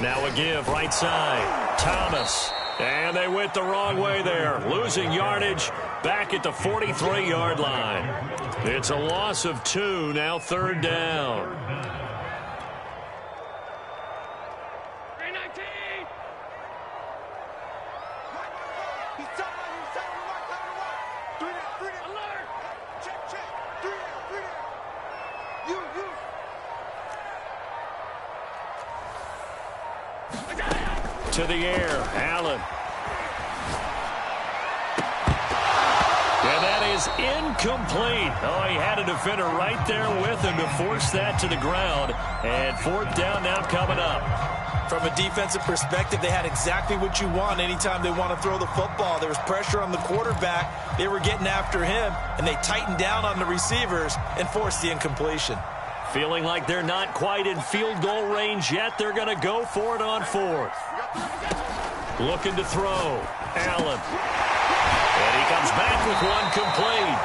Now a give right side. Thomas. And they went the wrong way there. Losing yardage back at the 43-yard line. It's a loss of 2, now 3rd down. To the air, Allen. And that is incomplete. Oh, he had a defender right there with him to force that to the ground. And 4th down now coming up. From a defensive perspective, they had exactly what you want anytime they want to throw the football. There was pressure on the quarterback. They were getting after him, and they tightened down on the receivers and forced the incompletion. Feeling like they're not quite in field goal range yet. They're going to go for it on 4th. Looking to throw. Allen. And he comes back with one complete.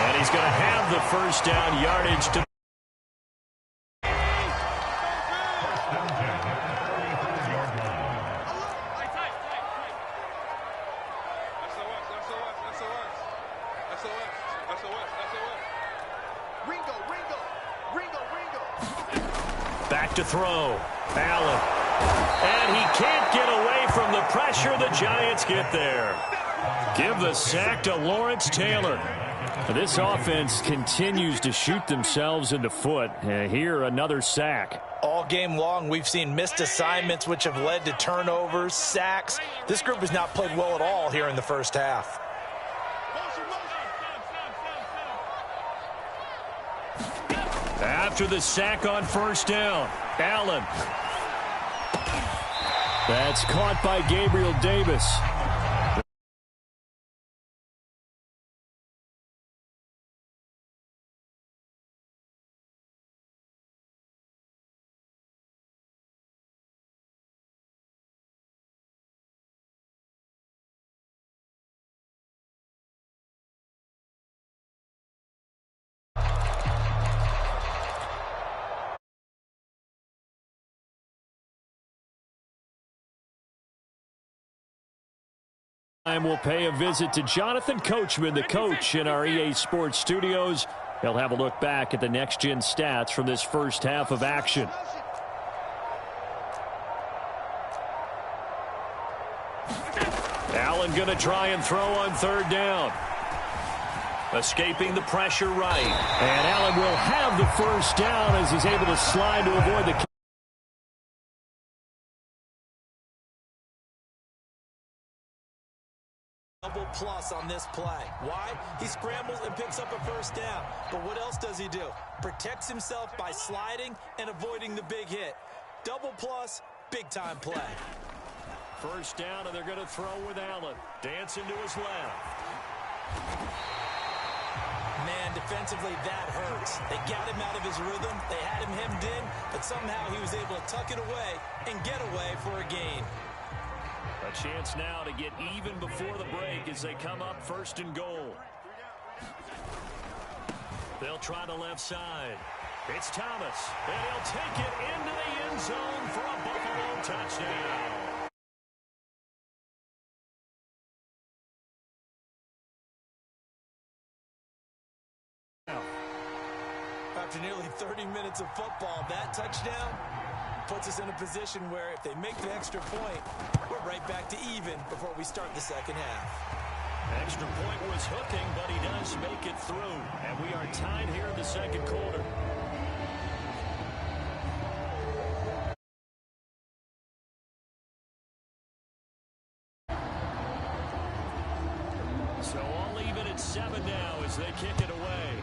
And he's going to have the 1st down yardage to back to throw. Allen. And he can't get away from the pressure. The Giants get there. Give the sack to Lawrence Taylor. This offense continues to shoot themselves in the foot. Here, another sack. All game long, we've seen missed assignments, which have led to turnovers, sacks. This group has not played well at all here in the first half. After the sack on 1st down, Allen. That's caught by Gabriel Davis. We'll pay a visit to Jonathan Coachman, the coach in our EA Sports studios. He'll have a look back at the next-gen stats from this first half of action. Allen going to try and throw on 3rd down. Escaping the pressure right. And Allen will have the 1st down as he's able to slide to avoid the plus on this play. Why? He scrambles and picks up a 1st down. But what else does he do? Protects himself by sliding and avoiding the big hit. Double plus, big-time play. 1st down, and they're going to throw with Allen. Dancing to his left. Man, defensively, that hurts. They got him out of his rhythm. They had him hemmed in, but somehow he was able to tuck it away and get away for a gain. A chance now to get even before the break as they come up 1st and goal. They'll try the left side. It's Thomas, and he'll take it into the end zone for a Buffalo touchdown. After nearly 30 minutes of football, that touchdown puts us in a position where if they make the extra point, we're right back to even before we start the second half. Extra point was hooking, but he does make it through. And we are tied here in the second quarter. So all even at 7 now as they kick it away.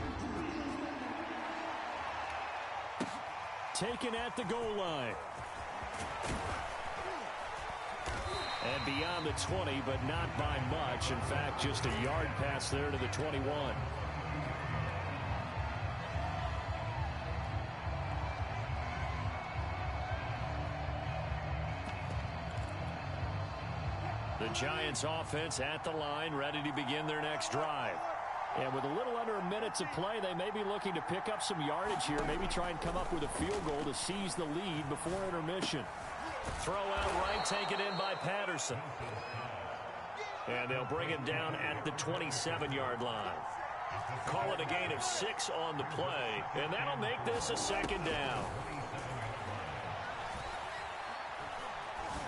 Taken at the goal line. And beyond the 20, but not by much. In fact, just a yard pass there to the 21. The Giants offense at the line, ready to begin their next drive. And with a little under a minute to play, they may be looking to pick up some yardage here, maybe try and come up with a field goal to seize the lead before intermission. Throw out right, taken in by Patterson. And they'll bring him down at the 27-yard line. Call it a gain of 6 on the play, and that'll make this a second down.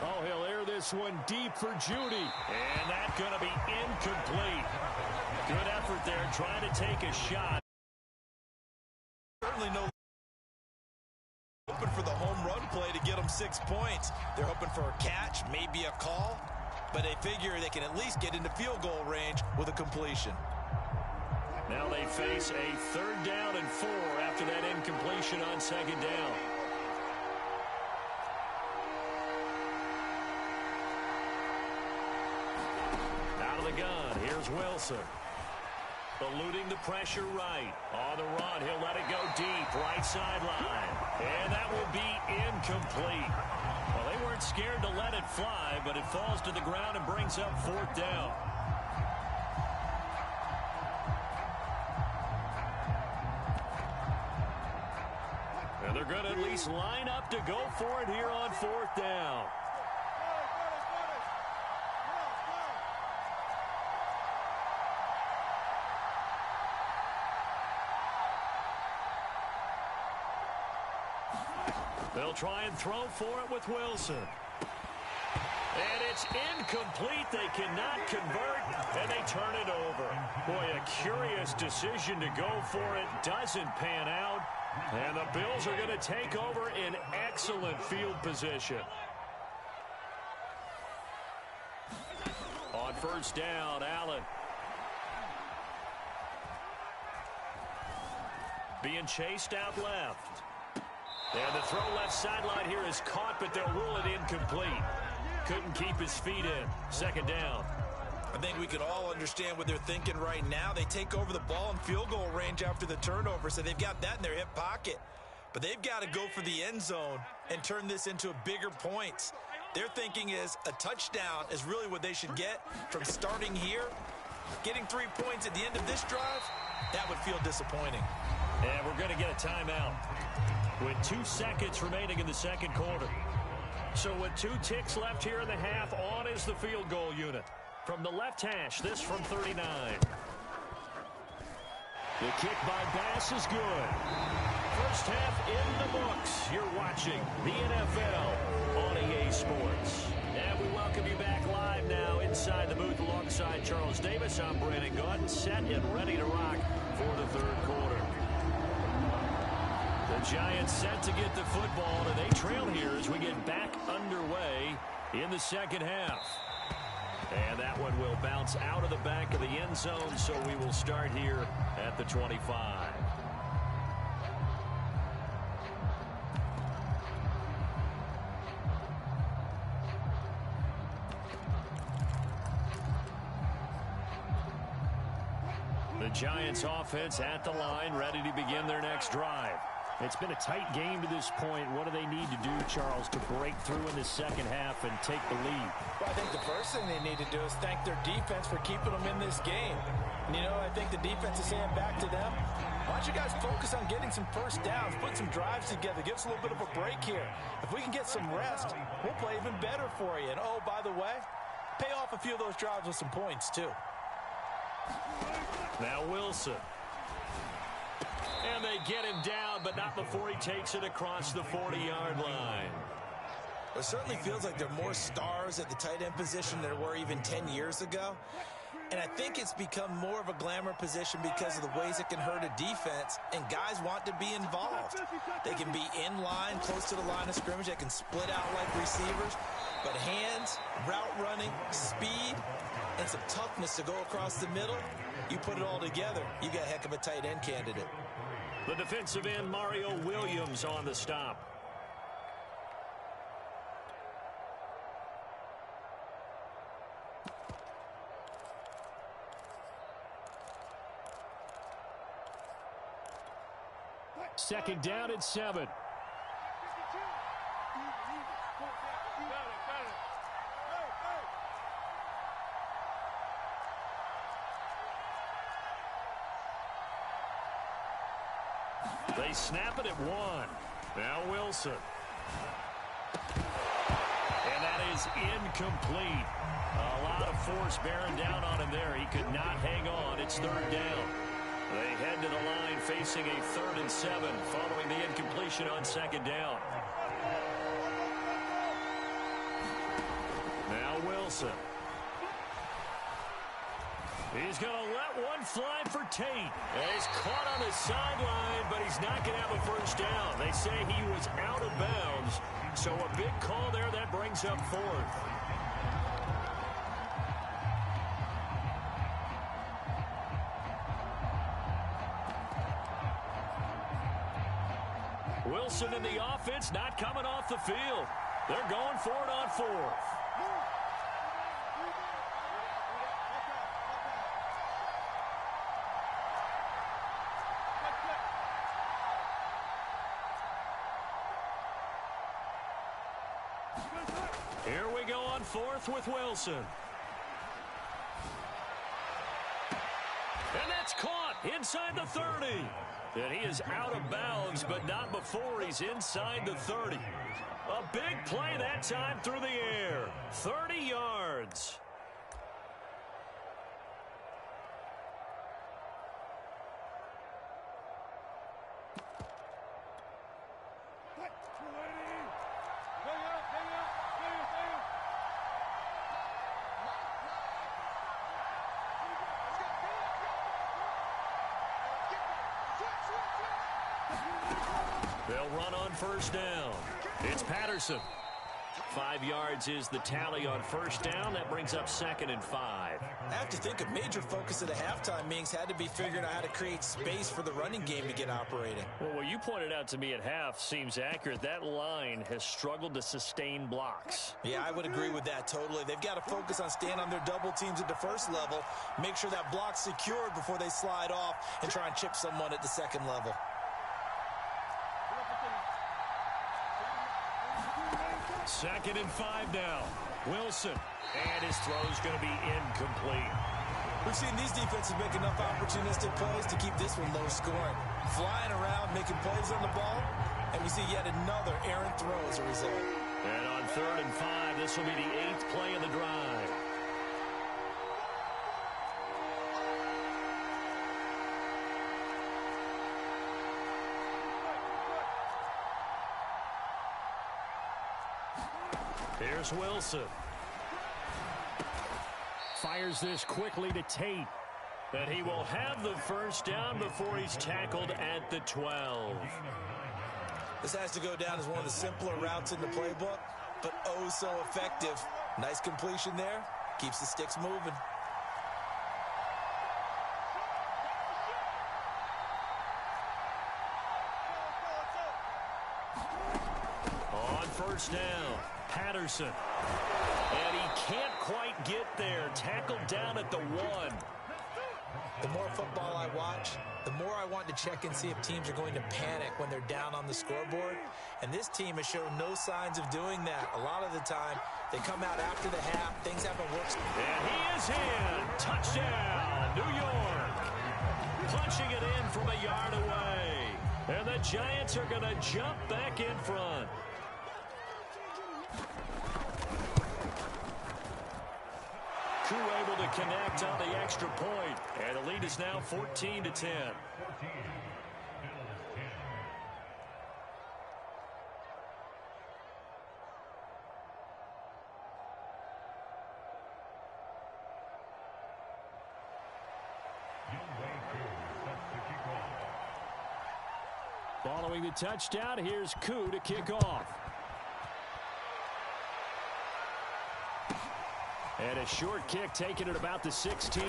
Oh, he'll air this one deep for Judy. And that's going to be incomplete. Good effort there, trying to take a shot. Certainly no hoping for the home run play to get them 6 points. They're hoping for a catch, maybe a call, but they figure they can at least get into field goal range with a completion. Now they face a 3rd down and 4 after that incompletion on 2nd down. Out of the gun, here's Wilson. Eluding the pressure right. On the run, he'll let it go deep, right sideline. And that will be incomplete. Well, they weren't scared to let it fly, but it falls to the ground and brings up 4th down. And they're going to at least line up to go for it here on 4th down. They'll try and throw for it with Wilson. And it's incomplete. They cannot convert, and they turn it over. Boy, a curious decision to go for it. Doesn't pan out. And the Bills are going to take over in excellent field position. On 1st down, Allen. Being chased out left. And the throw left sideline here is caught, but they'll rule it incomplete. Couldn't keep his feet in. 2nd down. I think we could all understand what they're thinking right now. They take over the ball in field goal range after the turnover, so they've got that in their hip pocket. But they've got to go for the end zone and turn this into bigger points. Their thinking is a touchdown is really what they should get from starting here. Getting 3 points at the end of this drive, that would feel disappointing. And we're going to get a timeout with 2 seconds remaining in the 2nd quarter. So with 2 ticks left here in the half, on is the field goal unit. From the left hash, this from 39. The kick by Bass is good. First half in the books. You're watching the NFL on EA Sports. And we welcome you back live now inside the booth alongside Charles Davis. I'm Brandon Gaudin, set and ready to rock for the 3rd quarter. The Giants set to get the football, and they trail here as we get back underway in the 2nd half. And that one will bounce out of the back of the end zone, so we will start here at the 25. The Giants offense at the line, ready to begin their next drive. It's been a tight game to this point. What do they need to do, Charles, to break through in the 2nd half and take the lead? Well, I think the first thing they need to do is thank their defense for keeping them in this game. And, you know, I think the defense is saying back to them, why don't you guys focus on getting some first downs, put some drives together, give us a little bit of a break here. If we can get some rest, we'll play even better for you. And, oh, by the way, pay off a few of those drives with some points, too. Now Wilson. And they get him down, but not before he takes it across the 40-yard line. It certainly feels like there are more stars at the tight end position than there were even 10 years ago. And I think it's become more of a glamour position because of the ways it can hurt a defense, and guys want to be involved. They can be in line, close to the line of scrimmage. They can split out like receivers. But hands, route running, speed, and some toughness to go across the middle, you put it all together, you got a heck of a tight end candidate. The defensive end, Mario Williams, on the stop. Second down and 7. They snap it at 1. Now Wilson. is incomplete. A lot of force bearing down on him there. He could not hang on. It's third down. They head to the line facing a 3rd and 7 following the incompletion on second down. Now Wilson. He's going to let one fly for Tate. And he's caught on the sideline, but he's not going to have a first down. They say he was out of bounds. So a big call there that brings up 4th. Wilson in the offense not coming off the field. They're going for it on 4th. Here we go on 4th with Wilson. And that's caught inside the 30. And he is out of bounds, but not before he's inside the 30. A big play that time through the air. 30 yards. They'll run on first down. It's Patterson. 5 yards is the tally on first down. That brings up 2nd and 5. I have to think a major focus of the halftime meetings had to be figuring out how to create space for the running game to get operating. Well, what you pointed out to me at half seems accurate. That line has struggled to sustain blocks. Yeah, I would agree with that totally. They've got to focus on staying on their double teams at the first level, make sure that block's secured before they slide off and try and chip someone at the second level. 2nd and 5 now. Wilson. And his throw's going to be incomplete. We've seen these defenses make enough opportunistic plays to keep this one low scoring. Flying around, making plays on the ball, and we see yet another errant throw as a result. And on 3rd and 5, this will be the 8th play of the drive. Here's Wilson. Fires this quickly to Tate. And he will have the first down before he's tackled at the 12. This has to go down as one of the simpler routes in the playbook, but oh so effective. Nice completion there. Keeps the sticks moving. On first down, Patterson. And he can't quite get there. Tackled down at the 1. The more football I watch, the more I want to check and see if teams are going to panic when they're down on the scoreboard. And this team has shown no signs of doing that. A lot of the time, they come out after the half. Things haven't worked. And he is in. Touchdown, New York. Punching it in from a yard away. And the Giants are going to jump back in front. Able to connect on the extra point, and the lead is now 14-10. Following the touchdown, here's Koo to kick off. And a short kick taken at about the 16.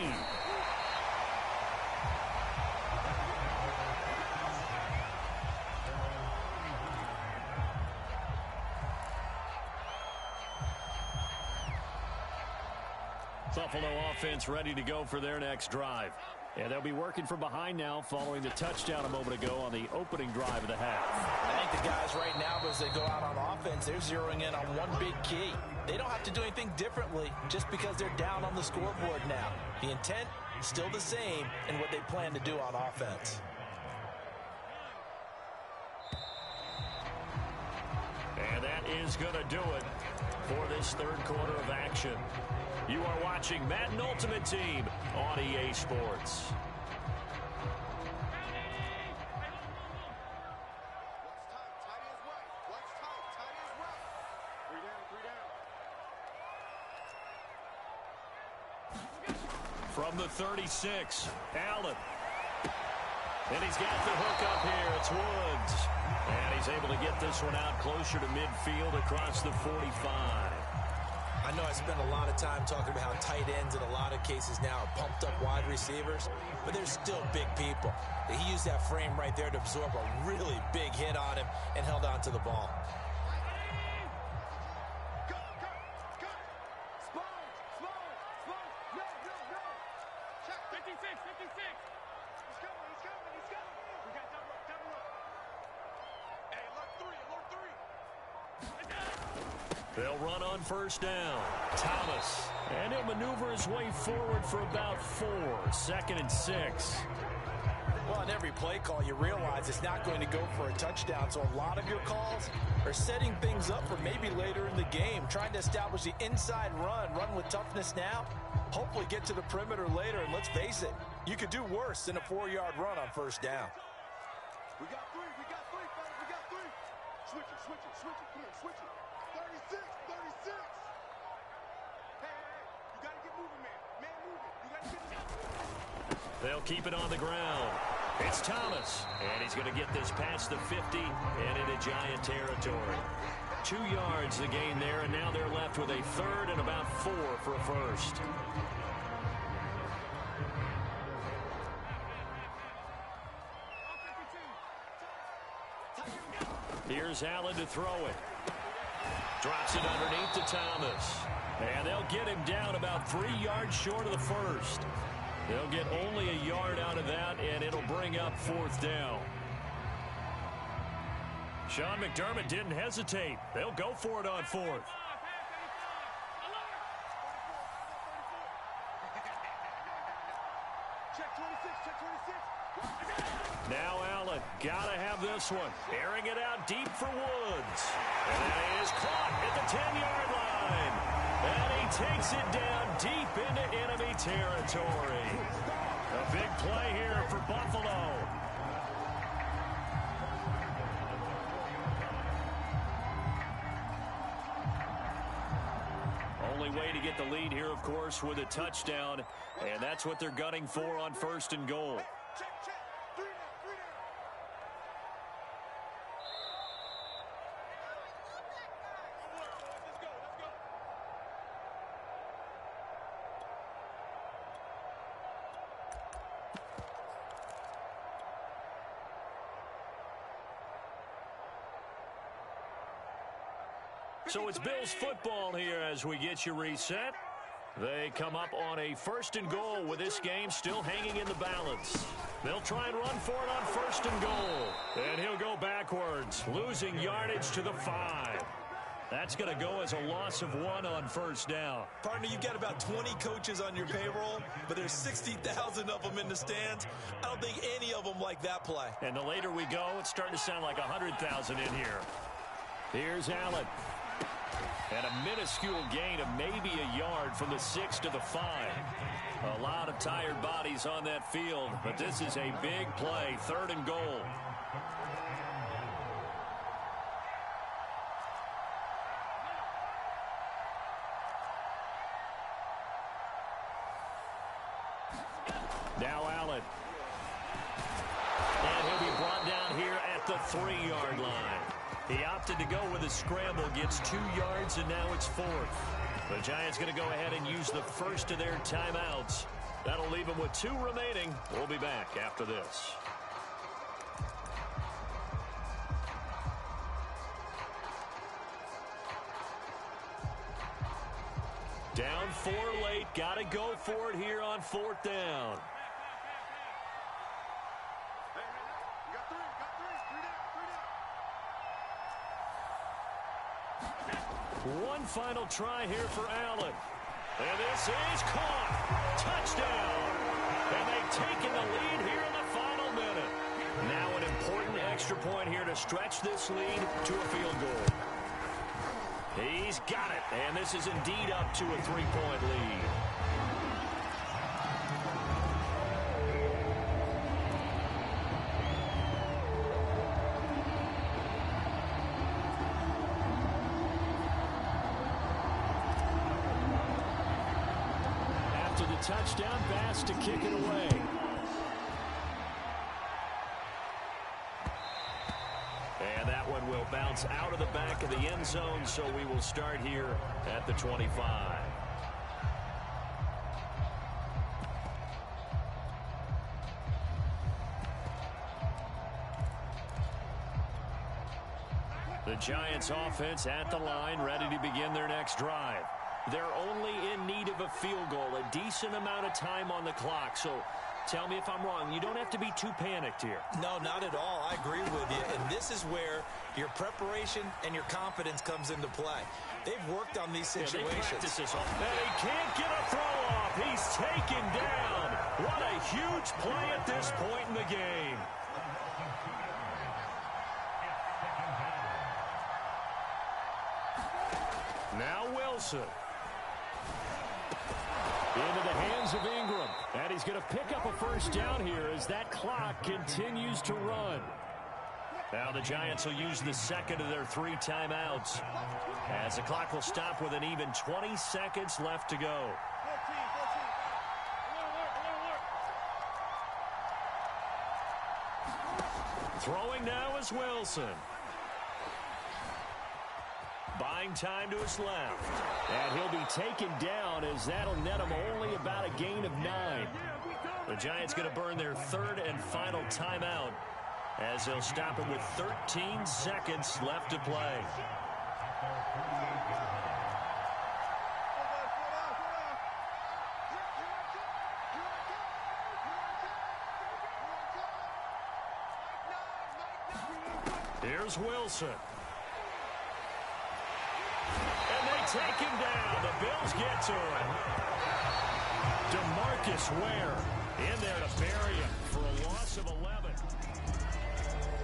Buffalo offense ready to go for their next drive. And they'll be working from behind now following the touchdown a moment ago on the opening drive of the half. I think the guys right now, as they go out on offense, they're zeroing in on one big key. They don't have to do anything differently just because they're down on the scoreboard now. The intent is still the same in what they plan to do on offense. And that is going to do it for this third quarter of action. You are watching Madden Ultimate Team on EA Sports. From the 36, Allen. And he's got the hook up here. It's Woods. And he's able to get this one out closer to midfield across the 45. I know I spend a lot of time talking about how tight ends in a lot of cases now are pumped up wide receivers, but they're still big people. He used that frame right there to absorb a really big hit on him and held on to the ball. They'll run on first down. Thomas. And he'll maneuver his way forward for about 4. 2nd and 6. Well, on every play call, you realize it's not going to go for a touchdown, so a lot of your calls are setting things up for maybe later in the game, trying to establish the inside run with toughness now, hopefully get to the perimeter later, and let's face it, you could do worse than a 4-yard run on first down. We got 3, fellas, we got 3. Switch it, come on, switch it. 36. Hey, you got to get moving, man. Man moving. You got to get moving. They'll keep it on the ground. It's Thomas. And he's going to get this past the 50 and into Giant territory. 2 yards the gain there, and now they're left with a 3rd and about 4 for a first. Here's Allen to throw it. Drops it underneath to Thomas. And they'll get him down about 3 yards short of the first. They'll get only a yard out of that, and it'll bring up 4th down. Sean McDermott didn't hesitate. They'll go for it on 4th. Check 26. Now Allen, gotta have this one. Airing it out deep for Woods. And that is caught at the 10-yard line. And he takes it down deep into enemy territory. A big play here for Buffalo. Only way to get the lead here, of course, with a touchdown. And that's what they're gunning for on 1st and goal. Check. 3 down. Let's go. So it's Bills football here as we get you reset. They come up on a 1st and goal with this game still hanging in the balance. They'll try and run for it on 1st and goal. And he'll go backwards, losing yardage to the 5. That's going to go as a loss of 1 on 1st down. Partner, you've got about 20 coaches on your payroll, but there's 60,000 of them in the stands. I don't think any of them like that play. And the later we go, it's starting to sound like 100,000 in here. Here's Allen. And a minuscule gain of maybe a yard from the 6 to the 5. A lot of tired bodies on that field, but this is a big play, 3rd and goal. Now Allen. And he'll be brought down here at the 3-yard line. He opted to go with a scramble, gets 2 yards, and now it's 4th. The Giants going to go ahead and use the first of their timeouts. That'll leave them with 2 remaining. We'll be back after this. Down 4 late. Got to go for it here on 4th down. One final try here for Allen. And this is caught. Touchdown. And they've taken the lead here in the final minute. Now an important extra point here to stretch this lead to a field goal. He's got it, and this is indeed up to a 3-point lead. After the touchdown, Bass to kick it away. And that one will bounce out of the back of the end zone, so we will start here at the 25. The Giants offense at the line, ready to begin their next drive. They're only in need of a field goal, a decent amount of time on the clock. So tell me if I'm wrong. You don't have to be too panicked here. No, not at all. I agree with you. And this is where your preparation and your confidence comes into play. They've worked on these situations. They practice this all. And he can't get a throw off. He's taken down. What a huge play at this point in the game. Now Wilson. Into the hands of Ingram. And he's going to pick up a first down here as that clock continues to run. Now the Giants will use the second of their 3 timeouts, as the clock will stop with an even 20 seconds left to go. Throwing now is Wilson. Buying time to his left. And he'll be taken down as that'll net him only about a gain of 9. The Giants going to burn their 3rd and final timeout as they'll stop it with 13 seconds left to play. Here's Wilson. Take him down. The Bills get to him. DeMarcus Ware in there to bury him for a loss of 11.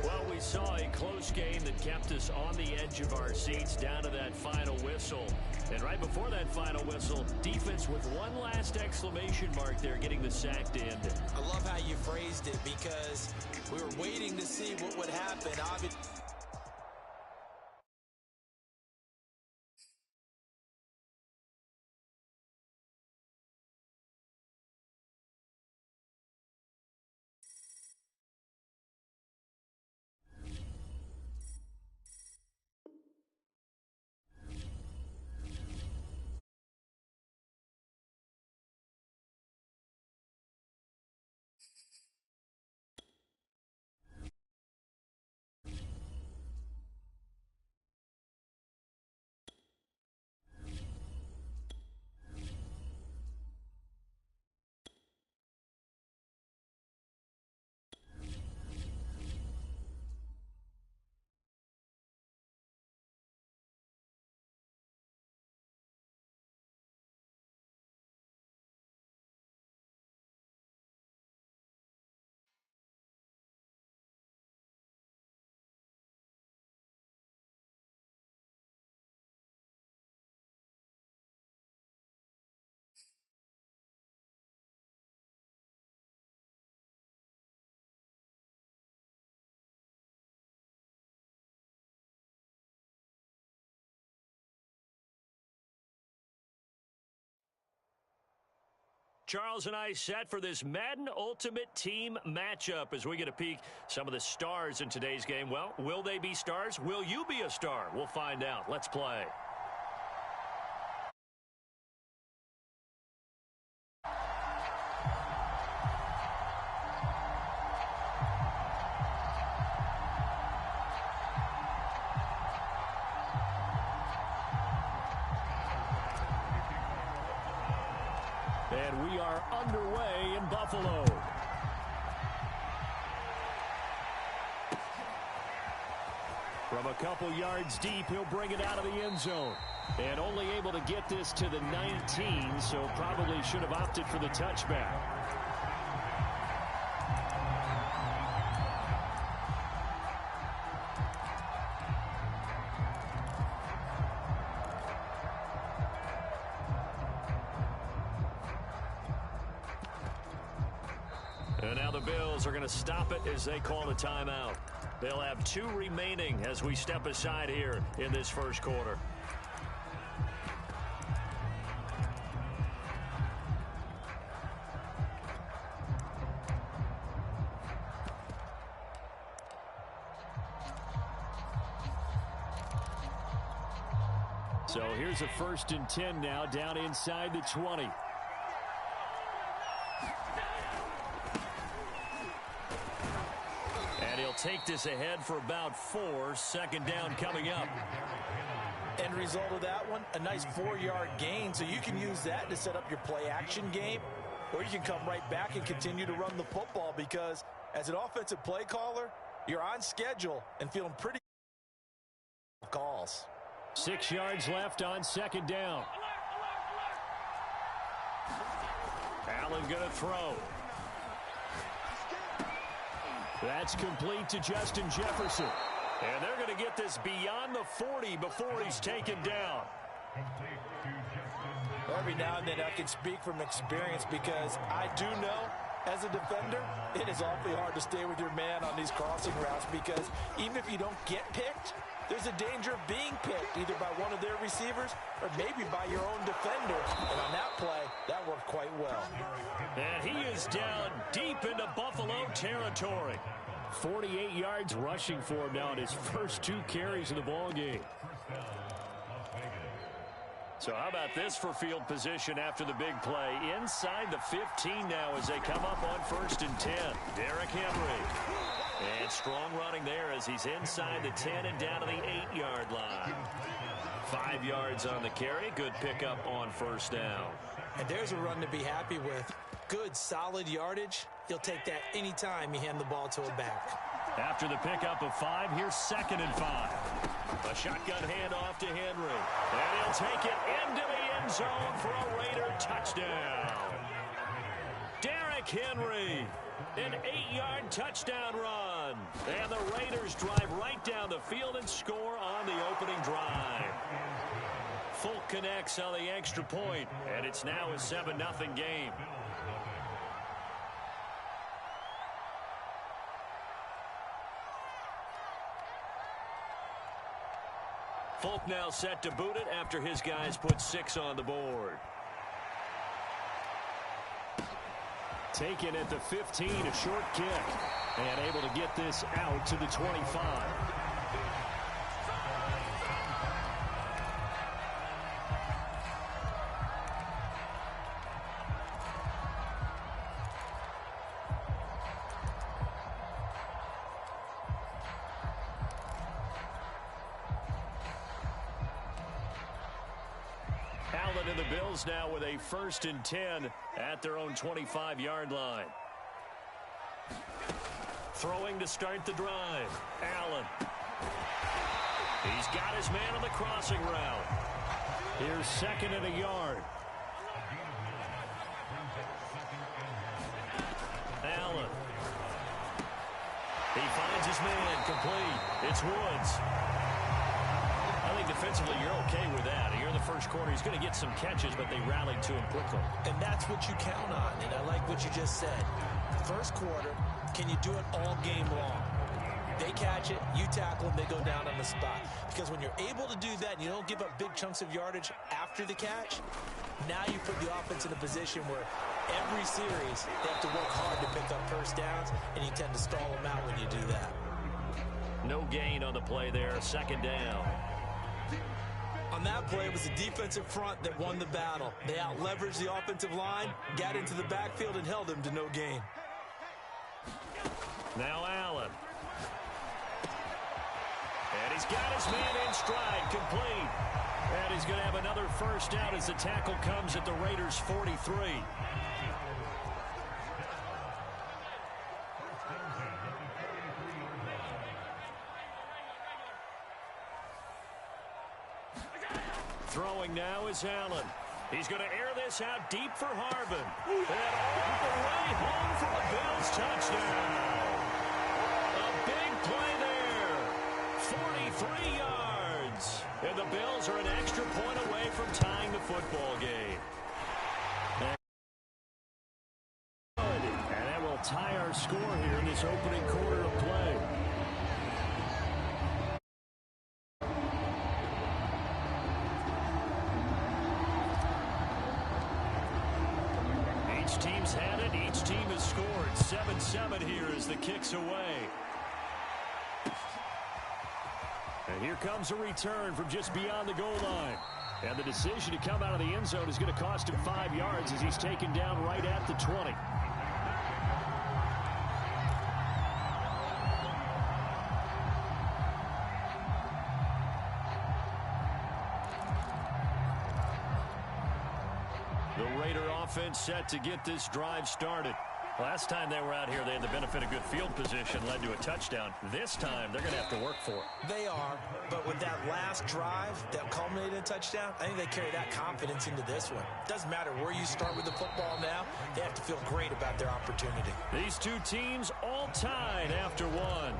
Well, we saw a close game that kept us on the edge of our seats down to that final whistle. And right before that final whistle, defense with one last exclamation mark there, getting the sack to end it. I love how you phrased it, because we were waiting to see what would happen. Obviously, Charles and I set for this Madden Ultimate Team matchup as we get a peek some of the stars in today's game. Well, will they be stars? Will you be a star? We'll find out. Let's play. And we are underway in Buffalo. From a couple yards deep, he'll bring it out of the end zone. And only able to get this to the 19, so probably should have opted for the touchback. And now the Bills are going to stop it as they call a timeout. They'll have 2 remaining as we step aside here in this first quarter. So here's a 1st and 10 now down inside the 20. And he'll take this ahead for about 4. 2nd down coming up. End result of that one, a nice 4-yard gain. So you can use that to set up your play action game, or you can come right back and continue to run the football, because as an offensive play caller, you're on schedule and feeling pretty calls. 6 yards left on 2nd down. Allen going to throw. That's complete to Justin Jefferson. And they're going to get this beyond the 40 before he's taken down. Every now and then I can speak from experience, because I do know as a defender it is awfully hard to stay with your man on these crossing routes, because even if you don't get picked, there's a danger of being picked either by one of their receivers or maybe by your own defender. And on that play, that worked quite well. And he is down deep into Buffalo territory. 48 yards rushing for him now in his first 2 carries of the ball game. So how about this for field position after the big play? Inside the 15 now as they come up on 1st and 10. Derrick Henry. And strong running there as he's inside the 10 and down to the 8-yard line. 5 yards on the carry. Good pickup on 1st down. And there's a run to be happy with. Good, solid yardage. He'll take that anytime you hand the ball to a back. After the pickup of 5, here's 2nd and 5. A shotgun handoff to Henry. And he'll take it into the end zone for a Raider touchdown. Derrick Henry. An 8-yard touchdown run. And the Raiders drive right down the field and score on the opening drive. Folk connects on the extra point, and it's now a 7-0 game. Folk now set to boot it after his guys put 6 on the board. Taken at the 15, a short kick. And able to get this out to the 25. Allen and the Bills now with a 1st and 10 at their own 25-yard line. Throwing to start the drive. Allen. He's got his man on the crossing route. Here's 2nd and a yard. Allen. He finds his man complete. It's Woods. I think defensively you're okay with that. Here in the first quarter, he's going to get some catches, but they rallied to him quickly. And that's what you count on, and I like what you just said. First quarter, can you do it all game long? They catch it, you tackle them, they go down on the spot. Because when you're able to do that and you don't give up big chunks of yardage after the catch, now you put the offense in a position where every series they have to work hard to pick up first downs, and you tend to stall them out when you do that. No gain on the play there, 2nd down. On that play, it was the defensive front that won the battle. They out-leveraged the offensive line, got into the backfield, and held him to no gain. Now Allen. And he's got his man in stride, complete. And he's going to have another first down as the tackle comes at the Raiders' 43. Throwing now is Allen. He's going to air this out deep for Harbin. And all the way home for a Bills touchdown. A big play there. 43 yards. And the Bills are an extra point away from tying the football game. And that will That'll tie our score here in this opening quarter of play. Each team's had it. Each team has scored. 7-7 here as the kick's away. And here comes a return from just beyond the goal line. And the decision to come out of the end zone is going to cost him 5 yards as he's taken down right at the 20. The Raider offense set to get this drive started. Last time they were out here, they had the benefit of good field position, led to a touchdown. This time, they're going to have to work for it. They are, but with that last drive that culminated in a touchdown, I think they carry that confidence into this one. Doesn't matter where you start with the football now, they have to feel great about their opportunity. These two teams all tied after one.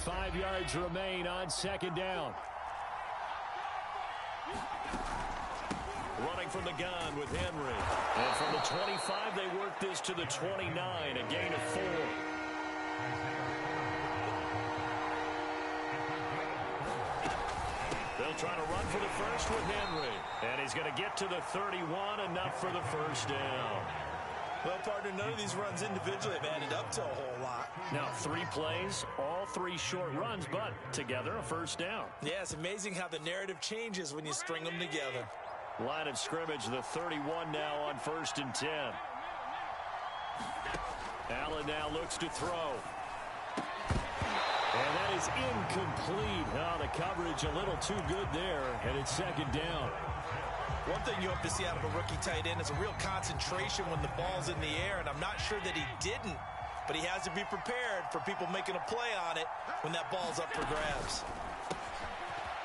Five yards remain on second down. Running from the gun with Henry. And from the 25, they work this to the 29, a gain of 4. They'll try to run for the first with Henry. And he's going to get to the 31, enough for the first down. Well, partner, none of these runs individually have added up to a whole lot. Now, 3 plays, all 3 short runs, but together a first down. Yeah, it's amazing how the narrative changes when you string them together. Line of scrimmage, the 31 now on 1st and 10. Allen now looks to throw. And that is incomplete. Oh, the coverage a little too good there, and it's second down. One thing you hope to see out of a rookie tight end is a real concentration when the ball's in the air, and I'm not sure that he didn't, but he has to be prepared for people making a play on it when that ball's up for grabs.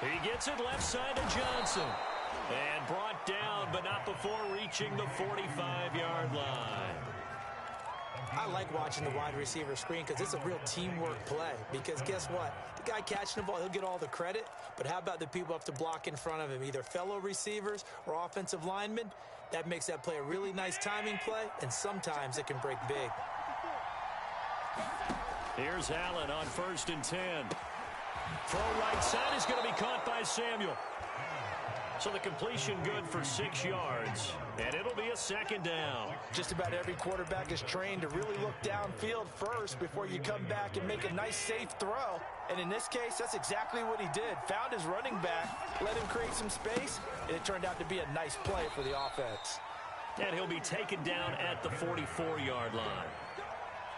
He gets it left side to Johnson. And brought down, but not before reaching the 45-yard line. I like watching the wide receiver screen because it's a real teamwork play. Because guess what? The guy catching the ball, he'll get all the credit. But how about the people up to block in front of him, either fellow receivers or offensive linemen? That makes that play a really nice timing play, and sometimes it can break big. Here's Allen on 1st and 10. Throw right side is going to be caught by Samuel. So the completion good for 6 yards, and it'll be a second down. Just about every quarterback is trained to really look downfield first before you come back and make a nice, safe throw. And in this case, that's exactly what he did. Found his running back, let him create some space, and it turned out to be a nice play for the offense. And he'll be taken down at the 44-yard line.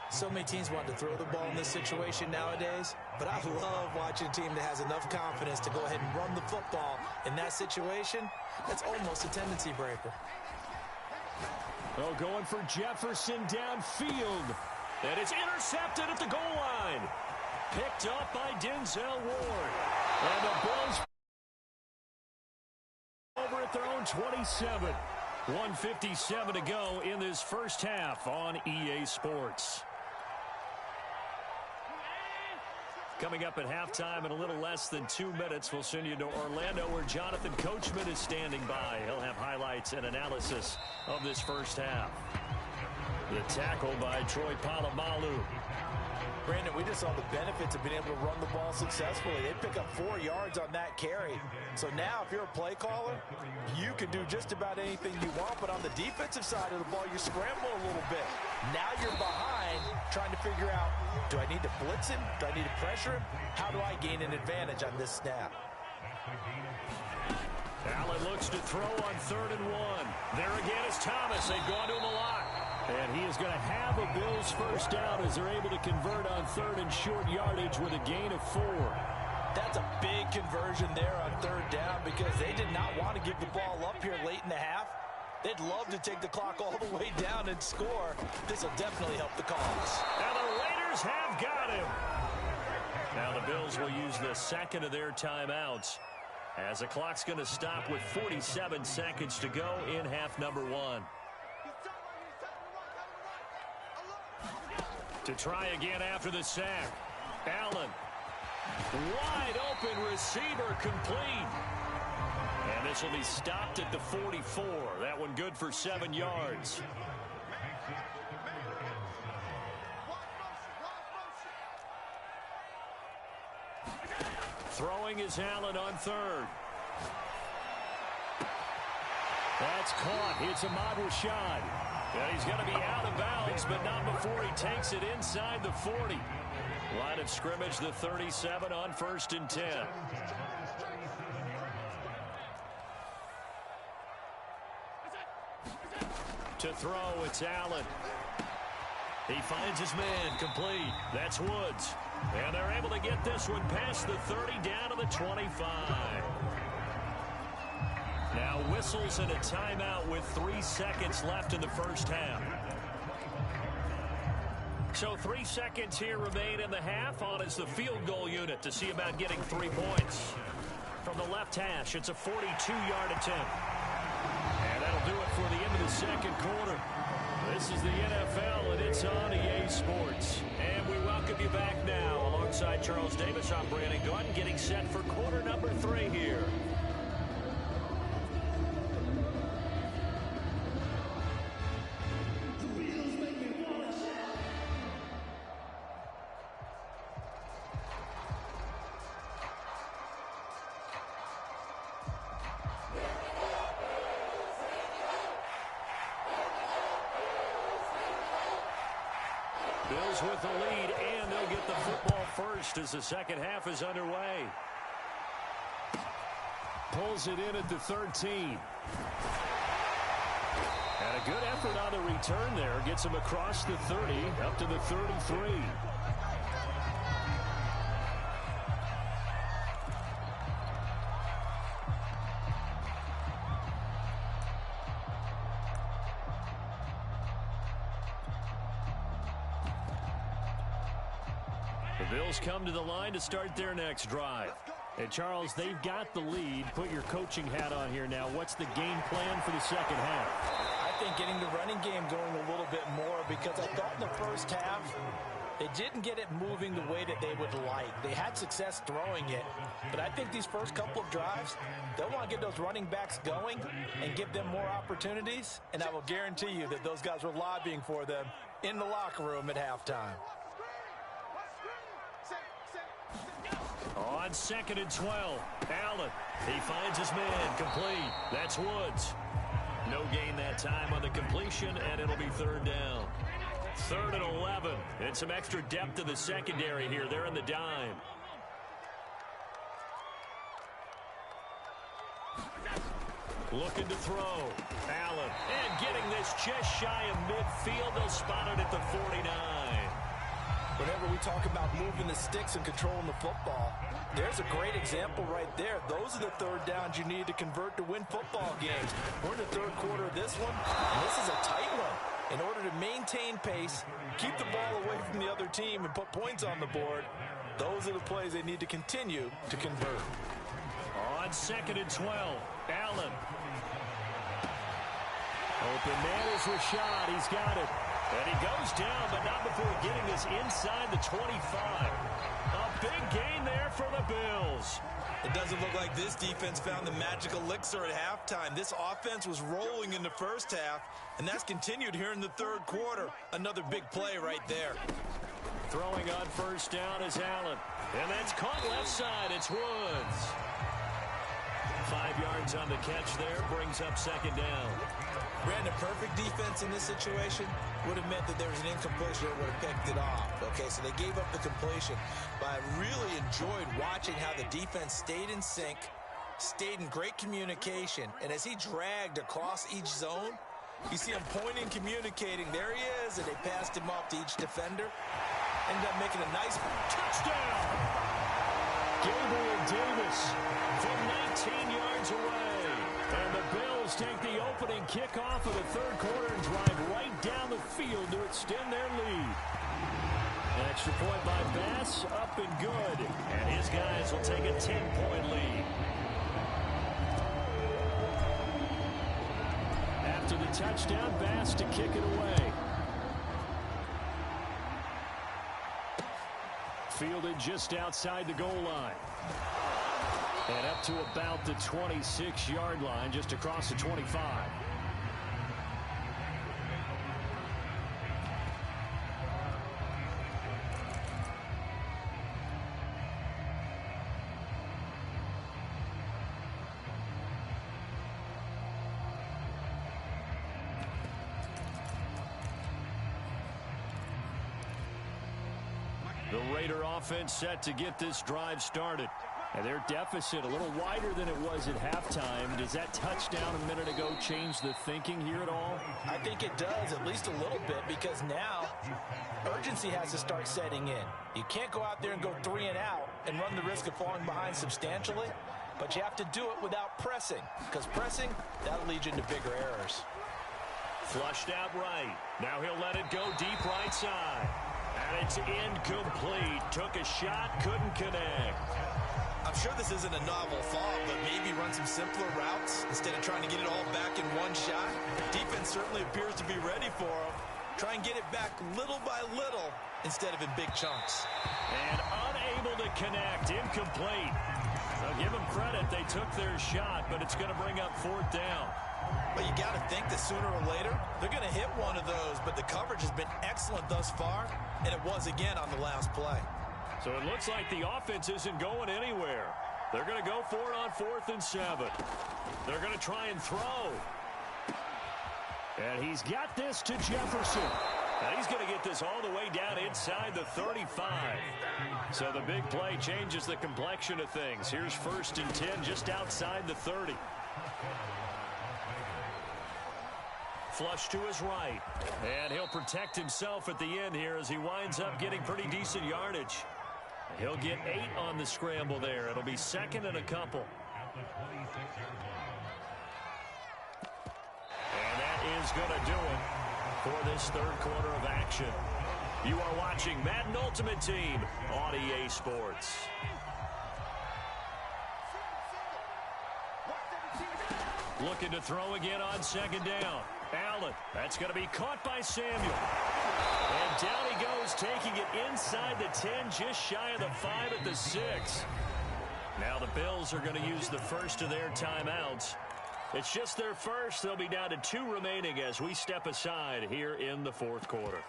So many teams want to throw the ball in this situation nowadays, but I love watching a team that has enough confidence to go ahead and run the football in that situation. That's almost a tendency breaker. Oh, going for Jefferson downfield. And it's intercepted at the goal line. Picked up by Denzel Ward. And the Bills over at their own 27. 1:57 to go in this first half on EA Sports. Coming up at halftime in a little less than 2 minutes, we'll send you to Orlando where Jonathan Coachman is standing by. He'll have highlights and analysis of this first half. The tackle by Troy Polamalu. Brandon, we just saw the benefits of being able to run the ball successfully. They pick up 4 yards on that carry. So now if you're a play caller, you can do just about anything you want. But on the defensive side of the ball, you scramble a little bit. Now you're behind trying to figure out, do I need to blitz him? Do I need to pressure him? How do I gain an advantage on this snap? Allen looks to throw on 3rd and 1. There again is Thomas. They've gone to him a lot. And he is going to have a Bills first down as they're able to convert on 3rd and short yardage with a gain of 4. That's a big conversion there on 3rd down because they did not want to give the ball up here late in the half. They'd love to take the clock all the way down and score. This will definitely help the cause. Now the Raiders have got him. Now the Bills will use the second of their timeouts as the clock's going to stop with 47 seconds to go in half number 1. To try again after the sack. Allen. Wide open receiver complete. And this will be stopped at the 44. That one good for 7 yards. Throwing is Allen on third. That's caught. It's Ahmad Rashad. And he's going to be out of bounds, but not before he takes it inside the 40. Line of scrimmage, the 37 on 1st and 10. To throw, it's Allen. He finds his man, complete. That's Woods. And they're able to get this one past the 30 down to the 25. Now whistles and a timeout with 3 seconds left in the first half. So 3 seconds here remain in the half. On is the field goal unit to see about getting 3 points. From the left hash, it's a 42-yard attempt. And that'll do it for the end of the second quarter. This is the NFL, and it's on EA Sports. And we welcome you back now. Alongside Charles Davis, I'm Brandon Gunn, getting set for quarter number 3 here. Bills with the lead, and they'll get the football first as the second half is underway. Pulls it in at the 13. And a good effort on the return there. Gets him across the 30, up to the 33. Bills come to the line to start their next drive. And Charles, they've got the lead. Put your coaching hat on here now. What's the game plan for the second half? I think getting the running game going a little bit more, because I thought in the first half they didn't get it moving the way that they would like. They had success throwing it, but I think these first couple of drives, they'll want to get those running backs going and give them more opportunities, and I will guarantee you that those guys were lobbying for them in the locker room at halftime. On 2nd and 12, Allen. He finds his man, complete. That's Woods. No gain that time on the completion, and it'll be 3rd down. 3rd and 11. And some extra depth to the secondary here. They're in the dime. Looking to throw. Allen. And getting this just shy of midfield. They'll spot it at the 49. Whenever we talk about moving the sticks and controlling the football, there's a great example right there. Those are the 3rd downs you need to convert to win football games. We're in the 3rd quarter of this one, and this is a tight one. In order to maintain pace, keep the ball away from the other team, and put points on the board, those are the plays they need to continue to convert. On 2nd and 12, Allen. Open man is Rashad. He's got it. And he goes down, but not before getting this inside the 25. A big gain there for the Bills. It doesn't look like this defense found the magical elixir at halftime. This offense was rolling in the first half, and that's continued here in the 3rd quarter. Another big play right there. Throwing on 1st down is Allen. And that's caught left side. It's Woods. 5 yards on the catch there. Brings up 2nd down. Brandon, perfect defense in this situation would have meant that there was an incompletion that would have picked it off. Okay, so they gave up the completion. But I really enjoyed watching how the defense stayed in sync, stayed in great communication. And as he dragged across each zone, you see him pointing, communicating. There he is, and they passed him off to each defender. Ended up making a nice touchdown. Gabriel Davis from 19 yards away. And the Bills take the opening kickoff of the 3rd quarter and drive right down the field to extend their lead. An extra point by Bass, up and good. And his guys will take a 10-point lead. After the touchdown, Bass to kick it away. Fielded just outside the goal line. And up to about the 26-yard line, just across the 25. The Raider offense set to get this drive started. And their deficit a little wider than it was at halftime. Does that touchdown a minute ago change the thinking here at all? I think it does, at least a little bit, because now urgency has to start setting in. You can't go out there and go 3 and out and run the risk of falling behind substantially, but you have to do it without pressing, because pressing, that'll lead you into bigger errors. Flushed out right. Now he'll let it go deep right side. And it's incomplete. Took a shot, couldn't connect. I'm sure this isn't a novel thought, but maybe run some simpler routes instead of trying to get it all back in one shot. Defense certainly appears to be ready for him. Try and get it back little by little instead of in big chunks. And unable to connect. Incomplete. Now give them credit. They took their shot, but it's going to bring up 4th down. But you got to think that sooner or later, they're going to hit one of those. But the coverage has been excellent thus far, and it was again on the last play. So it looks like the offense isn't going anywhere. They're going to go for it on 4th and 7. They're going to try and throw. And he's got this to Jefferson. And he's going to get this all the way down inside the 35. So the big play changes the complexion of things. Here's 1st and 10 just outside the 30. Flush to his right. And he'll protect himself at the end here as he winds up getting pretty decent yardage. He'll get 8 on the scramble there. It'll be 2nd and a couple. And that is going to do it for this 3rd quarter of action. You are watching Madden Ultimate Team on EA Sports. Looking to throw again on 2nd down. Allen, that's going to be caught by Samuel. And down he goes, taking it inside the 10, just shy of the 5 at the 6. Now the Bills are going to use the first of their timeouts. It's just their first. They'll be down to 2 remaining as we step aside here in the 4th quarter.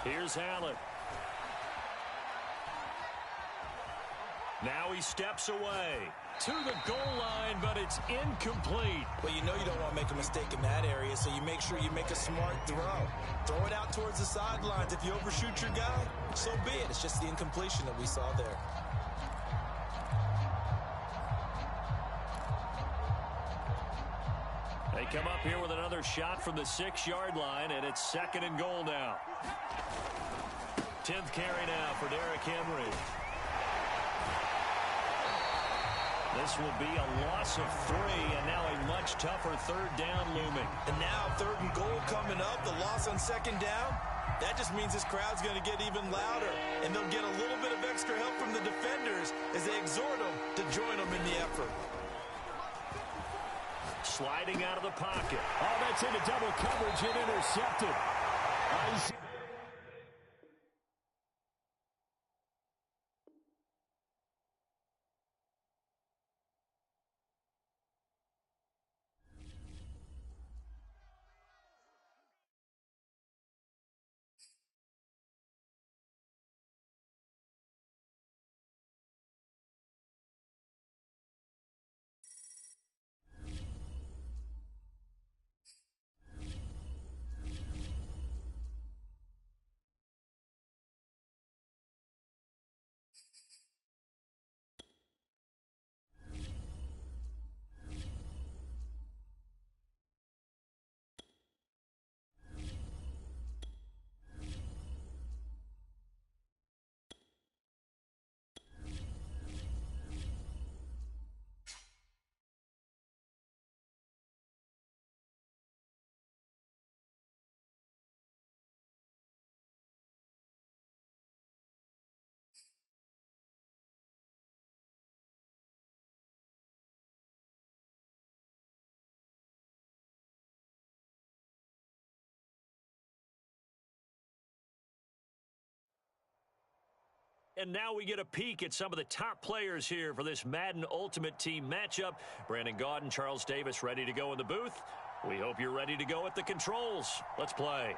Here's Allen. Now he steps away to the goal line, but it's incomplete. Well, you know you don't want to make a mistake in that area, so you make sure you make a smart throw. Throw it out towards the sidelines. If you overshoot your guy, so be it. It's just the incompletion that we saw there. They come up here with another shot from the 6-yard line, and it's 2nd and goal now. 10th carry now for Derrick Henry. This will be a loss of 3, and now a much tougher 3rd down looming. And now 3rd and goal coming up, the loss on 2nd down. That just means this crowd's going to get even louder, and they'll get a little bit of extra help from the defenders as they exhort them to join them in the effort. Sliding out of the pocket. Oh, that's into double coverage and intercepted. And now we get a peek at some of the top players here for this Madden Ultimate Team matchup. Brandon Gaudin, Charles Davis ready to go in the booth. We hope you're ready to go at the controls. Let's play.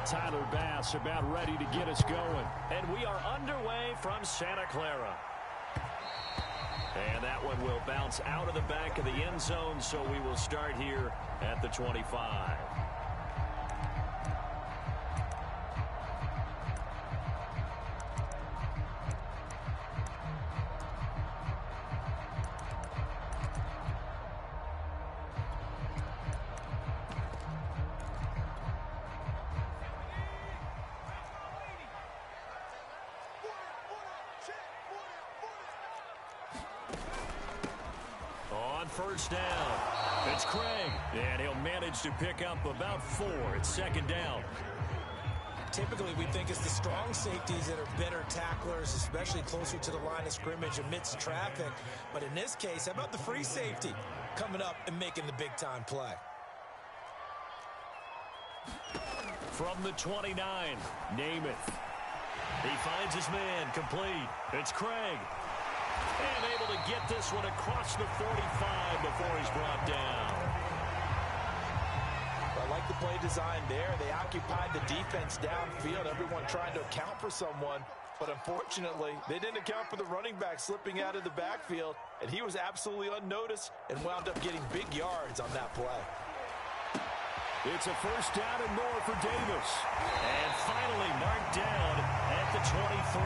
Tyler Bass about ready to get us going. And we are underway from Santa Clara. And that one will bounce out of the back of the end zone, so we will start here at the 25. On first down, it's Craig, and he'll manage to pick up about 4. It's second down. Typically, we think it's the strong safeties that are better tacklers, especially closer to the line of scrimmage amidst traffic. But in this case, how about the free safety coming up and making the big-time play? From the 29, Namath. He finds his man, complete. It's Craig. And able to get this one across the 45 before he's brought down. I like the play design there. They occupied the defense downfield, everyone trying to account for someone. But unfortunately, they didn't account for the running back slipping out of the backfield, and he was absolutely unnoticed and wound up getting big yards on that play. It's a first down and more for Davis. And finally marked down at the 23.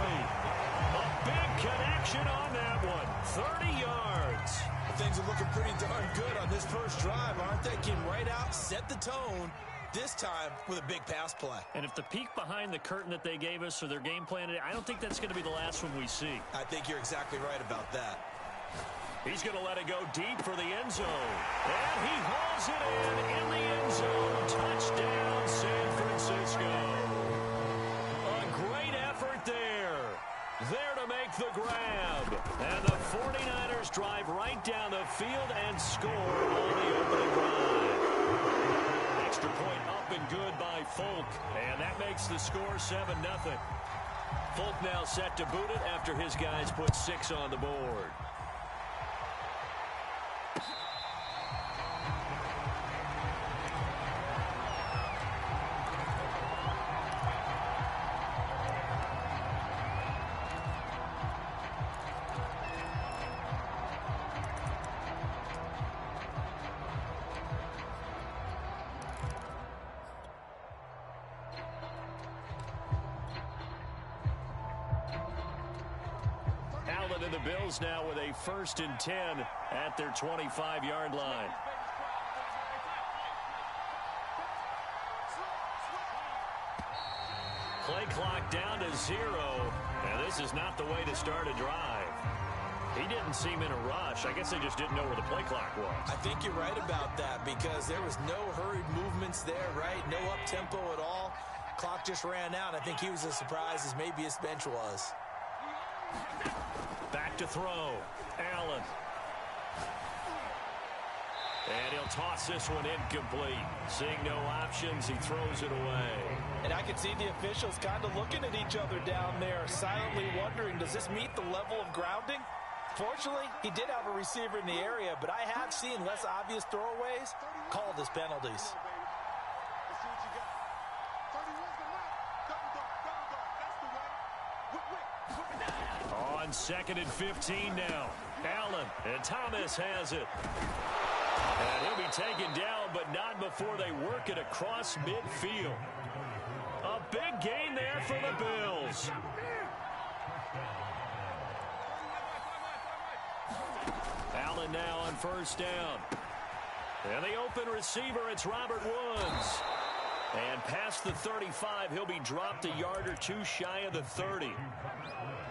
A big connection on that one. 30 yards. Things are looking pretty darn good on this first drive, aren't they? Came right out, set the tone, this time with a big pass play. And if the peek behind the curtain that they gave us or their game plan today, I don't think that's going to be the last one we see. I think you're exactly right about that. He's going to let it go deep for the end zone. And he hauls it in the end zone. Touchdown, San Francisco. A great effort there. There to make the grab. And the 49ers drive right down the field and score on the opening drive. Extra point up and good by Folk. And that makes the score 7-0. Folk now set to boot it after his guys put 6 on the board. And the Bills now with a 1st and 10 at their 25-yard line. Play clock down to 0. And this is not the way to start a drive. He didn't seem in a rush. I guess they just didn't know where the play clock was. I think you're right about that because there was no hurried movements there, right? No up-tempo at all. Clock just ran out. I think he was as surprised as maybe his bench was. Back to throw. Allen. And he'll toss this one incomplete. Seeing no options, he throws it away. And I can see the officials kind of looking at each other down there, silently wondering, does this meet the level of grounding? Fortunately, he did have a receiver in the area, but I have seen less obvious throwaways called as penalties. On 2nd and 15 now. Allen, and Thomas has it. And he'll be taken down, but not before they work it across midfield. A big gain there for the Bills. Allen now on 1st down. And the open receiver, it's Robert Woods. And past the 35, he'll be dropped a yard or 2 shy of the 30.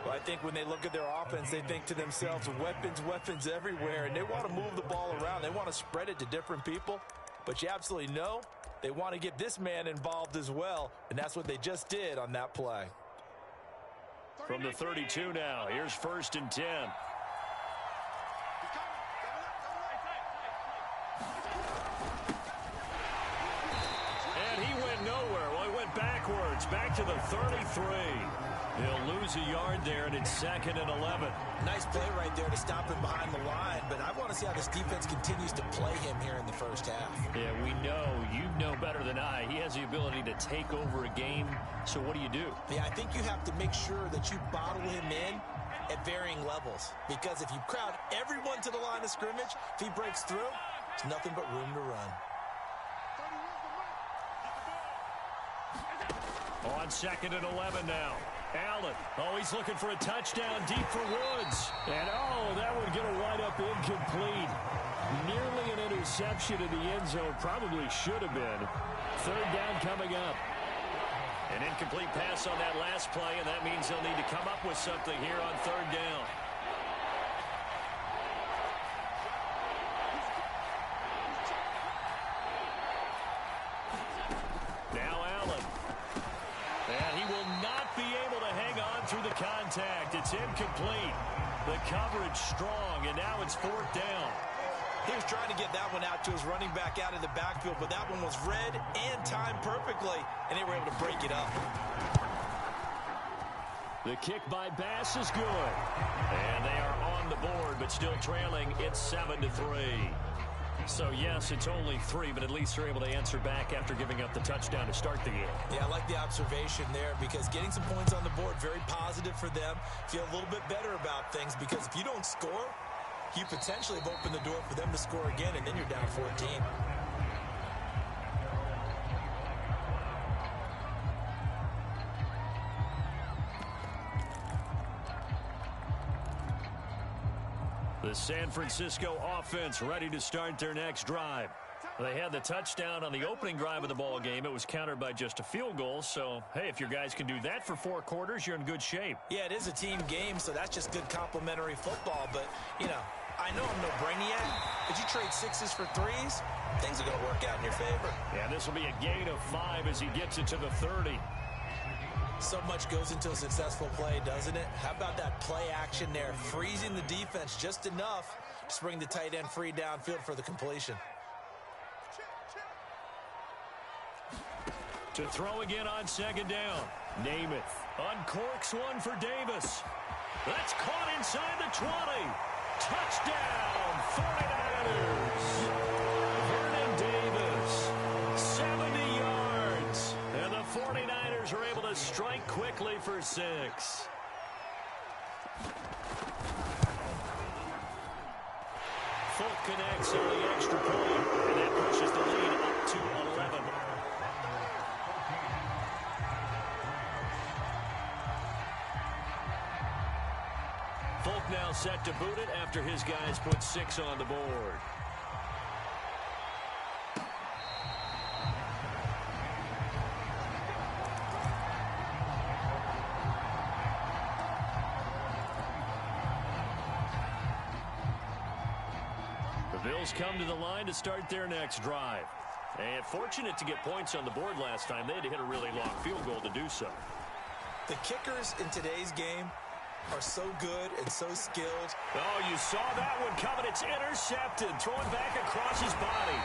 Well, I think when they look at their offense, they think to themselves, weapons everywhere, and they want to move the ball around. They want to spread it to different people. But you absolutely know they want to get this man involved as well, and that's what they just did on that play. From the 32 now, here's 1st and 10. And he went nowhere. Well, he went backwards, back to the 33. He'll lose a yard there, and it's 2nd and 11. Nice play right there to stop him behind the line, but I want to see how this defense continues to play him here in the first half. Yeah, we know. You know better than I. He has the ability to take over a game, so what do you do? Yeah, I think you have to make sure that you bottle him in at varying levels, because if you crowd everyone to the line of scrimmage, if he breaks through, there's nothing but room to run. On 2nd and 11 now. Allen. Oh, he's looking for a touchdown deep for Woods. And, oh, that would get a wide-up incomplete. Nearly an interception in the end zone. Probably should have been. 3rd down coming up. An incomplete pass on that last play, and that means they'll need to come up with something here on 3rd down. Now Allen. And he will not be able to hang on through the contact. It's incomplete. The coverage strong, and now it's 4th down. He was trying to get that one out to his running back out of the backfield, but that one was read and timed perfectly, and they were able to break it up. The kick by Bass is good. And they are on the board, but still trailing. It's 7-3. So, yes, it's only 3, but at least they're able to answer back after giving up the touchdown to start the game. Yeah, I like the observation there, because getting some points on the board, very positive for them. Feel a little bit better about things, because if you don't score, you potentially have opened the door for them to score again, and then you're down 14. The San Francisco offense ready to start their next drive. They had the touchdown on the opening drive of the ball game. It was countered by just a field goal. So, hey, if your guys can do that for 4 quarters, you're in good shape. Yeah, it is a team game, so that's just good complementary football. But, you know, I know I'm no brainiac, but you trade 6s for 3s, things are going to work out in your favor. Yeah, this will be a gain of 5 as he gets it to the 30. So much goes into a successful play, doesn't it? How about that play action there? Freezing the defense just enough to bring the tight end free downfield for the completion. To throw again on 2nd down. Namath uncorks one for Davis. That's caught inside the 20. Touchdown, 49ers. Vernon Davis, 70 yards. And the 49ers are able to strike quickly for 6. Folk connects on the extra point, and that pushes the lead up to 11. Folk now set to boot it after his guys put 6 on the board. The Bills come to the line to start their next drive. And fortunate to get points on the board last time. They had to hit a really long field goal to do so. The kickers in today's game are so good and so skilled. Oh, you saw that one coming. It's intercepted. Throwing back across his body.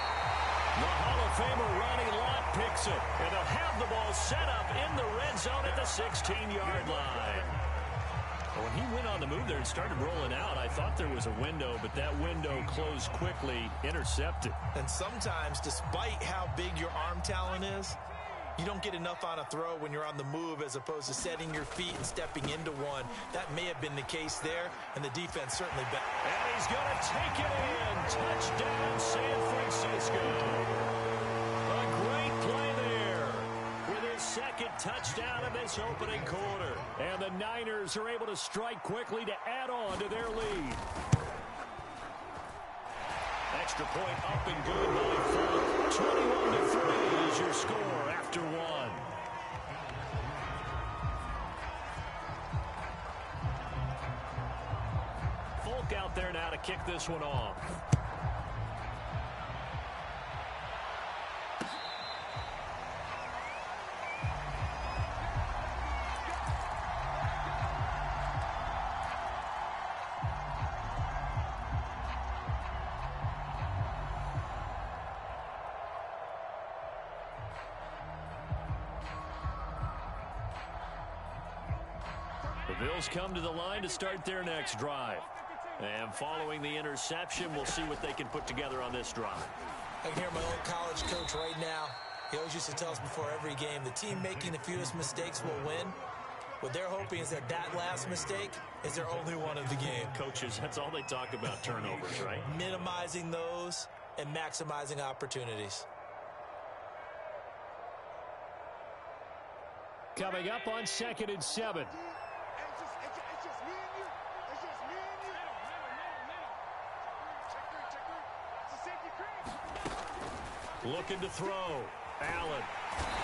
The Hall of Famer Ronnie Lott picks it. And they'll have the ball set up in the red zone at the 16-yard line. When he went on the move there and started rolling out, I thought there was a window, but that window closed quickly, intercepted. And sometimes, despite how big your arm talent is, you don't get enough on a throw when you're on the move as opposed to setting your feet and stepping into one. That may have been the case there, and the defense certainly bet. And he's going to take it in. Touchdown, San Francisco. A great play there with his 2nd touchdown of this opening quarter. And the Niners are able to strike quickly to add on to their lead. Extra point up and good by Folk. 21-3 is your score after 1. Folk out there now to kick this one off. Bills come to the line to start their next drive. And following the interception, we'll see what they can put together on this drive. I can hear my old college coach right now. He always used to tell us before every game, the team making the fewest mistakes will win. What they're hoping is that last mistake is their only one of the game. Coaches, that's all they talk about, turnovers, right? Minimizing those and maximizing opportunities. Coming up on 2nd and 7. It's just me and you. It's just me and you. Check. It's a safety crease. Looking to throw. Allen.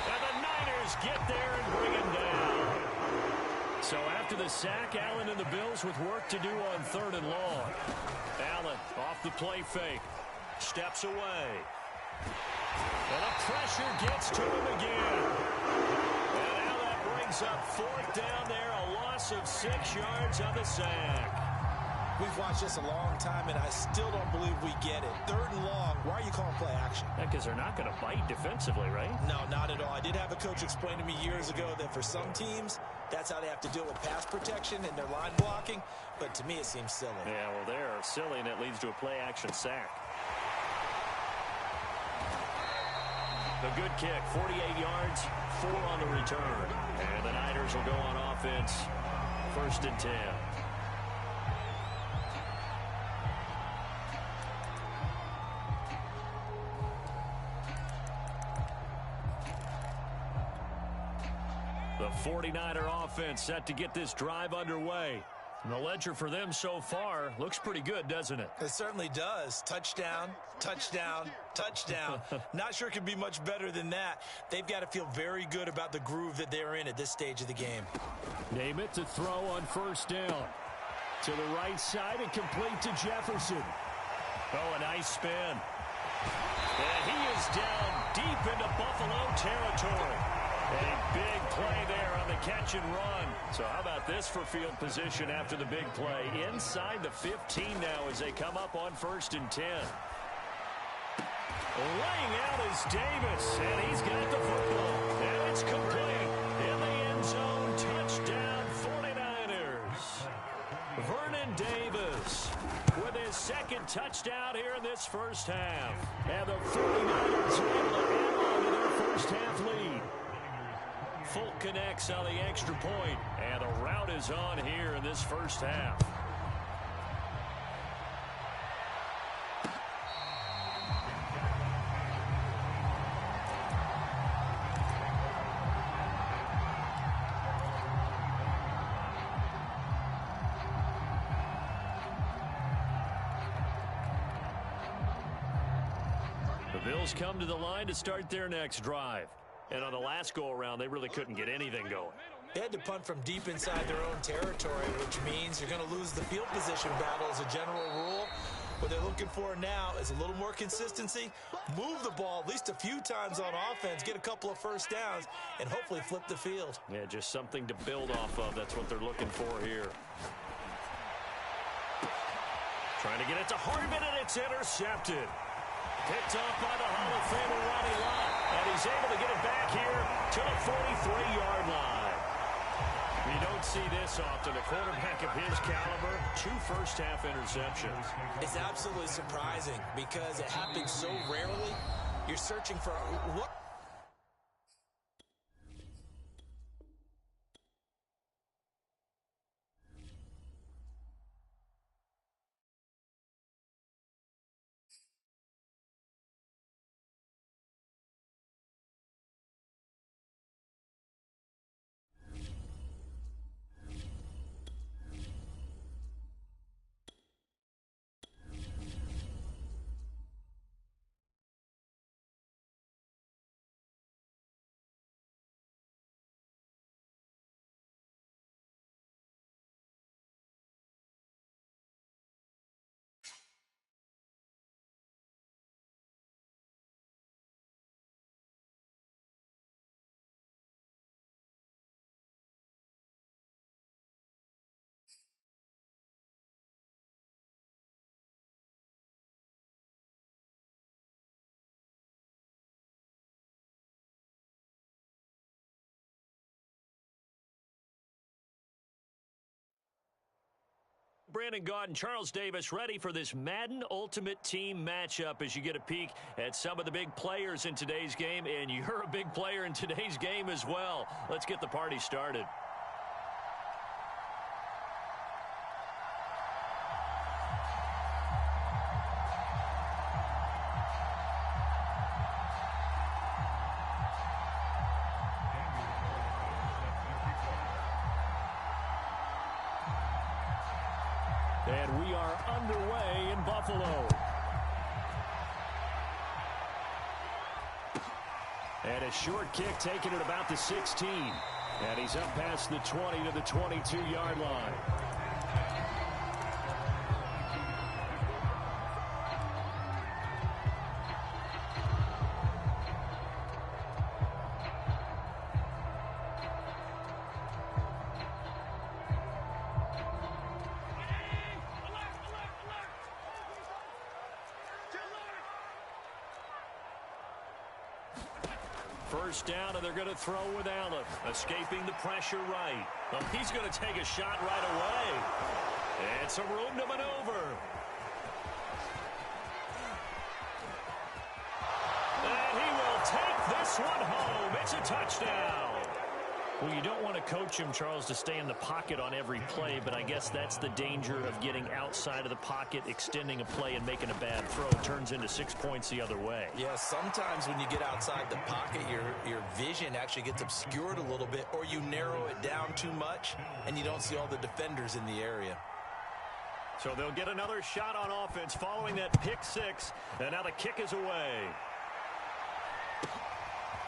And the Niners get there and bring him down. So after the sack, Allen and the Bills with work to do on 3rd and long. Allen off the play fake. Steps away. And the pressure gets to him again. And now that brings up 4th down there. A loss of 6 yards on the sack. We've watched this a long time, and I still don't believe we get it. 3rd and long, why are you calling play action? Yeah, because they're not going to bite defensively, right? No, not at all. I did have a coach explain to me years ago that for some teams, that's how they have to deal with pass protection and their line blocking. But to me, it seems silly. Yeah, well, they're silly, and it leads to a play-action sack. A good kick, 48 yards, 4 on the return. And the Niners will go on offense, 1st and 10. The 49er offense set to get this drive underway. And the ledger for them so far looks pretty good, doesn't it? It certainly does. Touchdown, touchdown, touchdown. Not sure it could be much better than that. They've got to feel very good about the groove that they're in at this stage of the game. Name it to throw on 1st down. To the right side and complete to Jefferson. Oh, a nice spin. And he is down deep into Buffalo territory. A big play there on the catch and run. So how about this for field position after the big play? Inside the 15 now as they come up on 1st and 10. Laying out is Davis, and he's got the football. And it's complete. In the end zone, touchdown 49ers. Vernon Davis with his 2nd touchdown here in this first half. And the 49ers are able to hang on to their first half lead. Fulk connects on the extra point, and the route is on here in this first half. The Bills come to the line to start their next drive. And on the last go-around, they really couldn't get anything going. They had to punt from deep inside their own territory, which means you're going to lose the field position battle as a general rule. What they're looking for now is a little more consistency, move the ball at least a few times on offense, get a couple of 1st downs, and hopefully flip the field. Yeah, just something to build off of. That's what they're looking for here. Trying to get it to Hardman, and it's intercepted. Picked off by the Hall of Famer Ronnie Lott. And he's able to get it back here to the 43-yard line. You don't see this often. A quarterback of his caliber, 2 first-half interceptions. It's absolutely surprising because it happens so rarely. You're searching for what Brandon Gaudin, Charles Davis, ready for this Madden Ultimate Team matchup as you get a peek at some of the big players in today's game, and you're a big player in today's game as well. Let's get the party started. And we are underway in Buffalo. And a short kick taken at about the 16. And he's up past the 20 to the 22-yard line. First down, and they're going to throw with Allen. Escaping the pressure right. Well, he's going to take a shot right away. And some room to maneuver. And he will take this one home. It's a touchdown. Well, you don't want to coach him, Charles, to stay in the pocket on every play, but I guess that's the danger of getting outside of the pocket, extending a play, and making a bad throw. It turns into 6 points the other way. Yeah, sometimes when you get outside the pocket, your vision actually gets obscured a little bit, or you narrow it down too much, and you don't see all the defenders in the area. So they'll get another shot on offense following that pick six, and now the kick is away.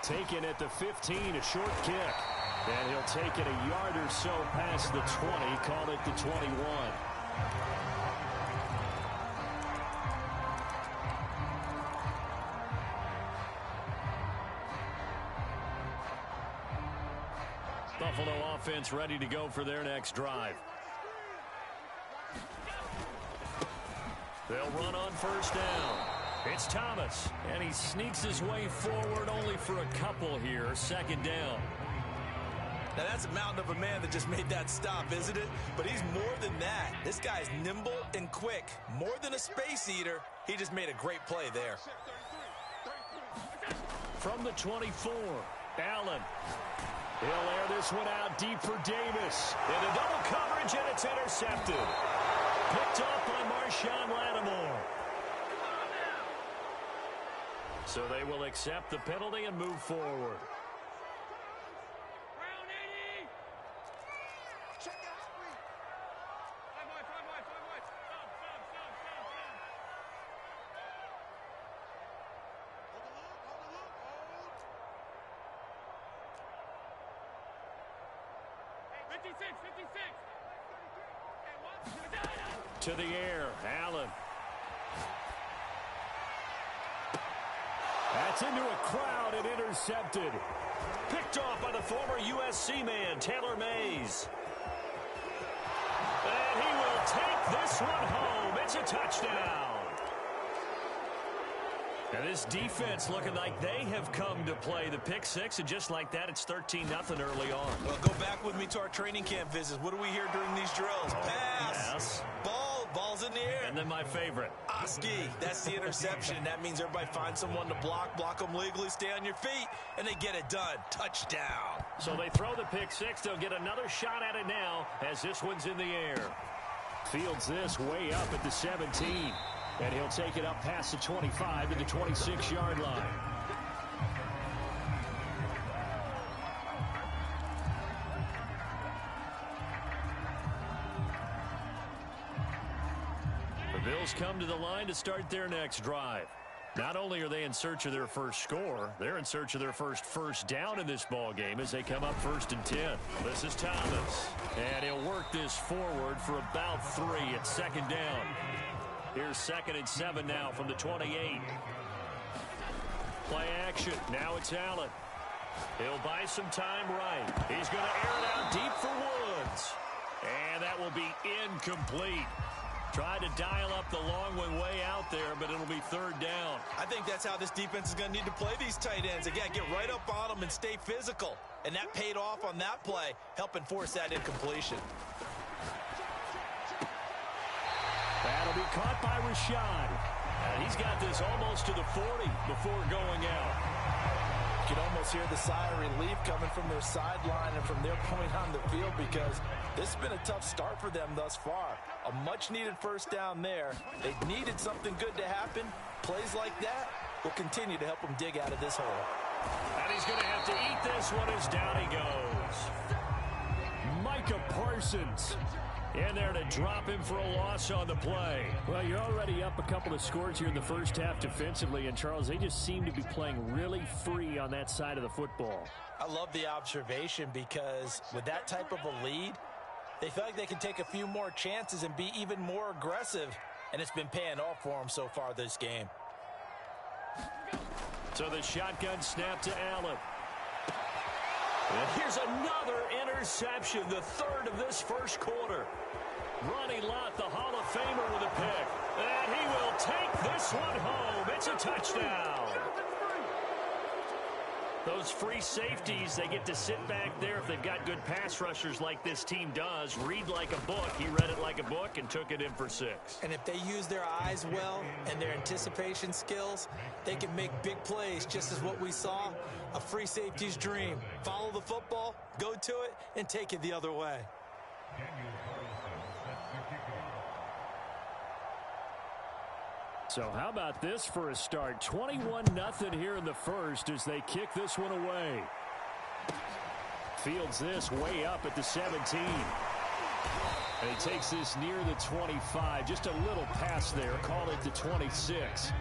Taken at the 15, a short kick. And he'll take it a yard or so past the 20, call it the 21. Buffalo offense ready to go for their next drive. They'll run on first down. It's Thomas, and he sneaks his way forward only for a couple here, second down. Now, that's a mountain of a man that just made that stop, isn't it? But he's more than that. This guy's nimble and quick. More than a space eater, he just made a great play there. From the 24, Allen. He'll air this one out deep for Davis. Into double coverage, and it's intercepted. Picked off by Marshawn Lattimore. So they will accept the penalty and move forward. To the air, Allen. That's into a crowd and intercepted. Picked off by the former USC man, Taylor Mays. And he will take this one home. It's a touchdown. And this defense looking like they have come to play the pick six, and just like that, it's 13-0 early on. Well, go back with me to our training camp visits. What do we hear during these drills? Pass. Yes. Ball's in the air. And then my favorite. Oski, that's the interception. That means everybody finds someone to block them legally, stay on your feet, and they get it done. Touchdown. So they throw the pick six. They'll get another shot at it now as this one's in the air. Fields this way up at the 17. And he'll take it up past the 25 to the 26-yard line. The Bills come to the line to start their next drive. Not only are they in search of their first score, they're in search of their first down in this ball game as they come up 1st and 10. This is Thomas, and he'll work this forward for about 3 at 2nd down. Here's 2nd and 7 now from the 28. Play action. Now it's Allen. He'll buy some time right. He's going to air it out deep for Woods. And that will be incomplete. Tried to dial up the long one way out there, but it'll be 3rd down. I think that's how this defense is going to need to play these tight ends. Again, get right up on them and stay physical. And that paid off on that play, helping force that incompletion. be caught by Rashad. And he's got this almost to the 40 before going out. You can almost hear the sigh of relief coming from their sideline and from their point on the field, because this has been a tough start for them thus far. A much-needed first down there. They needed something good to happen. Plays like that will continue to help them dig out of this hole. And he's going to have to eat this one as down he goes. Micah Parsons in there to drop him for a loss on the play. Well, you're already up a couple of scores here in the first half defensively, and Charles, they just seem to be playing really free on that side of the football. I love the observation, because with that type of a lead, they feel like they can take a few more chances and be even more aggressive, and it's been paying off for them so far this game. So the shotgun snap to Allen. And here's another interception, the third of this first quarter. Ronnie Lott, the Hall of Famer, with a pick. And he will take this one home. It's a touchdown. Those free safeties, they get to sit back there if they've got good pass rushers like this team does. Read like a book. He read it like a book and took it in for 6. And if they use their eyes well and their anticipation skills, they can make big plays, just as what we saw, a free safety's dream. Follow the football, go to it, and take it the other way. So how about this for a start? 21-0 here in the first as they kick this one away. Fields this way up at the 17. And he takes this near the 25. Just a little pass there. Call it the 26.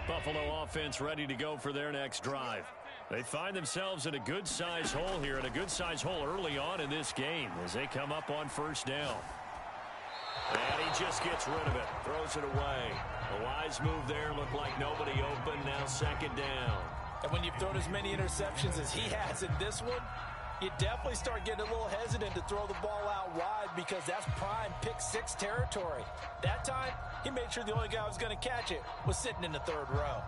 Buffalo offense ready to go for their next drive. They find themselves in a good-sized hole here, and a good-sized hole early on in this game as they come up on first down. And he just gets rid of it, throws it away. A wise move there, looked like nobody open, now second down. And when you've thrown as many interceptions as he has in this one, you definitely start getting a little hesitant to throw the ball out wide, because that's prime pick-6 territory. That time, he made sure the only guy who was going to catch it was sitting in the third row.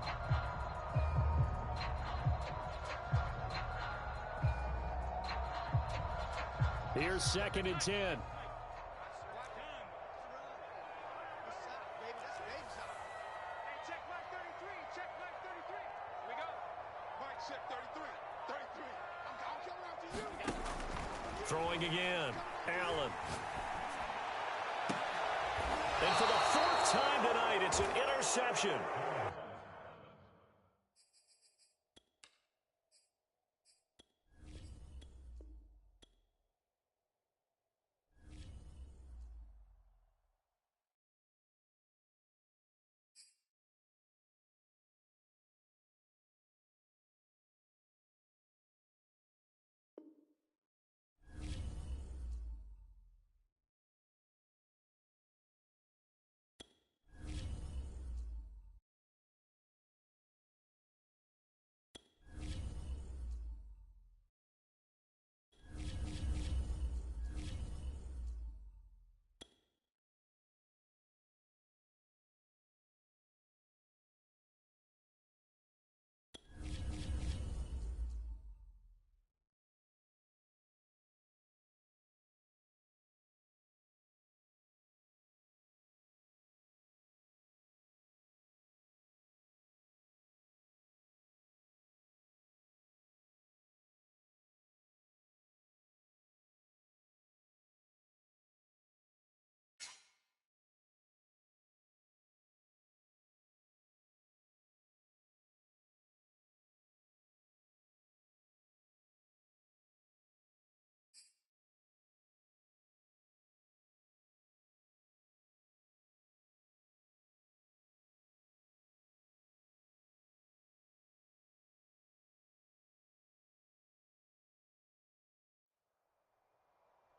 Here's 2nd and 10. Throwing again. Allen. And for the 4th time tonight, it's an interception.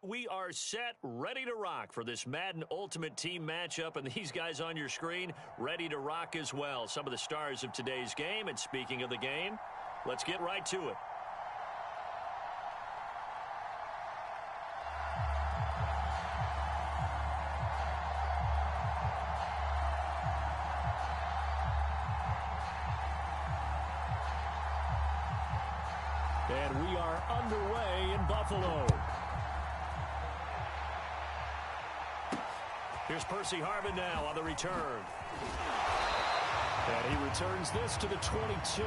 We are set, ready to rock for this Madden Ultimate Team matchup, and these guys on your screen ready to rock as well. Some of the stars of today's game, and speaking of the game, let's get right to it. And we are underway in Buffalo. Here's Percy Harvin now on the return. And he returns this to the 22.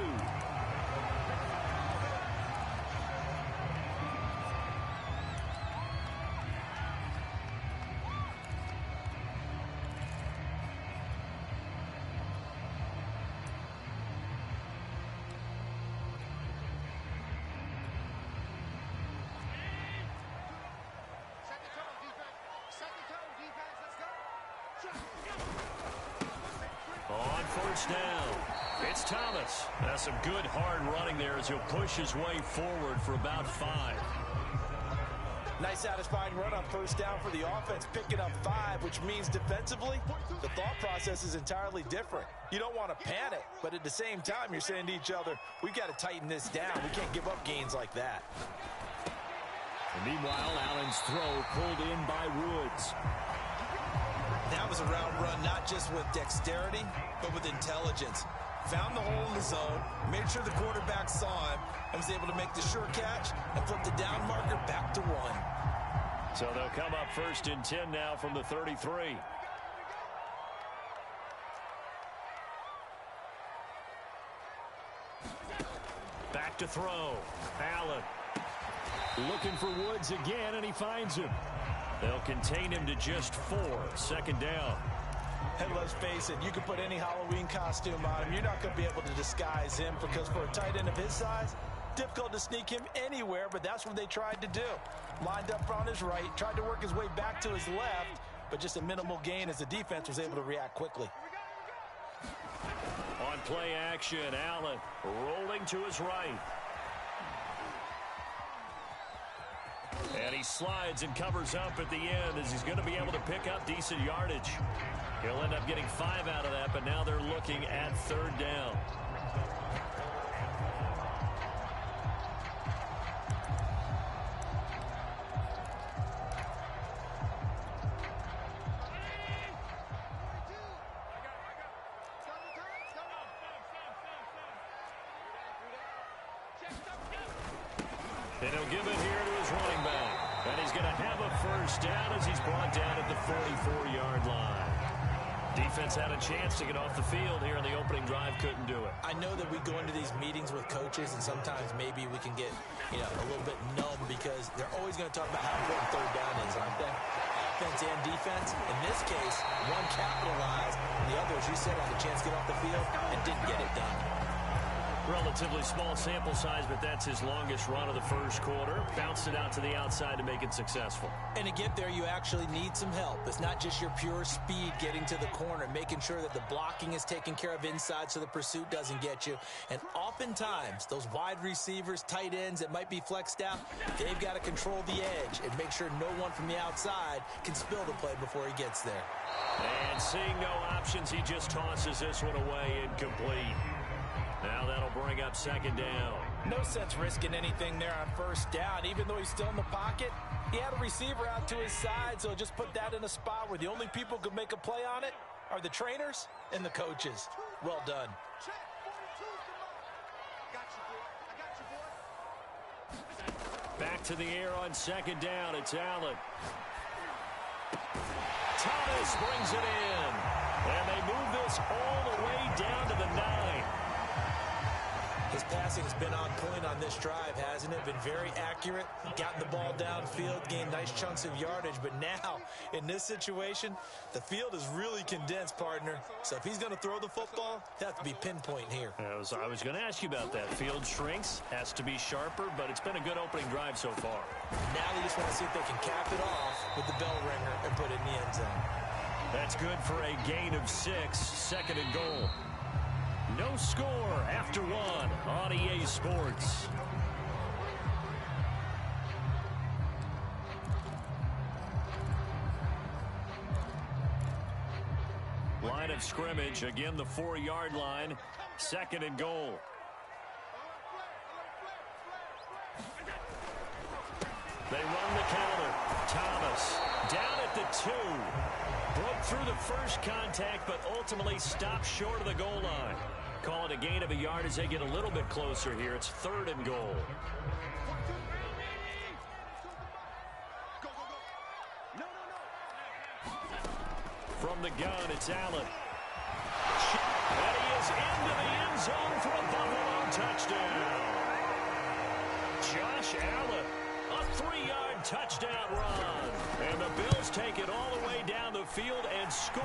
On first down, it's Thomas. That's some good hard running there as he'll push his way forward for about 5. Nice satisfying run on first down for the offense, picking up 5, which means defensively, the thought process is entirely different. You don't want to panic, but at the same time, you're saying to each other, we've got to tighten this down. We can't give up gains like that. And meanwhile, Allen's throw pulled in by Woods. That was a route run, not just with dexterity, but with intelligence. Found the hole in the zone, made sure the quarterback saw him, and was able to make the sure catch and flip the down marker back to 1. So they'll come up first and 10 now from the 33. Back to throw. Allen. Looking for Woods again, and he finds him. They'll contain him to just 4. Second down. And let's face it, you can put any Halloween costume on him. You're not going to be able to disguise him because for a tight end of his size, difficult to sneak him anywhere, but that's what they tried to do. Lined up on his right, tried to work his way back to his left, but just a minimal gain as the defense was able to react quickly. On play action, Allen rolling to his right. And he slides and covers up at the end as he's going to be able to pick up decent yardage. He'll end up getting 5 out of that, but now they're looking at third down. And he'll give it here to his running back. And he's going to have a first down as he's brought down at the 44-yard line. Defense had a chance to get off the field here in the opening drive, couldn't do it. I know that we go into these meetings with coaches, and sometimes maybe we can get, a little bit numb because they're always going to talk about how important third down is, aren't they? Offense and defense. In this case, one capitalized, and the other, as you said, had a chance to get off the field and didn't get it done. Relatively small sample size, but that's his longest run of the first quarter. Bounced it out to the outside to make it successful. And to get there, you actually need some help. It's not just your pure speed getting to the corner, making sure that the blocking is taken care of inside so the pursuit doesn't get you. And oftentimes, those wide receivers, tight ends that might be flexed out, they've got to control the edge and make sure no one from the outside can spill the play before he gets there. And seeing no options, he just tosses this one away incomplete. Now that'll bring up second down. No sense risking anything there on first down. Even though he's still in the pocket, he had a receiver out to his side, so just put that in a spot where the only people who could make a play on it are the trainers and the coaches. Well done. Back to the air on second down. It's Allen. Thomas brings it in. And they move this all the way down to the 9. His passing's been on point on this drive, hasn't it? Been very accurate, gotten the ball downfield, gained nice chunks of yardage, but now, in this situation, the field is really condensed, partner. So if he's going to throw the football, it has to be pinpoint here. I was going to ask you about that. Field shrinks, has to be sharper, but it's been a good opening drive so far. Now they just want to see if they can cap it off with the bell ringer and put it in the end zone. That's good for a gain of 6, second and goal. No score after 1 on EA Sports. Line of scrimmage, again the 4-yard line, second and goal. They run the counter. Thomas down at the 2. Broke through the first contact, but ultimately stopped short of the goal line. Call it a gain of a yard as they get a little bit closer here. It's 3rd and goal. From the gun, it's Allen. And he is into the end zone for a Buffalo touchdown. Josh Allen, a 3-yard touchdown run. And the Bills take it all the way down the field and score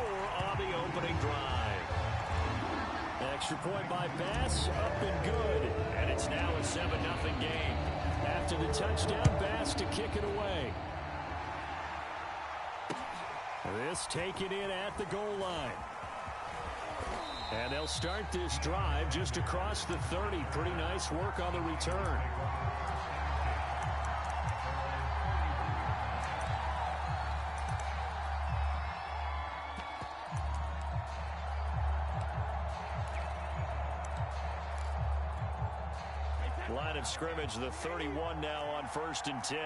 on the opening drive. Extra point by Bass, up and good. And it's now a 7-0 game. After the touchdown, Bass to kick it away. This taken in at the goal line. And they'll start this drive just across the 30. Pretty nice work on the return. Line of scrimmage, the 31 now on 1st and 10.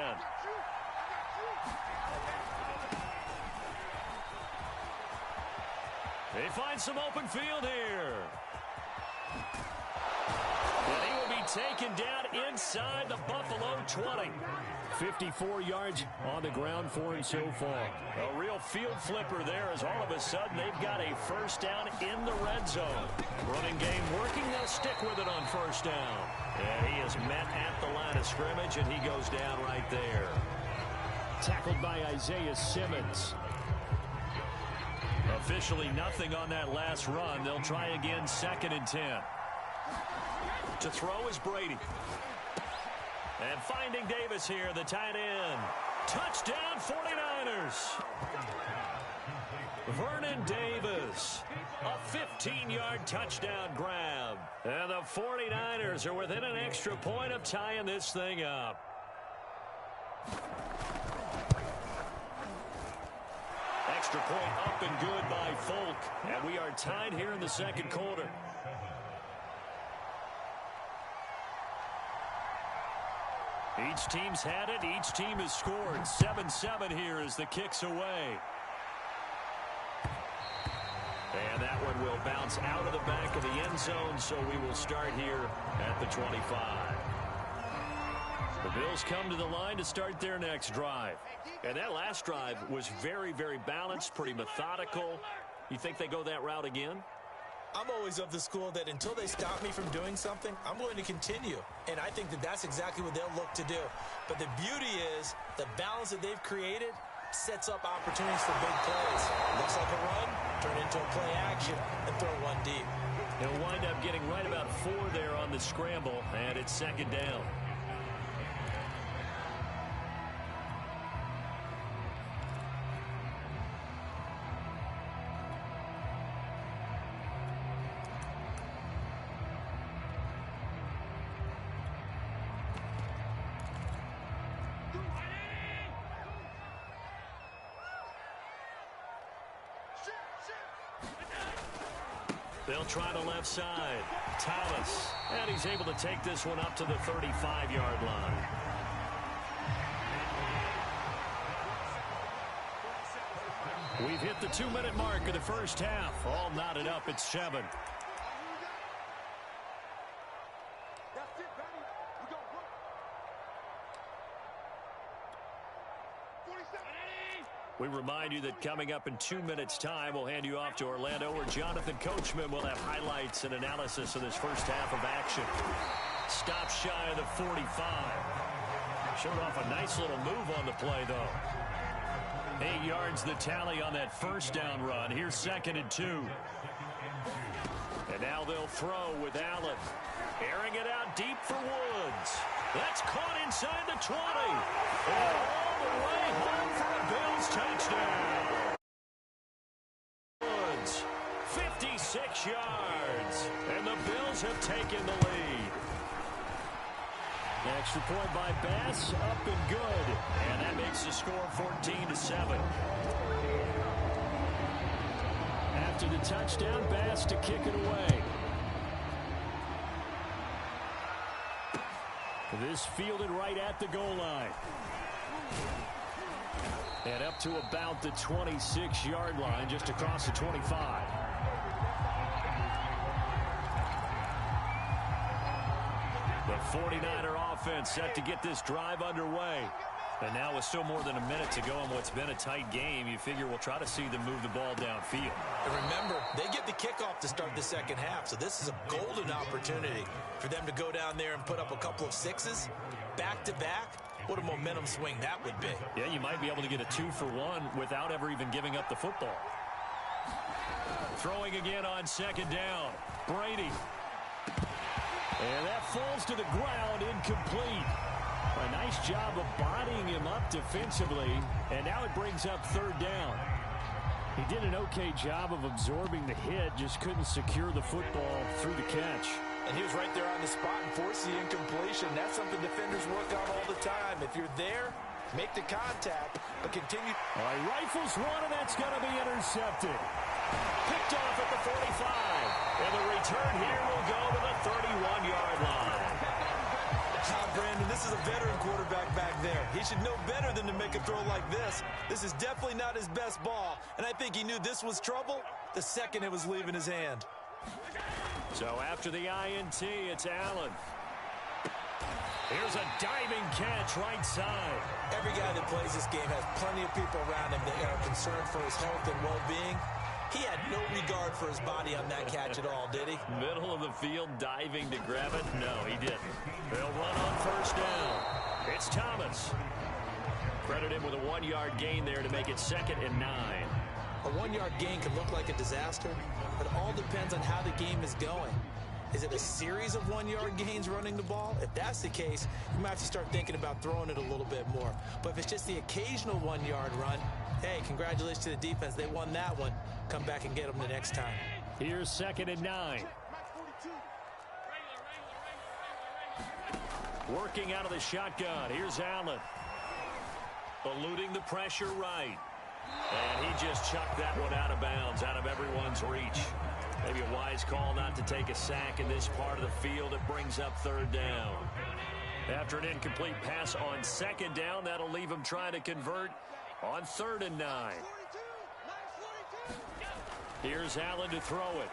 They find some open field here. And he will be taken down inside the Buffalo 20. 54 yards on the ground for him so far. A real field flipper there as all of a sudden they've got a 1st down in the red zone. Running game working. They'll stick with it on 1st down. And he is met at the line of scrimmage, and he goes down right there. Tackled by Isaiah Simmons. Officially nothing on that last run. They'll try again 2nd and 10. To throw is Brady. And finding Davis here, the tight end. Touchdown 49ers. Vernon Davis. A 15-yard touchdown grab. And the 49ers are within an extra point of tying this thing up. Extra point up and good by Folk. And we are tied here in the 2nd quarter. Each team's had it. Each team has scored. 7-7 here as the kick's away. And that one will bounce out of the back of the end zone, so we will start here at the 25. The Bills come to the line to start their next drive. And that last drive was very, very balanced, pretty methodical. You think they go that route again? I'm always of the school that until they stop me from doing something, I'm going to continue. And I think that that's exactly what they'll look to do. But the beauty is the balance that they've created sets up opportunities for big plays. Looks like a run, turn into a play action, and throw one deep. He'll wind up getting right about 4 there on the scramble, and it's 2nd down. They'll try the left side. Thomas. And he's able to take this one up to the 35-yard line. We've hit the 2-minute mark of the first half. All knotted up at 7. We remind you that coming up in 2 minutes' time, we'll hand you off to Orlando, where Jonathan Coachman will have highlights and analysis of this first half of action. Stop shy of the 45. Showed off a nice little move on the play, though. 8 yards the tally on that 1st down run. Here's 2nd and 2. And now they'll throw with Allen. Airing it out deep for Woods. That's caught inside the 20. And all the way home for a Bills touchdown. Woods, 56 yards. And the Bills have taken the lead. Extra point by Bass, up and good. And that makes the score 14-7. After the touchdown, Bass to kick it away. This fielded right at the goal line. And up to about the 26-yard line, just across the 25. 49er offense set to get this drive underway. And now with still more than a minute to go in what's been a tight game, you figure we'll try to see them move the ball downfield. And remember, they get the kickoff to start the second half, so this is a golden opportunity for them to go down there and put up a couple of sixes back-to-back. What a momentum swing that would be. Yeah, you might be able to get a 2-for-1 without ever even giving up the football. Throwing again on second down. Brady. And that falls to the ground, incomplete. A nice job of bodying him up defensively, and now it brings up third down. He did an okay job of absorbing the hit, just couldn't secure the football through the catch. And he was right there on the spot and forced the incompletion. That's something defenders work on all the time. If you're there, make the contact, but continue. All right, rifles one, and that's going to be intercepted. Picked off at the 45. And the return here will go to the 31-yard line. Brandon, this is a veteran quarterback back there. He should know better than to make a throw like this. This is definitely not his best ball, and I think he knew this was trouble the second it was leaving his hand. So after the INT, it's Allen. Here's a diving catch right side. Every guy that plays this game has plenty of people around him that are concerned for his health and well-being. He had no regard for his body on that catch at all, did he? Middle of the field, diving to grab it? No, he didn't. They'll run on first down. It's Thomas. Credit him with a 1-yard gain there to make it 2nd and 9. A 1-yard gain can look like a disaster, but it all depends on how the game is going. Is it a series of 1-yard gains running the ball? If that's the case, you might have to start thinking about throwing it a little bit more. But if it's just the occasional 1-yard run, hey, congratulations to the defense. They won that one. Come back and get them the next time. Here's 2nd and 9. Working out of the shotgun. Here's Allen. Eluding the pressure right. And he just chucked that one out of bounds, out of everyone's reach. Maybe a wise call not to take a sack in this part of the field. It brings up third down. After an incomplete pass on 2nd down, that'll leave him trying to convert on 3rd and 9. Here's Allen to throw it.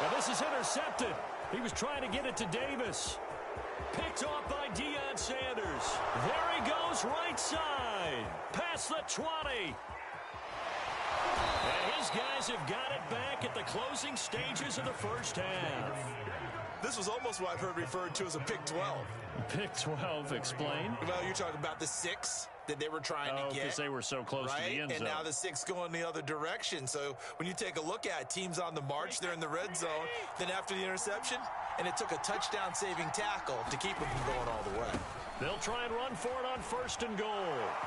Now this is intercepted. He was trying to get it to Davis. Picked off by Deion Sanders. There he goes, right side. Past the 20. And his guys have got it back at the closing stages of the first half. This was almost what I've heard referred to as a pick 12. Pick 12, explain. Well, you're talking about the 6 that they were trying to get. Because they were so close to the end zone. And now the 6 going the other direction. So when you take a look at teams on the march, they're in the red zone. Then after the interception, and it took a touchdown-saving tackle to keep them from going all the way. They'll try and run for it on 1st and goal.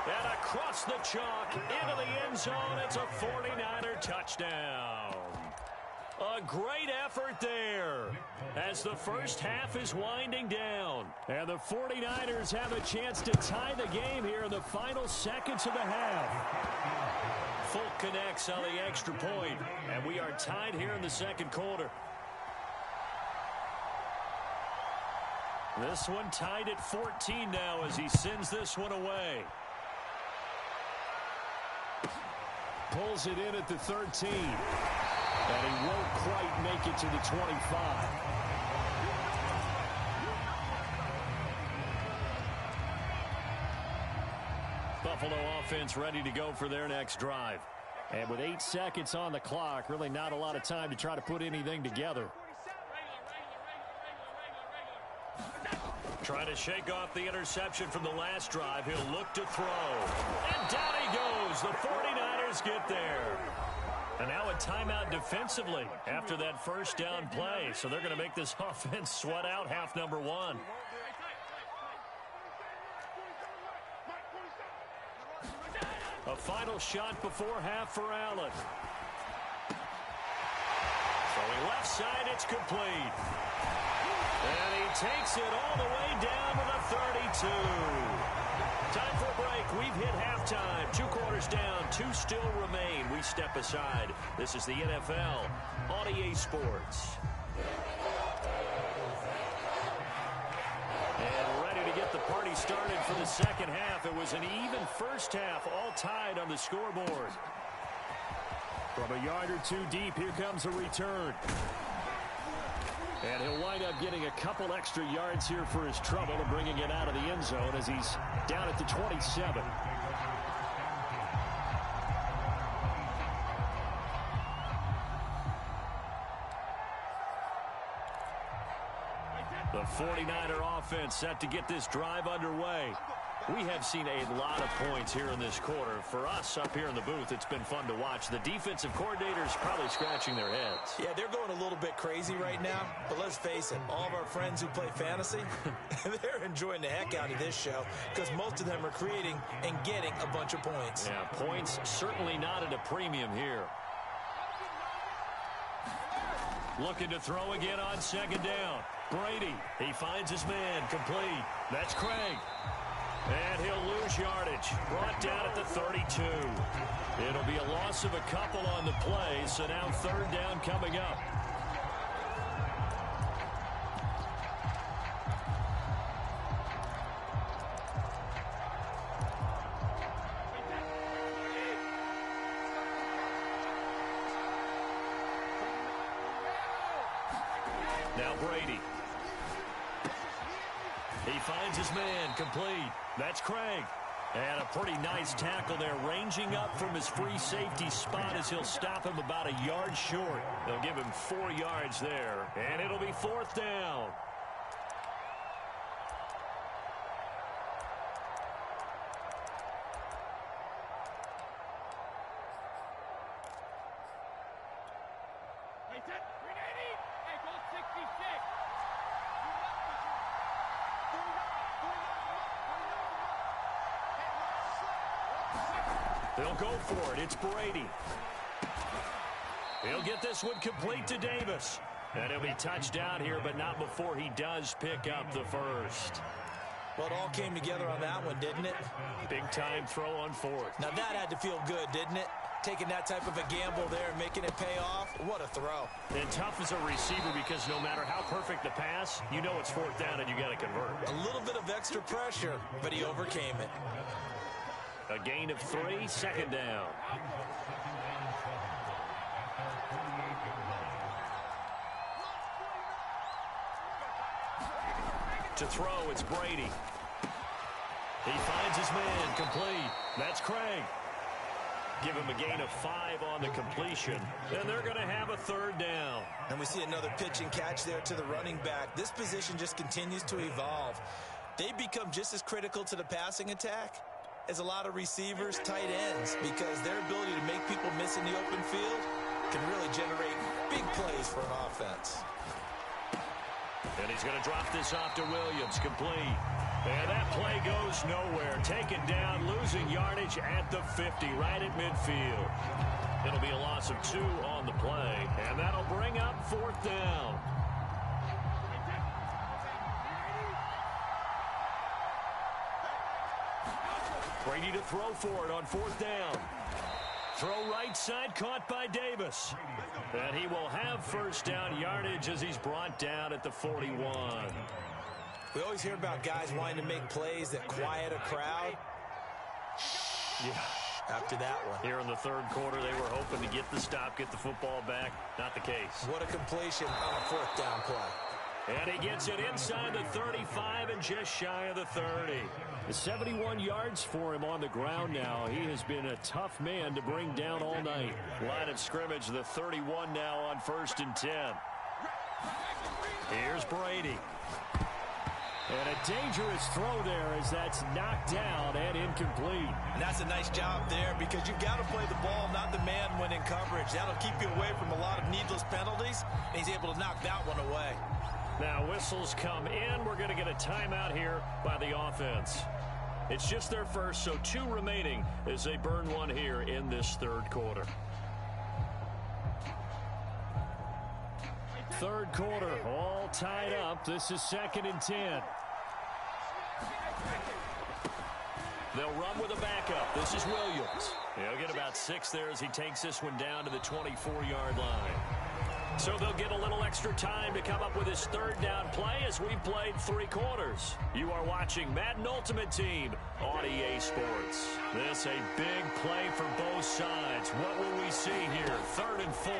And across the chalk, into the end zone, it's a 49er touchdown. A great effort there as the first half is winding down. And the 49ers have a chance to tie the game here in the final seconds of the half. Folk connects on the extra point, and we are tied here in the 2nd quarter. This one tied at 14 now as he sends this one away. Pulls it in at the 13. And he won't quite make it to the 25. Buffalo offense ready to go for their next drive. And with 8 seconds on the clock, really not a lot of time to try to put anything together. Trying to shake off the interception from the last drive. He'll look to throw. And down he goes. The 49ers get there. And now a timeout defensively after that first down play. So they're going to make this offense sweat out half number 1. A final shot before half for Allen. Throwing left side, it's complete. And he takes it all the way down to the 32. Time for a break. We've hit halftime. 2 quarters down. 2 still remain. We step aside. This is the NFL on EA Sports. And ready to get the party started for the second half. It was an even first half, all tied on the scoreboard. From a yard or 2 deep, here comes a return. And he'll wind up getting a couple extra yards here for his trouble and bringing it out of the end zone as he's down at the 27. The 49er offense set to get this drive underway. We have seen a lot of points here in this quarter. For us up here in the booth, it's been fun to watch. The defensive coordinators probably scratching their heads. Yeah, they're going a little bit crazy right now. But let's face it, all of our friends who play fantasy, they're enjoying the heck out of this show because most of them are creating and getting a bunch of points. Yeah, points certainly not at a premium here. Looking to throw again on second down. Brady, he finds his man, complete. That's Craig. And he'll lose yardage. Brought down at the 32. It'll be a loss of a couple on the play, so now third down coming up. Now Brady. He finds his man, complete. That's Craig. And a pretty nice tackle there, ranging up from his free safety spot as he'll stop him about a yard short. They'll give him 4 yards there, and it'll be fourth down. They'll go for it. It's Brady. He'll get this one complete to Davis. And he'll be touchdown here, but not before he does pick up the first. Well, it all came together on that one, didn't it? Big-time throw on fourth. Now that had to feel good, didn't it? Taking that type of a gamble there and making it pay off. What a throw. And tough as a receiver because no matter how perfect the pass, you know it's fourth down and you got to convert. A little bit of extra pressure, but he overcame it. A gain of 3, second down. To throw, it's Brady. He finds his man, complete. That's Craig. Give him a gain of 5 on the completion, and they're going to have a third down. And we see another pitch and catch there to the running back. This position just continues to evolve. They become just as critical to the passing attack as a lot of receivers, tight ends, because their ability to make people miss in the open field can really generate big plays for an offense. And he's going to drop this off to Williams, complete. And that play goes nowhere. Taken down, losing yardage at the 50, right at midfield. It'll be a loss of 2 on the play, and that'll bring up fourth down. Brady to throw for it on fourth down. Throw right side, caught by Davis. And he will have first down yardage as he's brought down at the 41. We always hear about guys wanting to make plays that quiet a crowd. Yeah. After that one. Here in the third quarter, they were hoping to get the stop, get the football back. Not the case. What a completion on a fourth down play. And he gets it inside the 35 and just shy of the 30. 71 yards for him on the ground now. He has been a tough man to bring down all night. Line of scrimmage, the 31 now on 1st and 10. Here's Brady. And a dangerous throw there as that's knocked down and incomplete. And that's a nice job there because you've got to play the ball, not the man when in coverage. That'll keep you away from a lot of needless penalties, and he's able to knock that one away. Now whistles come in. We're going to get a timeout here by the offense. It's just their first, so 2 remaining as they burn one here in this third quarter. Third quarter, all tied up. This is 2nd and 10. They'll run with a backup. This is Williams. He'll get about 6 there as he takes this one down to the 24-yard line. So they'll get a little extra time to come up with his third down play as we've played 3 quarters. You are watching Madden Ultimate Team on EA Sports. This a big play for both sides. What will we see here? 3rd and 4.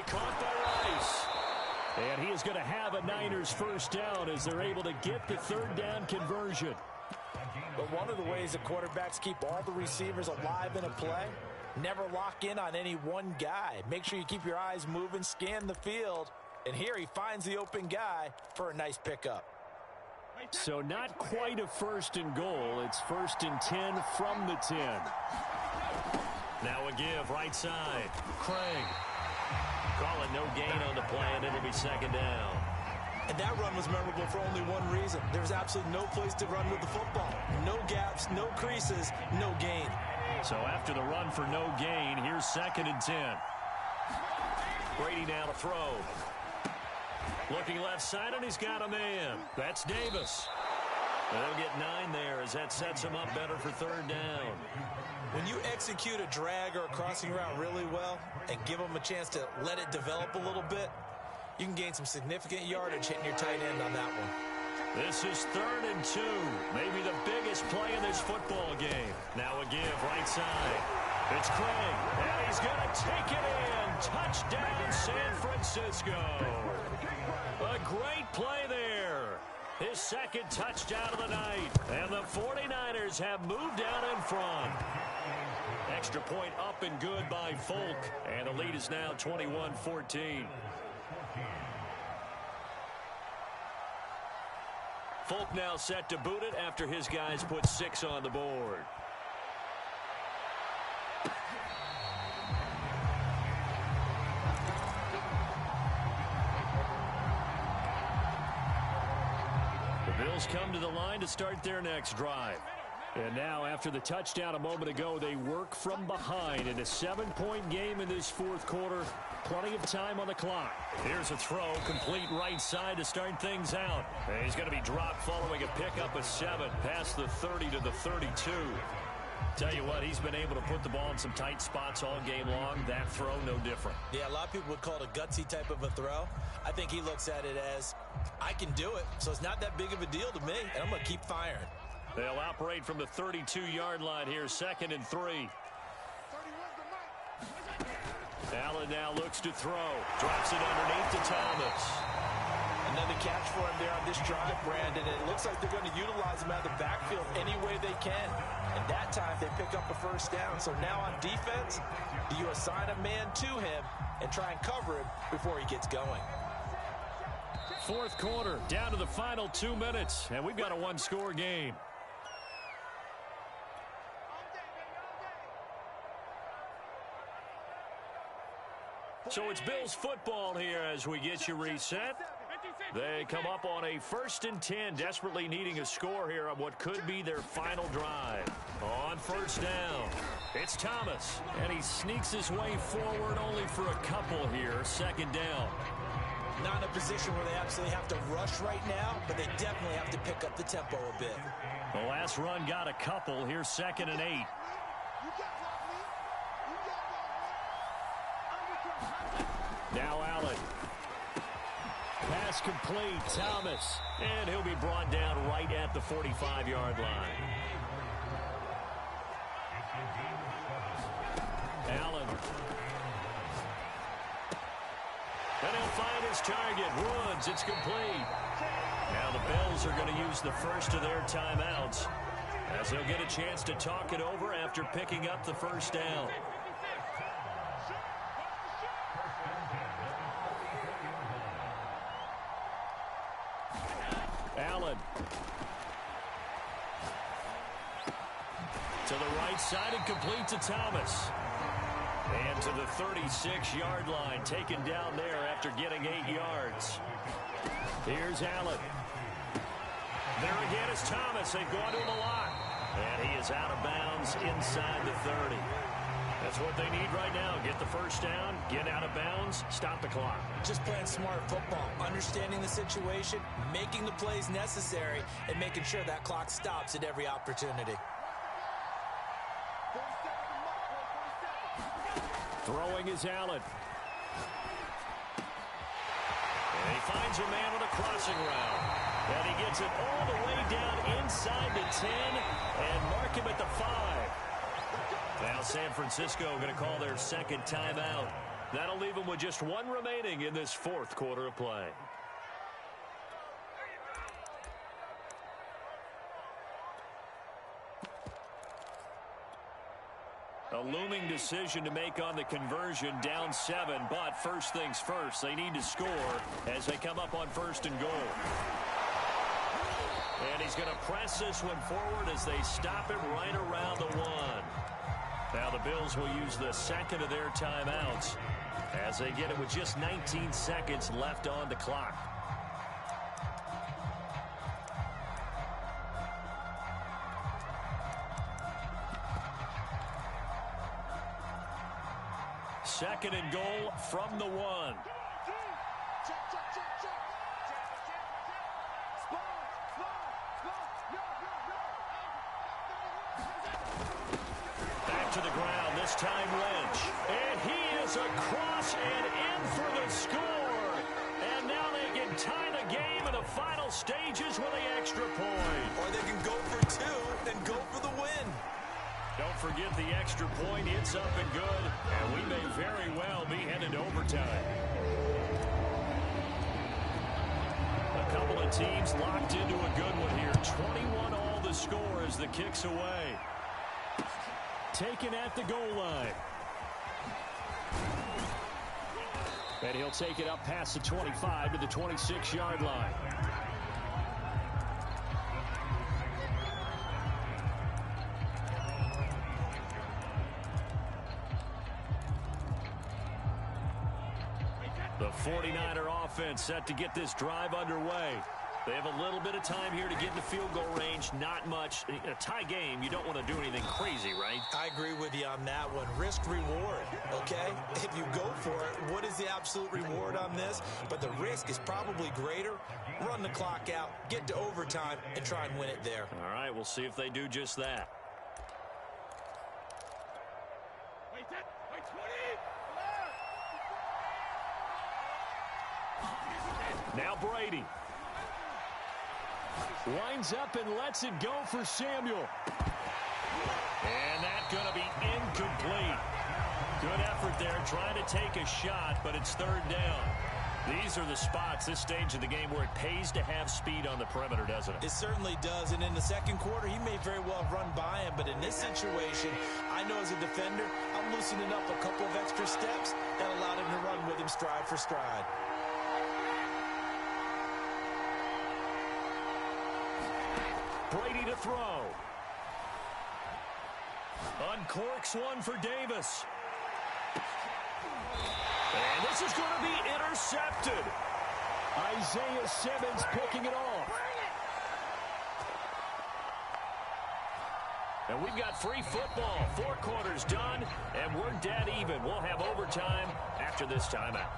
caught by Rice. And he is going to have a Niners first down as they're able to get the third down conversion. But one of the ways that quarterbacks keep all the receivers alive in a play, never lock in on any one guy. Make sure you keep your eyes moving, scan the field. And here he finds the open guy for a nice pickup. So not quite a first and goal. It's first and 10 from the 10. Now a give right side. Craig. Calling no gain on the play, and it'll be second down. And that run was memorable for only one reason. There was absolutely no place to run with the football. No gaps, no creases, no gain. So after the run for no gain, here's second and 10. Brady now to throw. Looking left side, and he's got a man. That's Davis. And they'll get 9 there as that sets him up better for third down. When you execute a drag or a crossing route really well and give them a chance to let it develop a little bit, you can gain some significant yardage hitting your tight end on that one. This is third and 2. Maybe the biggest play in this football game. Now a give right side. It's Craig, and he's going to take it in. Touchdown, San Francisco. A great play there. His second touchdown of the night. And the 49ers have moved out in front. Extra point up and good by Folk. And the lead is now 21-14. Folk now set to boot it after his guys put 6 on the board. The Bills come to the line to start their next drive. And now, after the touchdown a moment ago, they work from behind in a 7-point game in this fourth quarter. Plenty of time on the clock. Here's a throw, complete right side to start things out. And he's going to be dropped following a pickup of 7 past the 30 to the 32. Tell you what, he's been able to put the ball in some tight spots all game long. That throw, no different. Yeah, a lot of people would call it a gutsy type of a throw. I think he looks at it as, I can do it, so it's not that big of a deal to me, and I'm going to keep firing. They'll operate from the 32-yard line here, second and 3. Allen now looks to throw. Drops it underneath to Thomas. Another catch for him there on this drive, Brandon. It looks like they're going to utilize him out of the backfield any way they can. And that time they pick up a first down. So now on defense, do you assign a man to him and try and cover him before he gets going? Fourth quarter, down to the final 2 minutes, and we've got a one-score game. So it's Bills football here as we get you reset. They come up on a first and 10, desperately needing a score here on what could be their final drive. On first down, it's Thomas, and he sneaks his way forward only for a couple here, second down. Not in a position where they absolutely have to rush right now, but they definitely have to pick up the tempo a bit. The last run got a couple. Here's second and 8. Now Allen. Pass complete. Thomas. And he'll be brought down right at the 45-yard line. Allen. And he'll find his target. Woods. It's complete. Now the Bills are going to use the first of their timeouts as they'll get a chance to talk it over after picking up the first down. Allen. To the right side and complete to Thomas. And to the 36-yard line, taken down there after getting 8 yards. Here's Allen. There again is Thomas. They've gone to him a lot. And he is out of bounds inside the 30. That's what they need right now. Get the first down, get out of bounds, stop the clock. Just playing smart football, understanding the situation, making the plays necessary, and making sure that clock stops at every opportunity. Throwing is Allen. And he finds a man on a crossing route. And he gets it all the way down inside the 10 and mark him at the 5. Now San Francisco going to call their second timeout. That'll leave them with just one remaining in this fourth quarter of play. A looming decision to make on the conversion, down 7, but first things first, they need to score as they come up on 1st and goal. And he's going to press this one forward as they stop it right around the 1. Now the Bills will use the second of their timeouts as they get it with just 19 seconds left on the clock. Second and goal from the 1. Back to the ground, this time Lynch. And he is across and in for the score. And now they can tie the game in the final stages with the extra point. Or they can go for 2 and go for the win. Don't forget the extra point. It's up and good. And we may very well be headed to overtime. A couple of teams locked into a good one here. 21 all the score as the kick's away. Taken at the goal line. And he'll take it up past the 25 to the 26-yard line. The 49er offense set to get this drive underway. They have a little bit of time here to get in the field goal range. Not much. In a tie game, you don't want to do anything crazy, right? I agree with you on that one. Risk reward, okay? If you go for it, what is the absolute reward on this? But the risk is probably greater. Run the clock out, get to overtime, and try and win it there. All right, we'll see if they do just that. Now Brady. Winds up and lets it go for Samuel. And that's going to be incomplete. Good effort there, trying to take a shot, but it's 3rd down. These are the spots, this stage of the game, where it pays to have speed on the perimeter, doesn't it? It certainly does, and in the second quarter, he may very well have run by him, but in this situation, I know as a defender, I'm loosening up a couple of extra steps that allowed him to run with him stride for stride. Brady to throw. Uncorks one for Davis. And this is going to be intercepted. Isaiah Simmons picking it off. And we've got free football. 4 quarters done, and we're dead even. We'll have overtime after this timeout.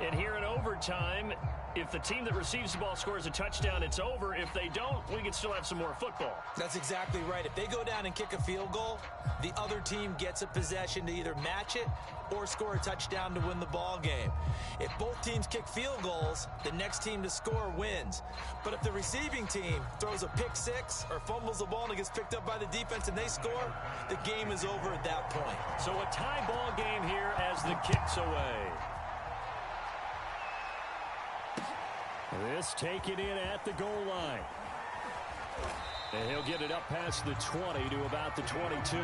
And here in overtime, if the team that receives the ball scores a touchdown, it's over. If they don't, we can still have some more football. That's exactly right. If they go down and kick a field goal, the other team gets a possession to either match it or score a touchdown to win the ball game. If both teams kick field goals, the next team to score wins. But if the receiving team throws a pick 6 or fumbles the ball and it gets picked up by the defense and they score, the game is over at that point. So a tie ball game here as the kick's away. This taken in at the goal line. And he'll get it up past the 20 to about the 22.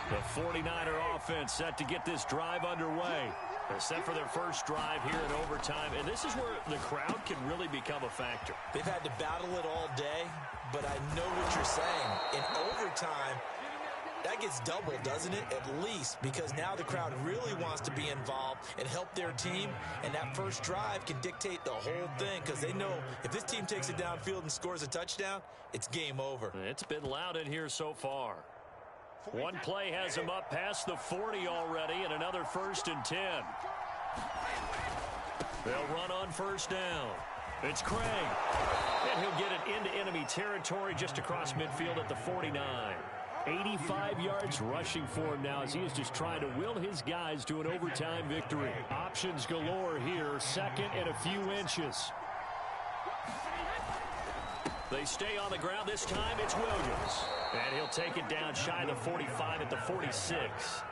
The 49er offense set to get this drive underway. They're set for their first drive here in overtime, and this is where the crowd can really become a factor. They've had to battle it all day, but I know what you're saying. In overtime, that gets doubled, doesn't it? At least, because now the crowd really wants to be involved and help their team, and that first drive can dictate the whole thing because they know if this team takes it downfield and scores a touchdown, it's game over. It's been loud in here so far. One play has him up past the 40 already, and another 1st and 10. They'll run on 1st down. It's Craig. And he'll get it into enemy territory just across midfield at the 49. 85 yards rushing for him now as he is just trying to will his guys to an overtime victory. Options galore here. 2nd and a few inches. They stay on the ground. This time it's Williams. And he'll take it down shy of the 45 at the 46.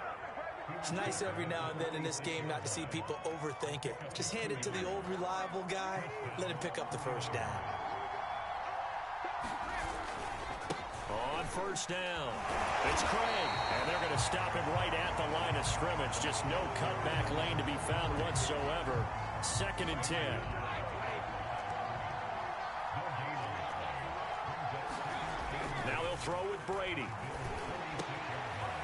It's nice every now and then in this game not to see people overthink it. Just hand it to the old reliable guy. Let him pick up the first down. On first down, it's Craig. And they're going to stop him right at the line of scrimmage. Just no cutback lane to be found whatsoever. 2nd and 10. Now he'll throw with Brady.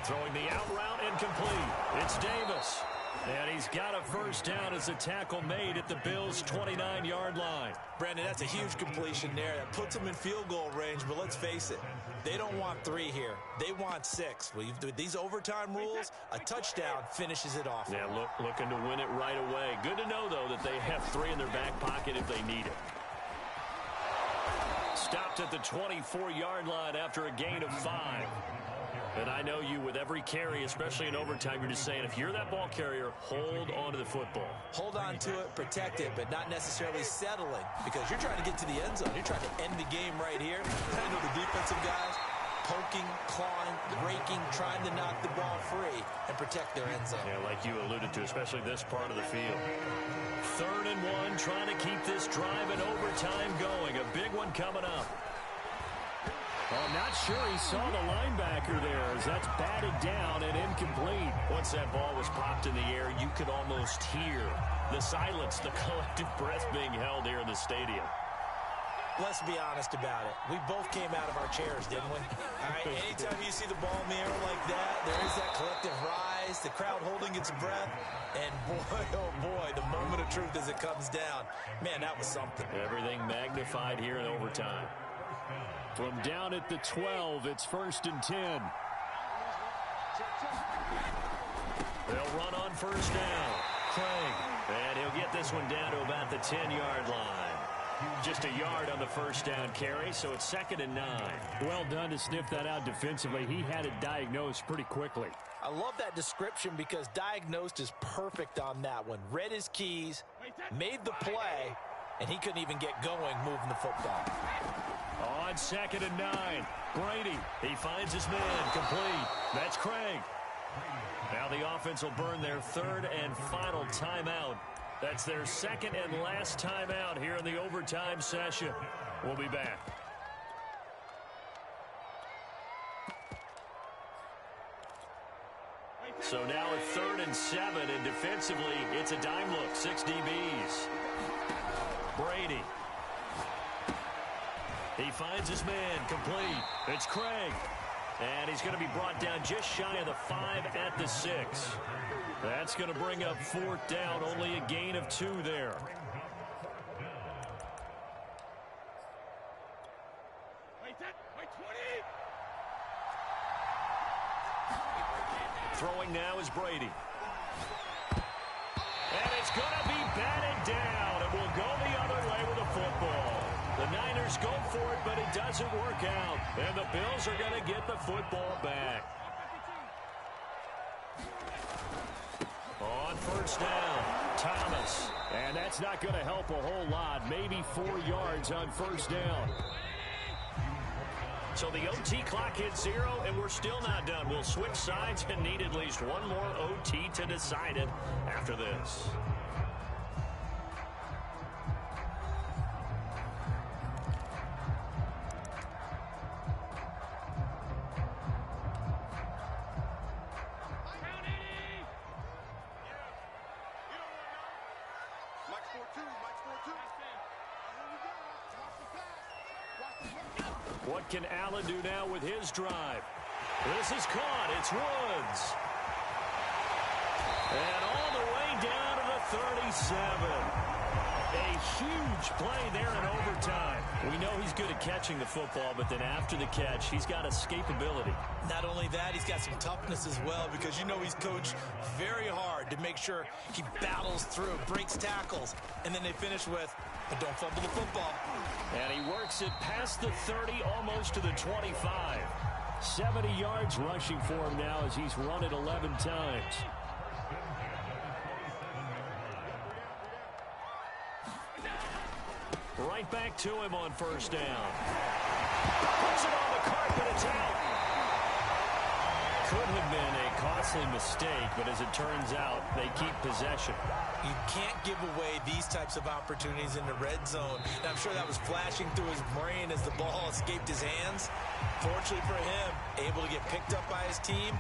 Throwing the out route incomplete. It's Davis. And he's got a first down as a tackle made at the Bills' 29-yard line. Brandon, that's a huge completion there. That puts them in field goal range, but let's face it. They don't want 3 here. They want 6. With these overtime rules, a touchdown finishes it off. Yeah, looking to win it right away. Good to know, though, that they have 3 in their back pocket if they need it. Stopped at the 24-yard line after a gain of 5. And I know you, with every carry, especially in overtime, you're just saying, if you're that ball carrier, hold on to the football. Hold on to it, protect it, but not necessarily settling, because you're trying to get to the end zone. You're trying to end the game right here. I know the defensive guys poking, clawing, raking, trying to knock the ball free and protect their end zone. Yeah, like you alluded to, especially this part of the field. 3rd and 1, trying to keep this drive in overtime going. A big one coming up. I'm not sure he saw the linebacker there as that's batted down and incomplete. Once that ball was popped in the air, you could almost hear the silence, the collective breath being held here in the stadium. Let's be honest about it. We both came out of our chairs, didn't we? All right, anytime you see the ball in the air like that, there is that collective rise, the crowd holding its breath, and boy, oh boy, the moment of truth as it comes down. Man, that was something. Everything magnified here in overtime. From down at the 12, it's 1st and 10. They'll run on first down. Craig. And he'll get this one down to about the 10-yard line. Just a yard on the first down carry, so it's 2nd and 9. Well done to sniff that out defensively. He had it diagnosed pretty quickly. I love that description because diagnosed is perfect on that one. Read his keys, made the play, and he couldn't even get going moving the football. On 2nd and 9, Brady. He finds his man complete. That's Craig. Now the offense will burn their 3rd and final timeout. That's their 2nd and last timeout here in the overtime session. We'll be back. So now at 3rd and 7, and defensively, it's a dime look. 6 DBs. Brady. He finds his man complete. It's Craig. And he's going to be brought down just shy of the 5 at the 6. That's going to bring up 4th down. Only a gain of 2 there. Throwing now is Brady. And it's going to be batted down. It will go the other way with the football. The Niners go for it, but it doesn't work out. And the Bills are going to get the football back. On first down, Thomas. And that's not going to help a whole lot. Maybe 4 yards on first down. So the OT clock hits 0, and we're still not done. We'll switch sides and need at least one more OT to decide it after this. What can Allen do now with his drive? This is caught. It's Woods. And all the way down to the 37. A huge play there in overtime. We know he's good at catching the football, but then after the catch, he's got escapability. Not only that, he's got some toughness as well, because you know he's coached very hard to make sure he battles through, breaks tackles, and then they finish with, but don't fumble the football. And he works it past the 30, almost to the 25. 70 yards rushing for him now as he's run it 11 times. Right back to him on first down. Puts it on the carpet. It's out. Could have been a costly mistake, but as it turns out, they keep possession. You can't give away these types of opportunities in the red zone. And I'm sure that was flashing through his brain as the ball escaped his hands. Fortunately for him, able to get picked up by his team.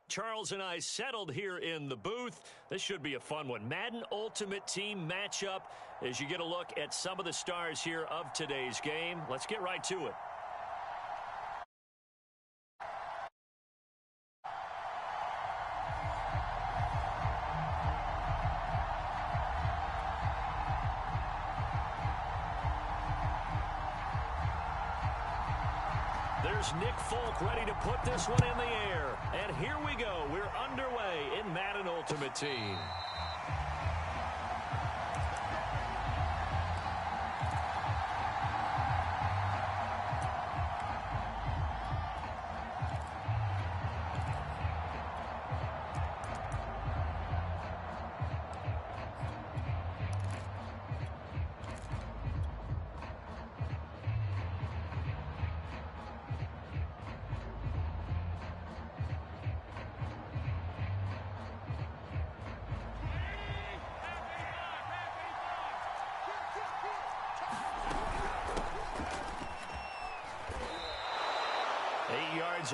Charles and I settled here in the booth. This should be a fun one. Madden Ultimate Team matchup as you get a look at some of the stars here of today's game. Let's get right to it. There's Nick Folk ready to put this one in the air. And here we go. We're underway in Madden Ultimate Team.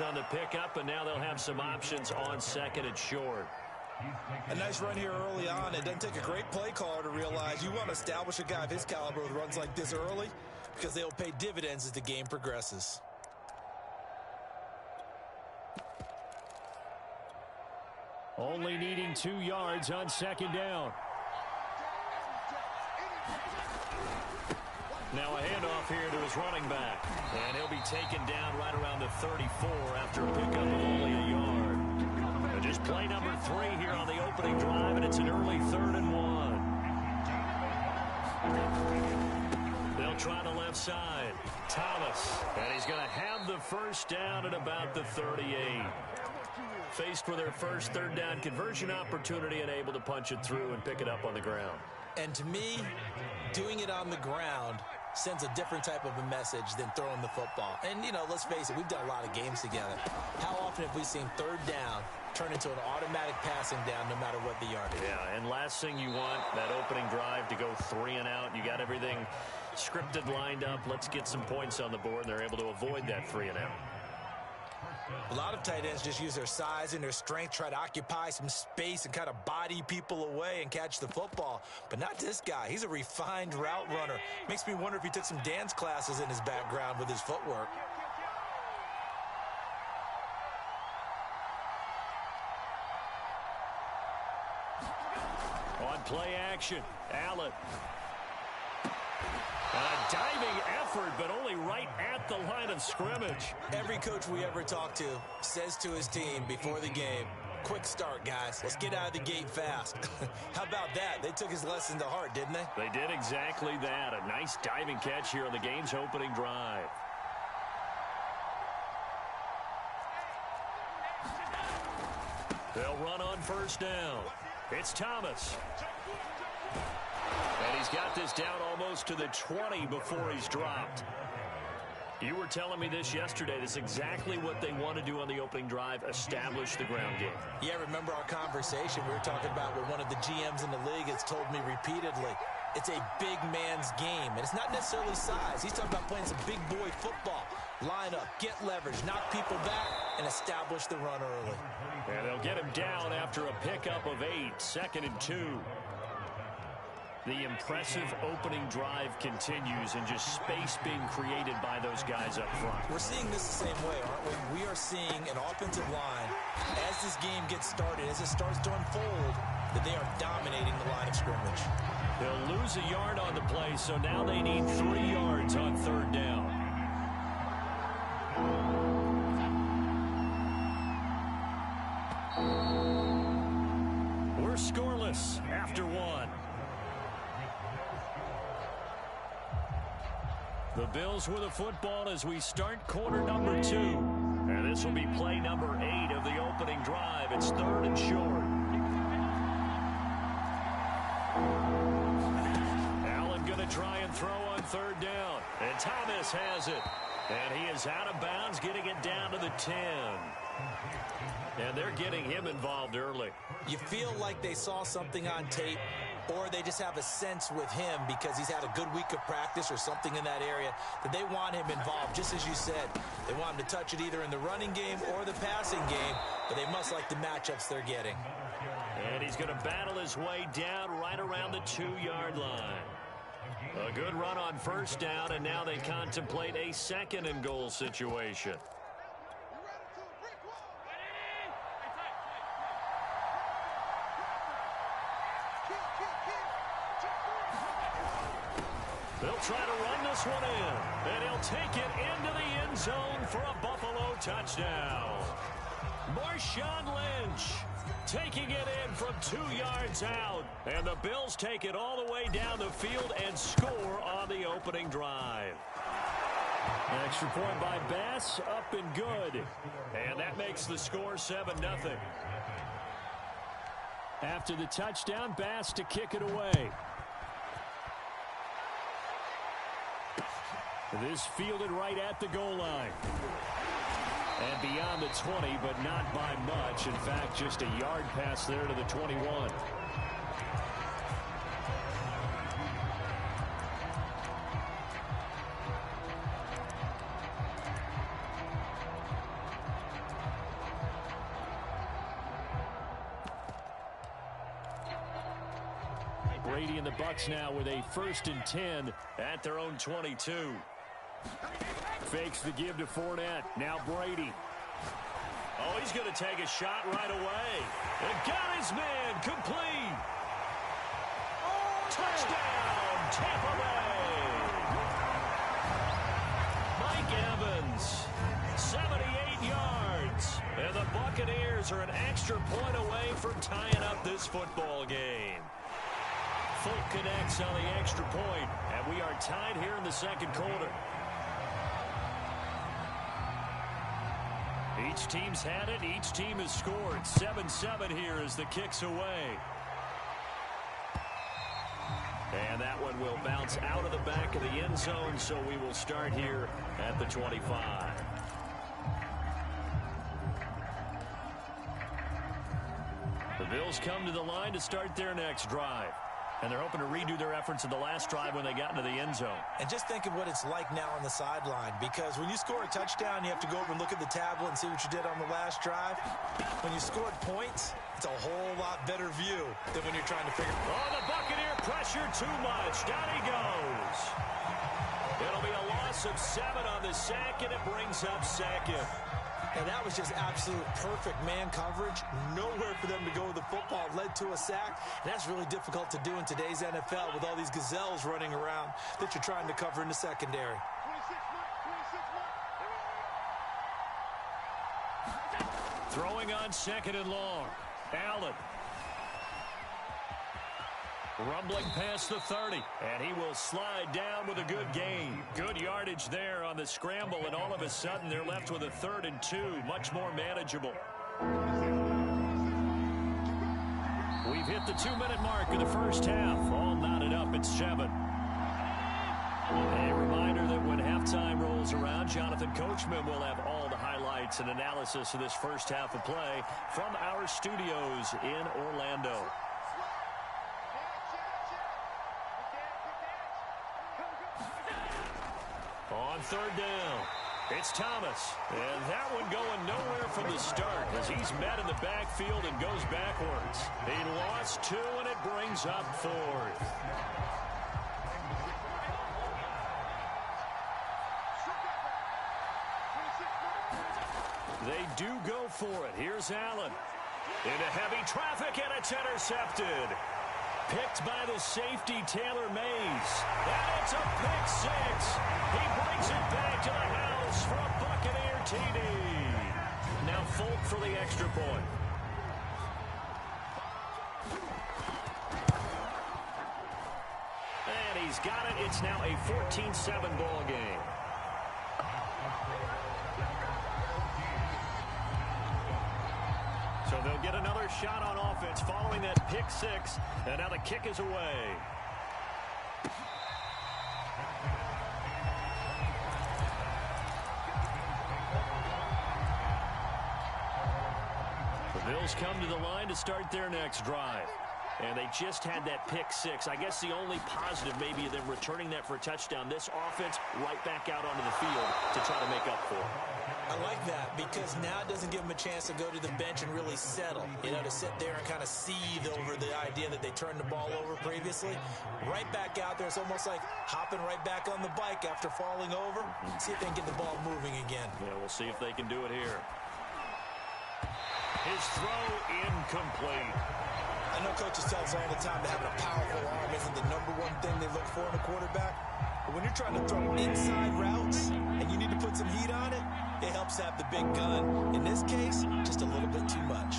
On the pickup, and now they'll have some options on second and short. A nice run here early on. It doesn't take a great play caller to realize you want to establish a guy of his caliber with runs like this early because they'll pay dividends as the game progresses. Only needing 2 yards on second down. Now a handoff here to his running back. And he'll be taken down right around the 34 after a pickup of only a yard. And just play number 3 here on the opening drive, and it's an early 3rd and 1. They'll try the left side. Thomas. And he's going to have the first down at about the 38. Faced with their first 3rd down conversion opportunity and able to punch it through and pick it up on the ground. And to me, doing it on the ground sends a different type of a message than throwing the football. And, you know, let's face it, we've done a lot of games together. How often have we seen 3rd down turn into an automatic passing down no matter what the yardage? Yeah, and last thing you want, that opening drive to go 3 and out. You got everything scripted, lined up. Let's get some points on the board, and they're able to avoid that 3 and out. A lot of tight ends just use their size and their strength, try to occupy some space and kind of body people away and catch the football. But not this guy. He's a refined route runner. Makes me wonder if he took some dance classes in his background with his footwork. On play action, Allen. A diving effort, but only right at the line of scrimmage. Every coach we ever talk to says to his team before the game, quick start, guys. Let's get out of the gate fast. How about that? They took his lesson to heart, didn't they? They did exactly that. A nice diving catch here on the game's opening drive. They'll run on first down. It's Thomas. And he's got this down almost to the 20 before he's dropped. You were telling me this yesterday. This is exactly what they want to do on the opening drive, establish the ground game. Yeah, remember our conversation? We were talking about what one of the GMs in the league has told me repeatedly. It's a big man's game, and it's not necessarily size. He's talking about playing some big boy football. Line up, get leverage, knock people back, and establish the run early. And they'll get him down after a pickup of 8, 2nd and 2. The impressive opening drive continues, and just space being created by those guys up front. We're seeing this the same way, aren't we? We are seeing an offensive line, as this game gets started, as it starts to unfold, that they are dominating the line of scrimmage. They'll lose a yard on the play, so now they need 3 yards on third down. We're scoreless after 1. The Bills with the football as we start quarter number 2. And this will be play number 8 of the opening drive. It's 3rd and short. Allen going to try and throw on third down. And Thomas has it. And he is out of bounds, getting it down to the 10. And they're getting him involved early. You feel like they saw something on tape, or they just have a sense with him because he's had a good week of practice or something in that area that they want him involved. Just as you said, they want him to touch it either in the running game or the passing game, but they must like the matchups they're getting. And he's going to battle his way down right around the 2-yard line. A good run on first down, and now they contemplate a 2nd and goal situation. They'll try to run this one in, and he'll take it into the end zone for a Buffalo touchdown. Marshawn Lynch taking it in from 2 yards out, and the Bills take it all the way down the field and score on the opening drive. An extra point by Bass, up and good, and that makes the score 7-0. After the touchdown, Bass to kick it away. This fielded right at the goal line. And beyond the 20, but not by much. In fact, just a yard pass there to the 21. Brady and the Bucs now with a 1st and 10 at their own 22. Fakes the give to Fournette. Now Brady. Oh, he's going to take a shot right away. And got his man complete. Touchdown, Tampa Bay. Mike Evans, 78 yards. And the Buccaneers are an extra point away from tying up this football game. Folk connects on the extra point, and we are tied here in the 2nd quarter. Each team's had it. Each team has scored. 7-7 here as the kick's away. And that one will bounce out of the back of the end zone, so we will start here at the 25. The Bills come to the line to start their next drive. And they're hoping to redo their efforts in the last drive when they got into the end zone. And just think of what it's like now on the sideline, because when you score a touchdown, you have to go over and look at the tablet and see what you did on the last drive. When you scored points, it's a whole lot better view than when you're trying to figure. Oh, the Buccaneer pressure too much. Down he goes. It'll be a loss of 7 on the sack, and it brings up 2nd. And that was just absolute perfect man coverage. Nowhere for them to go with the football. Led to a sack. And that's really difficult to do in today's NFL with all these gazelles running around that you're trying to cover in the secondary. 26, Throwing on 2nd and long. Allen. Rumbling past the 30, and he will slide down with a good gain. Good yardage there on the scramble, and all of a sudden they're left with a 3rd and 2, much more manageable. We've hit the 2-minute mark in the first half. All knotted up at 7. A reminder that when halftime rolls around, Jonathan Coachman will have all the highlights and analysis of this first half of play from our studios in Orlando. On 3rd down, it's Thomas. And that one going nowhere from the start as he's met in the backfield and goes backwards. He lost 2, and it brings up 4th. They do go for it. Here's Allen. Into heavy traffic, and it's intercepted. Picked by the safety, Taylor Mays. And it's a pick 6. He brings it back to the house for a Buccaneer TD. Now Folk for the extra point. And he's got it. It's now a 14-7 ball game. So they'll get another shot on offense following that pick 6. And now the kick is away. The Bills come to the line to start their next drive. And they just had that pick 6. I guess the only positive maybe them returning that for a touchdown. This offense right back out onto the field to try to make up for it. I like that because now it doesn't give them a chance to go to the bench and really settle. You know, to sit there and kind of seethe over the idea that they turned the ball over previously. Right back out there. It's almost like hopping right back on the bike after falling over. See if they can get the ball moving again. Yeah, we'll see if they can do it here. His throw incomplete. I know coaches tell us all the time that having a powerful arm isn't the #1 thing they look for in a quarterback. But when you're trying to throw inside routes and you need to put some heat on it, it helps have the big gun. In this case, just a little bit too much.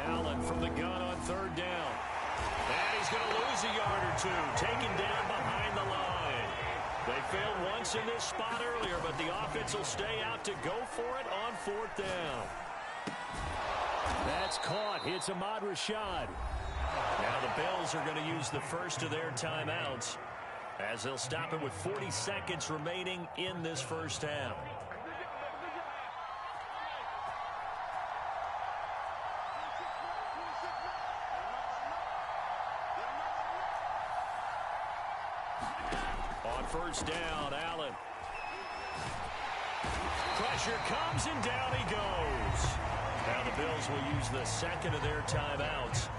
Allen from the gun on 3rd down. And he's going to lose a yard or 2. Taken down behind the line. They failed once in this spot earlier, but the offense will stay out to go for it on 4th down. That's caught. Hits Ahmad Rashad. Now the Bills are going to use the first of their timeouts as they'll stop it with 40 seconds remaining in this first half. On 1st down, Allen. Pressure comes and down he goes. Now the Bills will use the second of their timeouts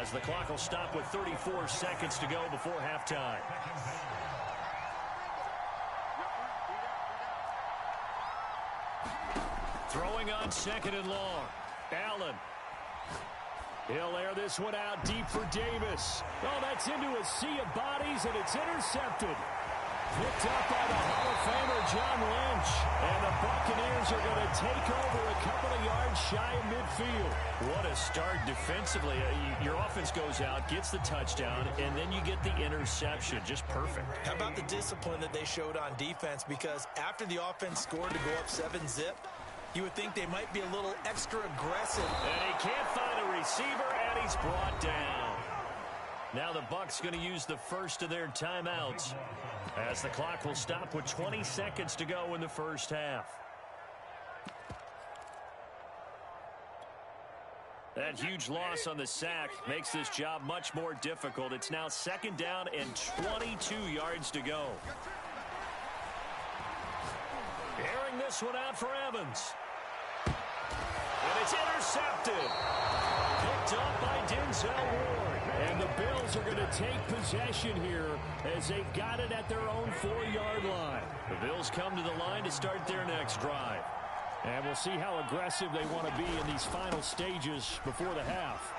as the clock will stop with 34 seconds to go before halftime. Throwing on 2nd and long. Allen. He'll air this one out deep for Davis. Oh, that's into a sea of bodies, and it's intercepted. Picked up by the Hall of Famer John Lynch. And the Buccaneers are going to take over a couple of yards shy of midfield. What a start defensively. Your offense goes out, gets the touchdown, and then you get the interception. Just perfect. How about the discipline that they showed on defense? Because after the offense scored to go up 7-zip, you would think they might be a little extra aggressive. And he can't find a receiver, and he's brought down. Now the Bucs going to use the first of their timeouts as the clock will stop with 20 seconds to go in the first half. That huge loss on the sack makes this job much more difficult. It's now 2nd down and 22 yards to go. Airing this one out for Evans. And it's intercepted. Picked up by Denzel Ward. And the Bills are going to take possession here as they've got it at their own 4-yard line. The Bills come to the line to start their next drive. And we'll see how aggressive they want to be in these final stages before the half.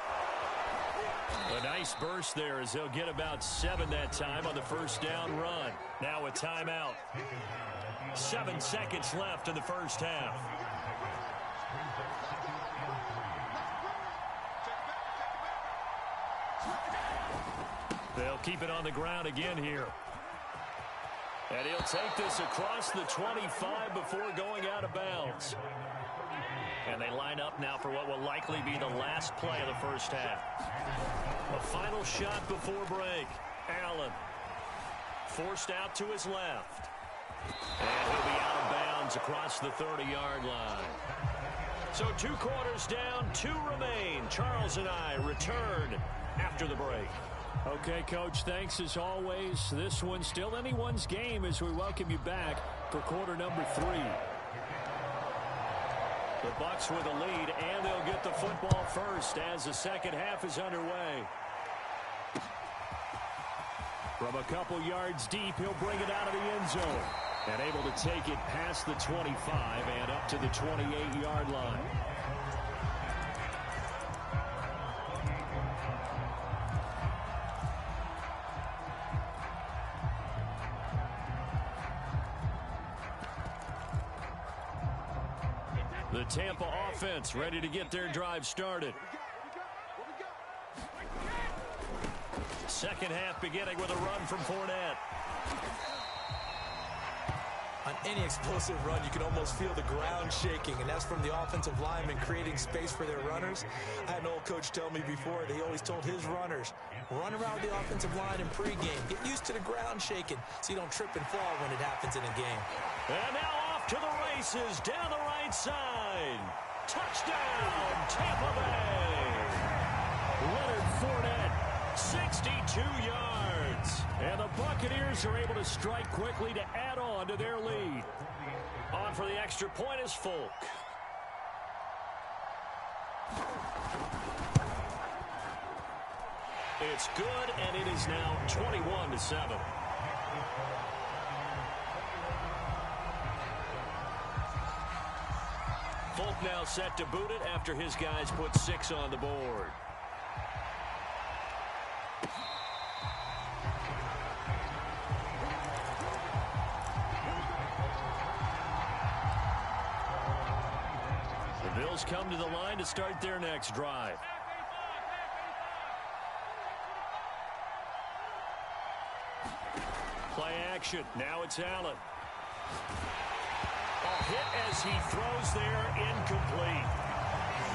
A nice burst there as they'll get about 7 that time on the first down run. Now a timeout. 7 seconds left in the first half. They'll keep it on the ground again here. And he'll take this across the 25 before going out of bounds. And they line up now for what will likely be the last play of the first half. A final shot before break. Allen forced out to his left. And he'll be out of bounds across the 30-yard line. So 2 quarters down, 2 remain. Charles and I return after the break. Okay, Coach, thanks as always. This one's still anyone's game as we welcome you back for quarter number 3. The Bucs with a lead, and they'll get the football first as the second half is underway. From a couple yards deep, he'll bring it out of the end zone. And able to take it past the 25 and up to the 28-yard line. The Tampa offense ready to get their drive started. Second half beginning with a run from Fournette. On any explosive run, you can almost feel the ground shaking, and that's from the offensive linemen creating space for their runners. I had an old coach tell me before, they always told his runners, run around with the offensive line in pregame. Get used to the ground shaking so you don't trip and fall when it happens in a game. And now off to the races down the right side. Touchdown, Tampa Bay. Leonard Fournette, 62 yards. And the Buccaneers are able to strike quickly to add on to their lead. On for the extra point is Folk. It's good, and it is now 21-7. Folk now set to boot it after his guys put 6 on the board. The Bills come to the line to start their next drive. Play action. Now it's Allen. A hit as he throws there, incomplete.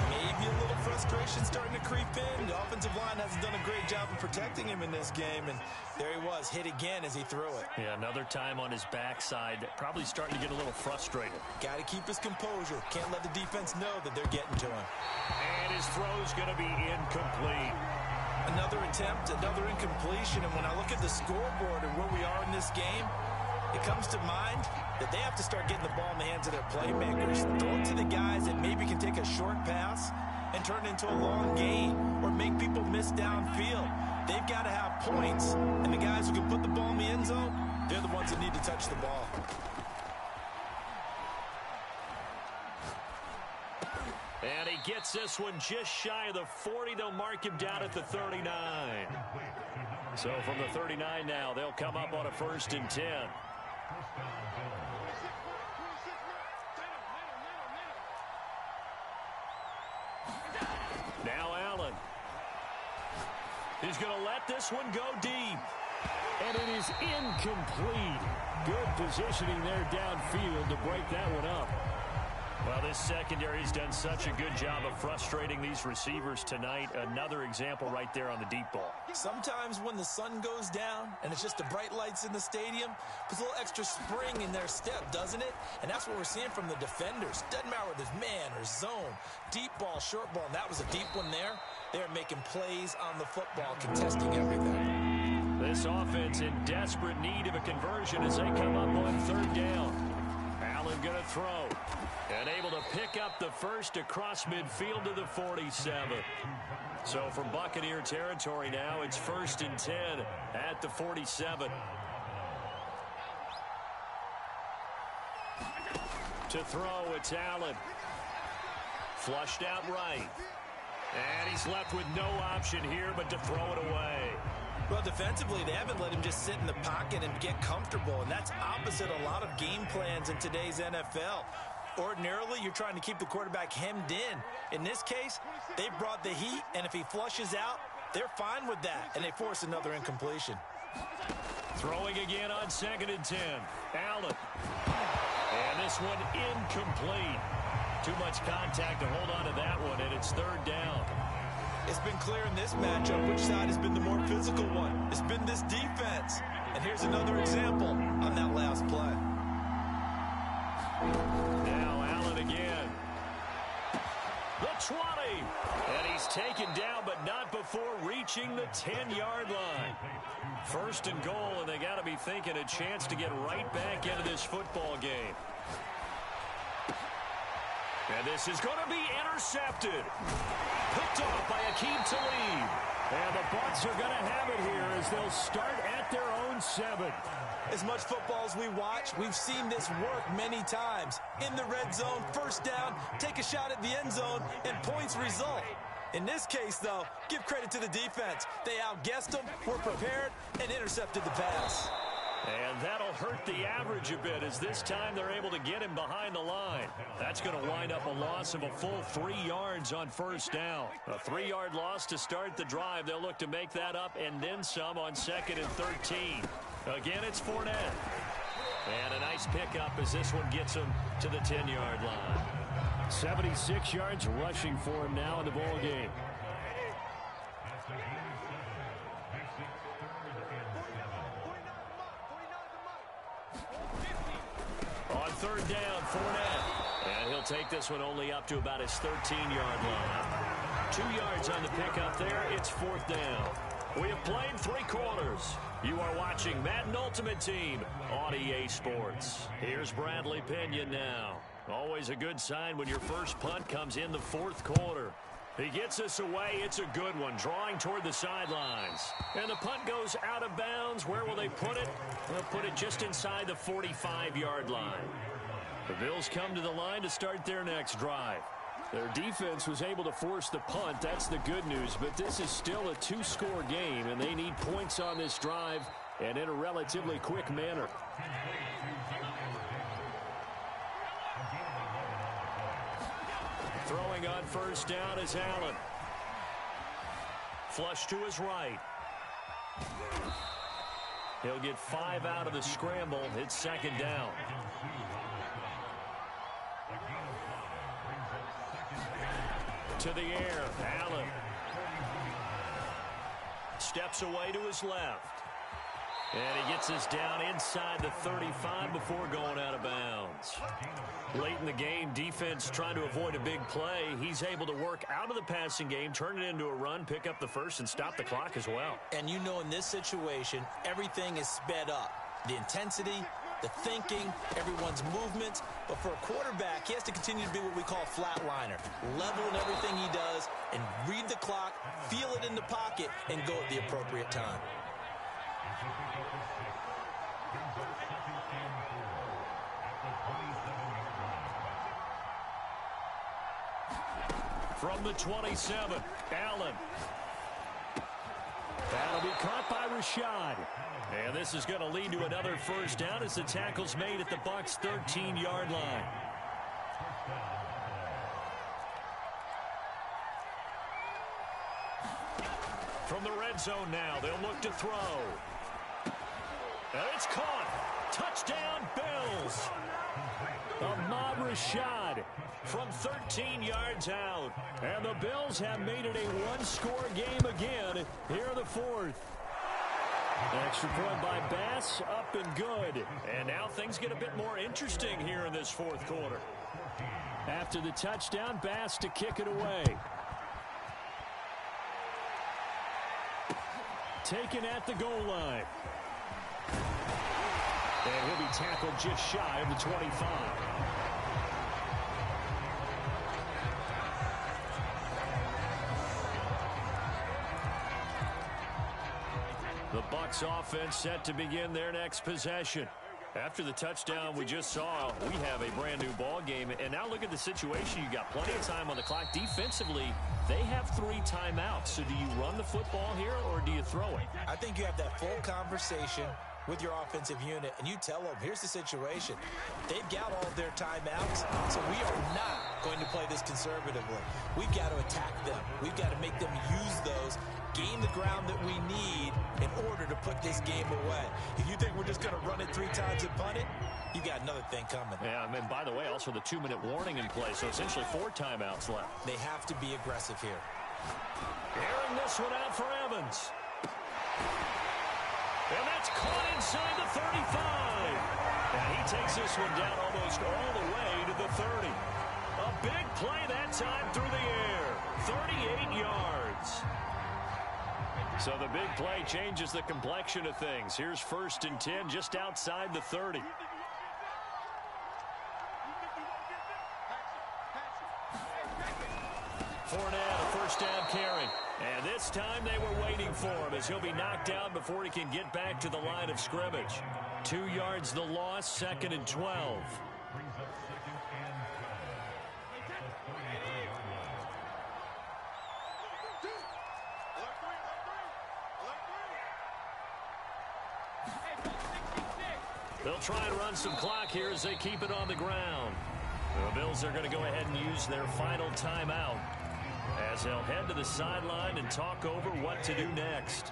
Maybe a little frustration starting to creep in. The offensive line hasn't done a great job of protecting him in this game, and there he was, hit again as he threw it. Yeah, another time on his backside, probably starting to get a little frustrated. Got to keep his composure. Can't let the defense know that they're getting to him. And his throw's going to be incomplete. Another attempt, another incompletion, and when I look at the scoreboard and where we are in this game, it comes to mind that they have to start getting the ball in the hands of their playmakers. Throw it to the guys that maybe can take a short pass and turn it into a long gain or make people miss downfield. They've got to have points, and the guys who can put the ball in the end zone, they're the ones that need to touch the ball. And he gets this one just shy of the 40. They'll mark him down at the 39. So from the 39 now, they'll come up on a 1st and 10. Now Allen. He's going to let this one go deep. And it is incomplete. Good positioning there downfield to break that one up. Well, this secondary's done such a good job of frustrating these receivers tonight. Another example right there on the deep ball. Sometimes when the sun goes down and it's just the bright lights in the stadium, puts a little extra spring in their step, doesn't it? And that's what we're seeing from the defenders. Doesn't matter whether it's man or zone, deep ball, short ball, and that was a deep one there. They're making plays on the football, contesting everything. This offense in desperate need of a conversion as they come up on 3rd down. Allen going to throw. And able to pick up the first across midfield to the 47. So from Buccaneer territory now, it's 1st and 10 at the 47. To throw, it's Allen. Flushed out right. And he's left with no option here but to throw it away. Well, defensively, they haven't let him just sit in the pocket and get comfortable, and that's opposite a lot of game plans in today's NFL. Ordinarily, you're trying to keep the quarterback hemmed in. In this case, they brought the heat, and if he flushes out, they're fine with that, and they force another incompletion. Throwing again on 2nd and 10. Allen. And this one incomplete. Too much contact to hold on to that one, and it's 3rd down. It's been clear in this matchup which side has been the more physical one. It's been this defense. And here's another example on that last play. Now Allen again. The 20. And he's taken down, but not before reaching the 10-yard line. 1st and goal, and they got to be thinking a chance to get right back into this football game. And this is going to be intercepted. Picked off by Akeem Talib. And the Bucs are going to have it here as they'll start at their own 7. As much football as we watch, we've seen this work many times. In the red zone, 1st down, take a shot at the end zone, and points result. In this case, though, give credit to the defense. They outguessed them, were prepared, and intercepted the pass. And that'll hurt the average a bit as this time they're able to get him behind the line. That's going to wind up a loss of a full 3 yards on 1st down. A 3-yard loss to start the drive. They'll look to make that up and then some on 2nd and 13. Again, it's Fournette. And a nice pickup as this one gets him to the 10-yard line. 76 yards rushing for him now in the ball game. On 3rd down, Fournette. And he'll take this one only up to about his 13-yard line. 2 yards on the pickup there. It's 4th down. We have played 3 quarters. You are watching Madden Ultimate Team on EA Sports. Here's Bradley Pinion now. Always a good sign when your first punt comes in the 4th quarter. He gets this away. It's a good one, drawing toward the sidelines. And the punt goes out of bounds. Where will they put it? They'll put it just inside the 45-yard line. The Bills come to the line to start their next drive. Their defense was able to force the punt. That's the good news. But this is still a 2-score game, and they need points on this drive and in a relatively quick manner. Throwing on 1st down is Allen. Flush to his right. He'll get 5 out of the scramble. It's 2nd down. To the air, Allen. Steps away to his left. And he gets us down inside the 35 before going out of bounds. Late in the game, defense trying to avoid a big play. He's able to work out of the passing game, turn it into a run, pick up the first, and stop the clock as well. And you know in this situation, everything is sped up. The intensity, the thinking, everyone's movements. But for a quarterback, he has to continue to be what we call a flatliner. Level in everything he does and read the clock, feel it in the pocket, and go at the appropriate time. From the 27, Allen. That'll be caught by Rashad. And this is going to lead to another 1st down as the tackle's made at the Bucs' 13-yard line. From the red zone now, they'll look to throw. And it's caught. Touchdown, Bills. Ahmad Rashad from 13 yards out. And the Bills have made it a 1-score game again here in the 4th. Extra point by Bass, up and good. And now things get a bit more interesting here in this 4th quarter. After the touchdown, Bass to kick it away. Taken at the goal line. And he'll be tackled just shy of the 25. The Bucs offense set to begin their next possession. After the touchdown we just saw, we have a brand-new ball game. And now look at the situation. You got plenty of time on the clock. Defensively, they have 3 timeouts. So do you run the football here or do you throw it? I think you have that full conversation with your offensive unit, and you tell them, here's the situation. They've got all of their timeouts, so we are not going to play this conservatively. We've got to attack them. We've got to make them use those, gain the ground that we need in order to put this game away. If you think we're just going to run it 3 times and punt it, you got another thing coming. Yeah, and by the way, also the 2-minute warning in play, so essentially 4 timeouts left. They have to be aggressive here. Airing this one out for Evans. And that's caught inside the 35. And he takes this one down almost all the way to the 30. A big play that time through the air. 38 yards. So the big play changes the complexion of things. Here's 1st and 10 just outside the 30. Fournette, a 1st down carry. And this time they were waiting for him as he'll be knocked down before he can get back to the line of scrimmage. 2 yards the loss, 2nd and 12. They'll try and run some clock here as they keep it on the ground. The Bills are going to go ahead and use their final timeout as they'll head to the sideline and talk over what to do next.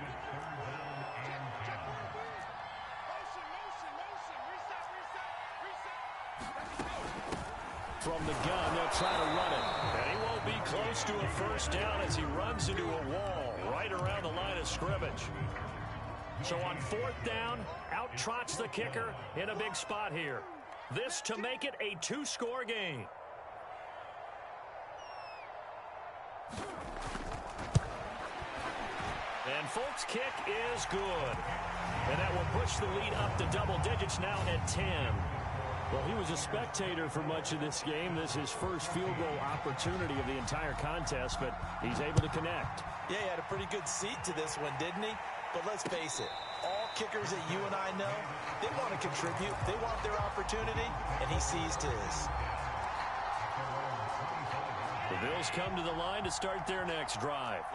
From the gun, they'll try to run it. And he won't be close to a 1st down as he runs into a wall right around the line of scrimmage. So on 4th down, out trots the kicker in a big spot here. This to make it a 2-score game. And Folk's kick is good. And that will push the lead up to double digits now at 10. Well, he was a spectator for much of this game. This is his first field goal opportunity of the entire contest, but he's able to connect. Yeah, he had a pretty good seat to this one, didn't he? But let's face it, all kickers that you and I know, they want to contribute. They want their opportunity, and he seized his. The Bills come to the line to start their next drive.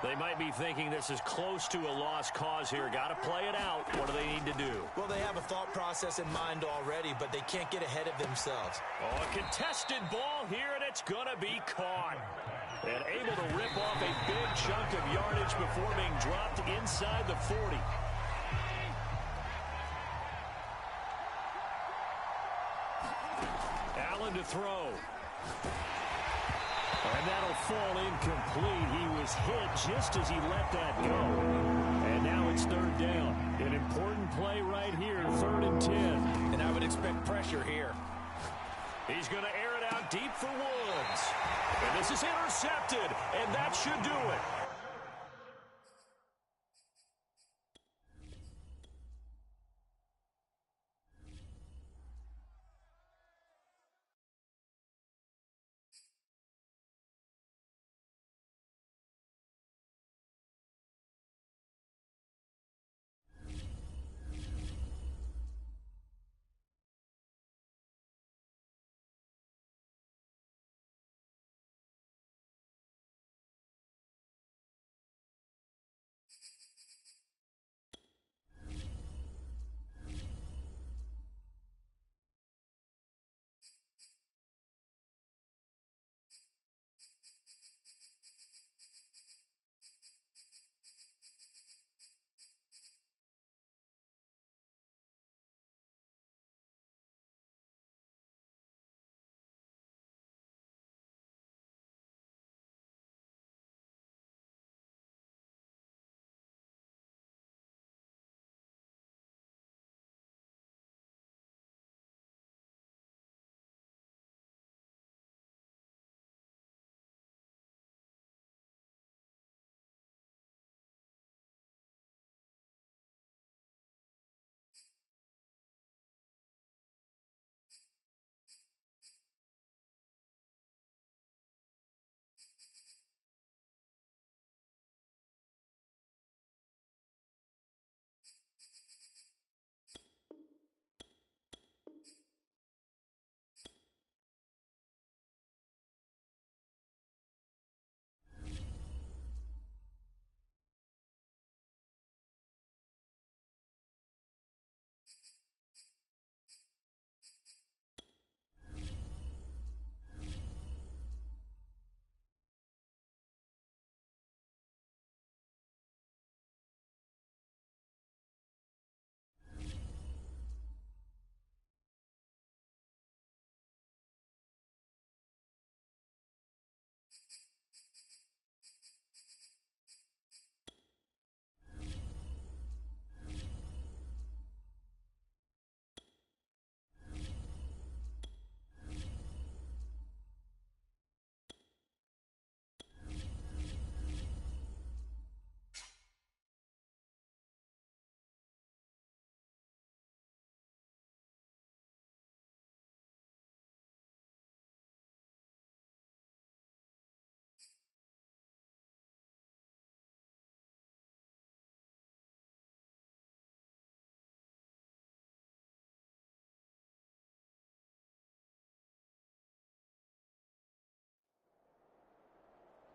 They might be thinking this is close to a lost cause here. Got to play it out. What do they need to do? Well, they have a thought process in mind already, but they can't get ahead of themselves. Oh, a contested ball here, and it's going to be caught. And able to rip off a big chunk of yardage before being dropped inside the 40. Allen to throw. And that'll fall incomplete. He was hit just as he let that go. And now it's 3rd down. An important play right here, 3rd and 10. And I would expect pressure here. He's going to air it out deep for Woods. And this is intercepted, and that should do it.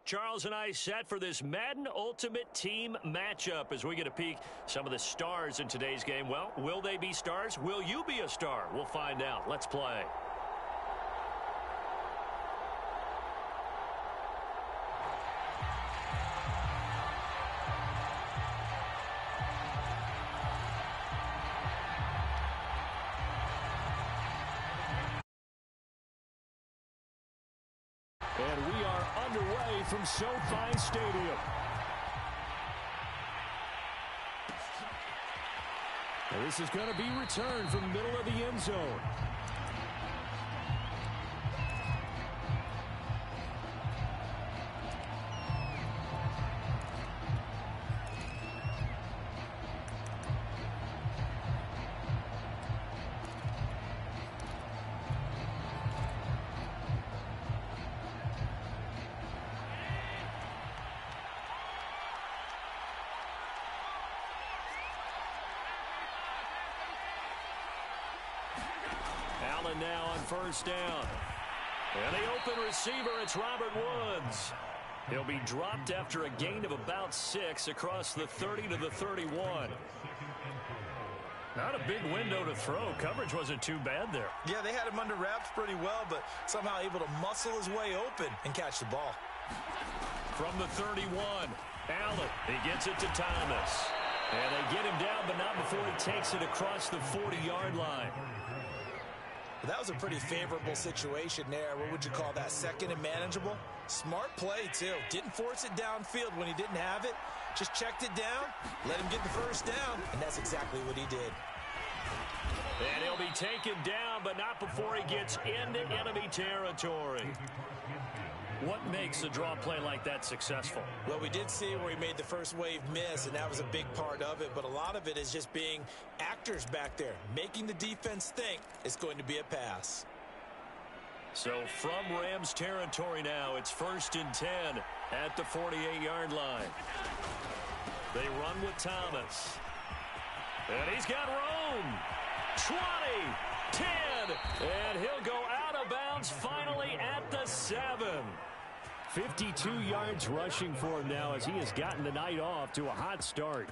Charles and I set for this Madden Ultimate Team matchup as we get a peek some of the stars in today's game. Well, will they be stars? Will you be a star? We'll find out. Let's play. And we are underway from SoFi Stadium. And this is going to be returned from the middle of the end zone. Allen now on first down. And the open receiver, it's Robert Woods. He'll be dropped after a gain of about 6 across the 30 to the 31. Not a big window to throw. Coverage wasn't too bad there. Yeah, they had him under wraps pretty well, but somehow able to muscle his way open and catch the ball. From the 31, Allen, he gets it to Thomas. And they get him down, but not before he takes it across the 40-yard line. That was a pretty favorable situation there. What would you call that? Second and manageable? Smart play, too. Didn't force it downfield when he didn't have it. Just checked it down, let him get the first down, and that's exactly what he did. And he'll be taken down, but not before he gets into enemy territory. What makes a draw play like that successful? Well, we did see where he made the first wave miss, and that was a big part of it. But a lot of it is just being actors back there, making the defense think it's going to be a pass. So from Rams territory now, it's 1st and 10 at the 48-yard line. They run with Thomas. And he's got room. 20, 10, and he'll go out of bounds finally at the 7. 52 yards rushing for him now as he has gotten the night off to a hot start.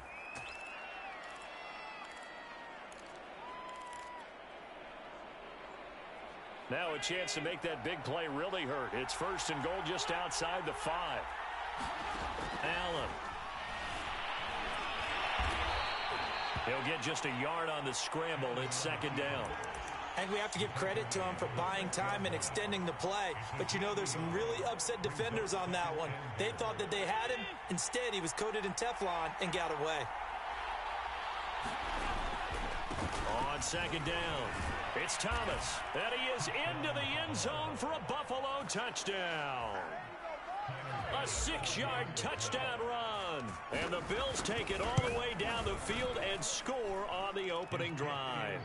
Now a chance to make that big play really hurt. It's 1st and goal just outside the 5. Allen. He'll get just a yard on the scramble. It's 2nd down. And we have to give credit to him for buying time and extending the play. But, you know, there's some really upset defenders on that one. They thought that they had him. Instead, he was coated in Teflon and got away. On 2nd down, it's Thomas. And he is into the end zone for a Buffalo touchdown. A 6-yard touchdown run. And the Bills take it all the way down the field and score on the opening drive.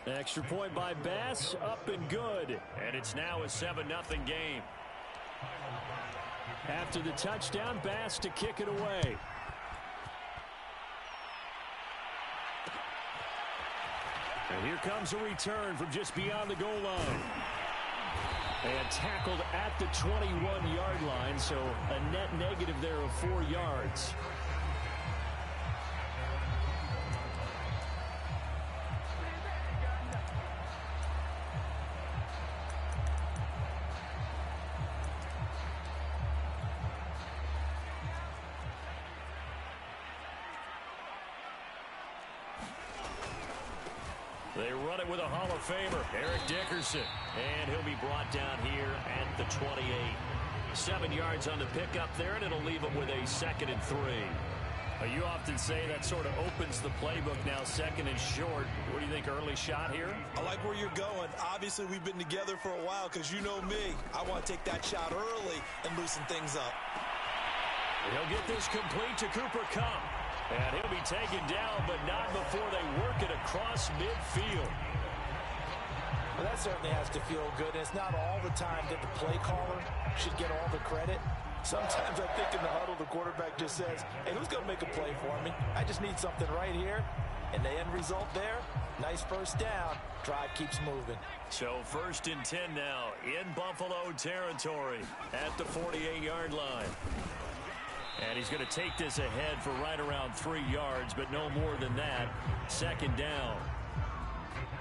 Extra point by Bass, up and good. And it's now a 7-0 game. After the touchdown, Bass to kick it away. And here comes a return from just beyond the goal line. And tackled at the 21-yard line, so a net negative there of 4 yards. They run it with a Hall of Famer, Eric Dickerson. And he'll be brought down here at the 28. 7 yards on the pickup there, and it'll leave him with a 2nd and 3. You often say that sort of opens the playbook now, 2nd and short. What do you think, early shot here? I like where you're going. Obviously, we've been together for a while because you know me. I want to take that shot early and loosen things up. He'll get this complete to Cooper Kupp. And he'll be taken down, but not before they work it across midfield. Well, that certainly has to feel good. And it's not all the time that the play caller should get all the credit. Sometimes I think in the huddle, the quarterback just says, hey, who's going to make a play for me? I just need something right here. And the end result there, nice first down. Drive keeps moving. So 1st and 10 now in Buffalo territory at the 48-yard line. And he's going to take this ahead for right around 3 yards, but no more than that. 2nd down.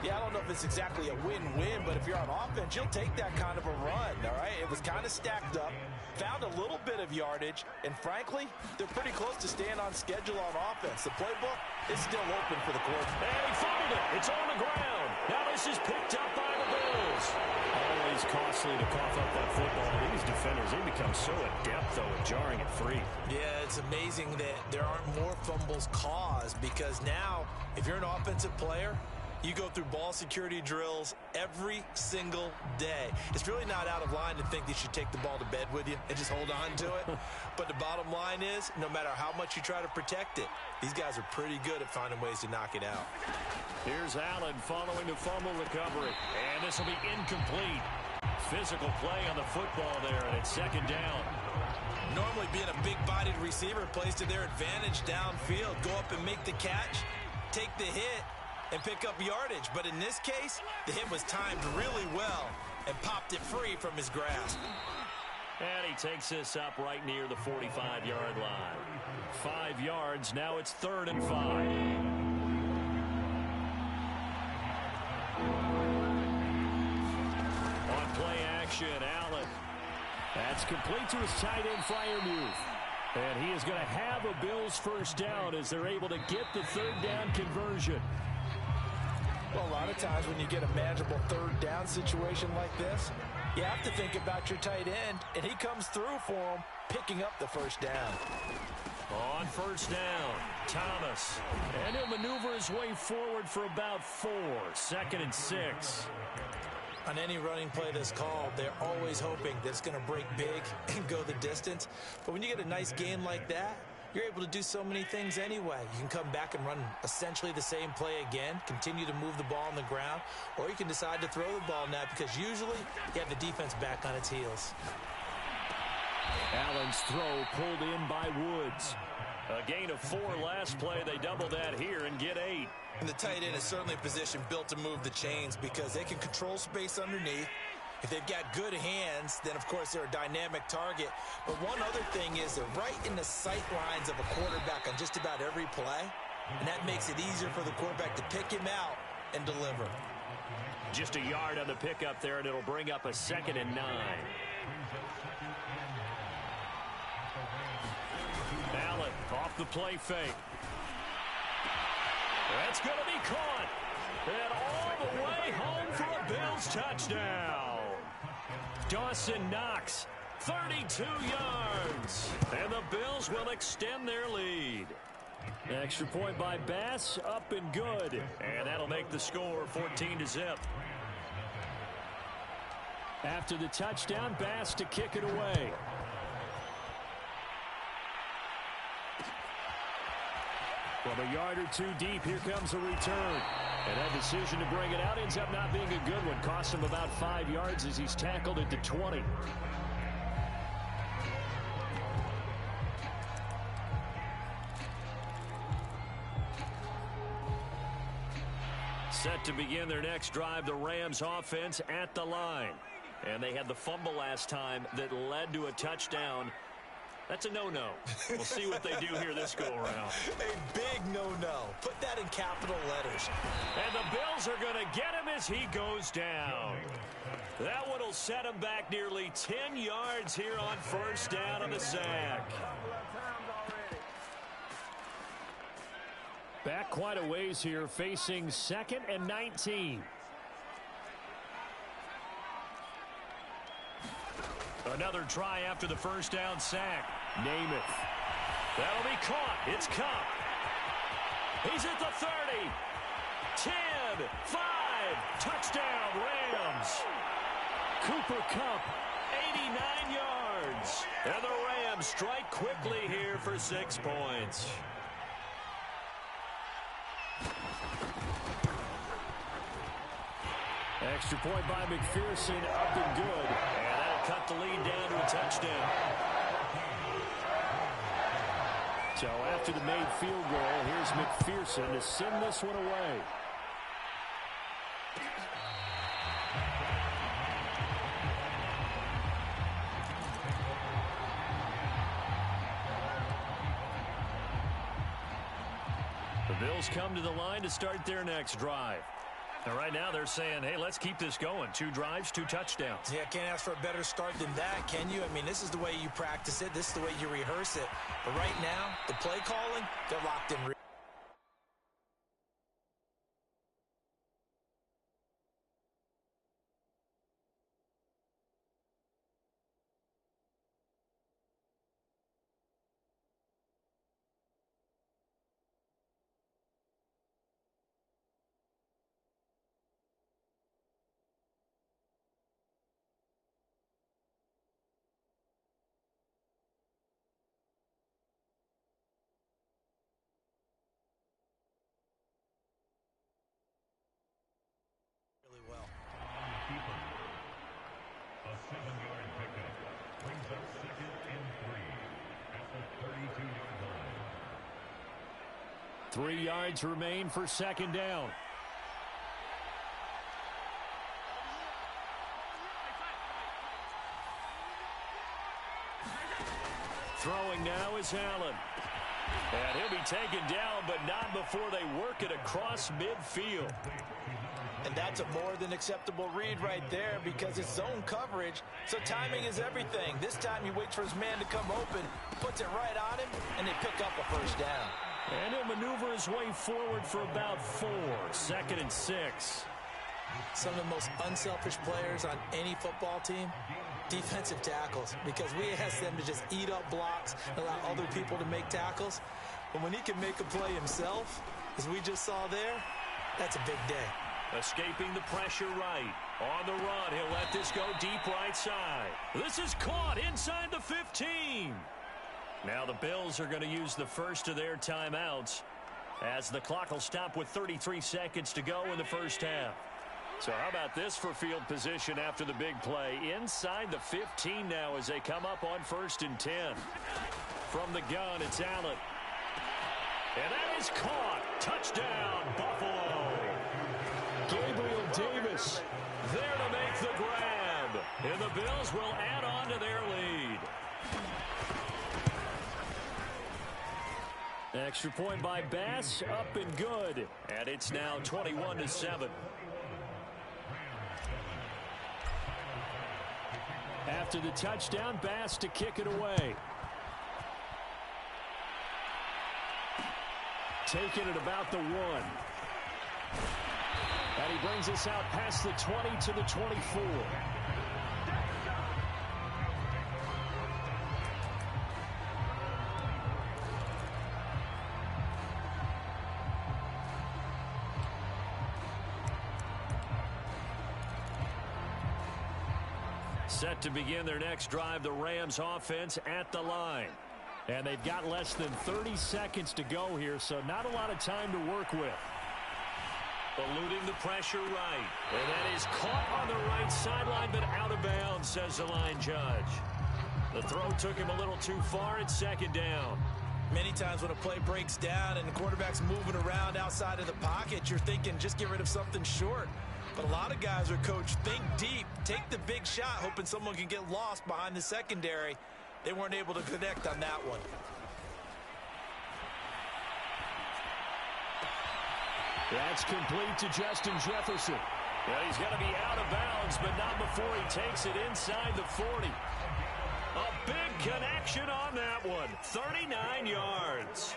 Yeah, I don't know if it's exactly a win-win, but if you're on offense, you'll take that kind of a run, all right? It was kind of stacked up, found a little bit of yardage, and frankly, they're pretty close to staying on schedule on offense. The playbook is still open for the quarterback. And he fumbled it. It's on the ground. Now this is picked up by the Bills. Always costly to cough up that football. These defenders, they become so adept, though, at jarring it free. Yeah, it's amazing that there aren't more fumbles caused because now, if you're an offensive player, you go through ball security drills every single day. It's really not out of line to think that you should take the ball to bed with you and just hold on to it. But the bottom line is, no matter how much you try to protect it, these guys are pretty good at finding ways to knock it out. Here's Allen following the fumble recovery. And this will be incomplete. Physical play on the football there, and it's 2nd down. Normally being a big-bodied receiver plays to their advantage downfield. Go up and make the catch, take the hit, and pick up yardage. But in this case, the hit was timed really well and popped it free from his grasp. And he takes this up right near the 45-yard line. 5 yards. Now it's 3rd and 5. On play action, Allen. That's complete to his tight end Freiermuth. And he is going to have a Bills 1st down as they're able to get the 3rd down conversion. Well, a lot of times when you get a manageable 3rd down situation like this, you have to think about your tight end, and he comes through for him, picking up the 1st down. On 1st down, Thomas. And he'll maneuver his way forward for about 4. 2nd and 6. On any running play that's called, they're always hoping that it's going to break big and go the distance. But when you get a nice game like that, you're able to do so many things anyway. You can come back and run essentially the same play again, continue to move the ball on the ground, or you can decide to throw the ball now because usually you have the defense back on its heels. Allen's throw pulled in by Woods. A gain of 4 last play. They double that here and get 8. And the tight end is certainly a position built to move the chains because they can control space underneath. If they've got good hands, then, of course, they're a dynamic target. But one other thing is they're right in the sight lines of a quarterback on just about every play, and that makes it easier for the quarterback to pick him out and deliver. Just a yard on the pickup there, and it'll bring up a 2nd and 9. Allen off the play fake. That's going to be caught. And all the way home for a Bills touchdown. Dawson Knox, 32 yards. And the Bills will extend their lead. Extra point by Bass, up and good. And that'll make the score 14-0. After the touchdown, Bass to kick it away. From a yard or 2 deep, here comes a return. And that decision to bring it out ends up not being a good one. Cost him about 5 yards as he's tackled at the 20. Set to begin their next drive, the Rams offense at the line. And they had the fumble last time that led to a touchdown. That's a no-no. We'll see what they do here this go-around. A big no-no. Put that in capital letters. And the Bills are going to get him as he goes down. That one will set him back nearly 10 yards here on 1st down on the sack. Back quite a ways here, facing 2nd and 19. Another try after the 1st down sack. Namath. That'll be caught. It's Cup. He's at the 30. 10, 5, touchdown Rams. Cooper Kupp, 89 yards. And the Rams strike quickly here for 6 points. Extra point by McPherson, up and good. And that'll cut the lead down to a touchdown. So after the made field goal, here's McPherson to send this one away. The Bills come to the line to start their next drive. And right now they're saying, hey, let's keep this going. 2 drives, 2 touchdowns. Yeah, can't ask for a better start than that, can you? I mean, this is the way you practice it. This is the way you rehearse it. But right now, the play calling, they're locked in. Really well. A 7-yard pickup brings up 2nd and 3 at the 32-yard line. 3 yards remain for 2nd down. Throwing now is Allen. And he'll be taken down, but not before they work it across midfield. And that's a more than acceptable read right there because it's zone coverage, so timing is everything. This time he waits for his man to come open, puts it right on him, and they pick up a 1st down. And he'll maneuver his way forward for about 4. 2nd and 6. Some of the most unselfish players on any football team, defensive tackles, because we ask them to just eat up blocks, allow other people to make tackles. But when he can make a play himself, as we just saw there, that's a big day. Escaping the pressure right. On the run, he'll let this go deep right side. This is caught inside the 15. Now the Bills are going to use the first of their timeouts as the clock will stop with 33 seconds to go in the first half. So how about this for field position after the big play? Inside the 15 now as they come up on 1st and 10. From the gun, it's Allen. And that is caught. Touchdown, Buffalo. Gabriel Davis there to make the grab. And the Bills will add on to their lead. Extra point by Bass, up and good. And it's now 21-7. After the touchdown, Bass to kick it away. Taking it about the 1. And he brings us out past the 20 to the 24. Set to begin their next drive, the Rams offense at the line. And they've got less than 30 seconds to go here, so not a lot of time to work with. Eluding the pressure right. And that is caught on the right sideline, but out of bounds, says the line judge. The throw took him a little too far. It's 2nd down. Many times when a play breaks down and the quarterback's moving around outside of the pocket, you're thinking just get rid of something short. But a lot of guys are coached, think deep, take the big shot, hoping someone can get lost behind the secondary. They weren't able to connect on that one. That's complete to Justin Jefferson. Well, he's going to be out of bounds, but not before he takes it inside the 40. A big connection on that one. 39 yards.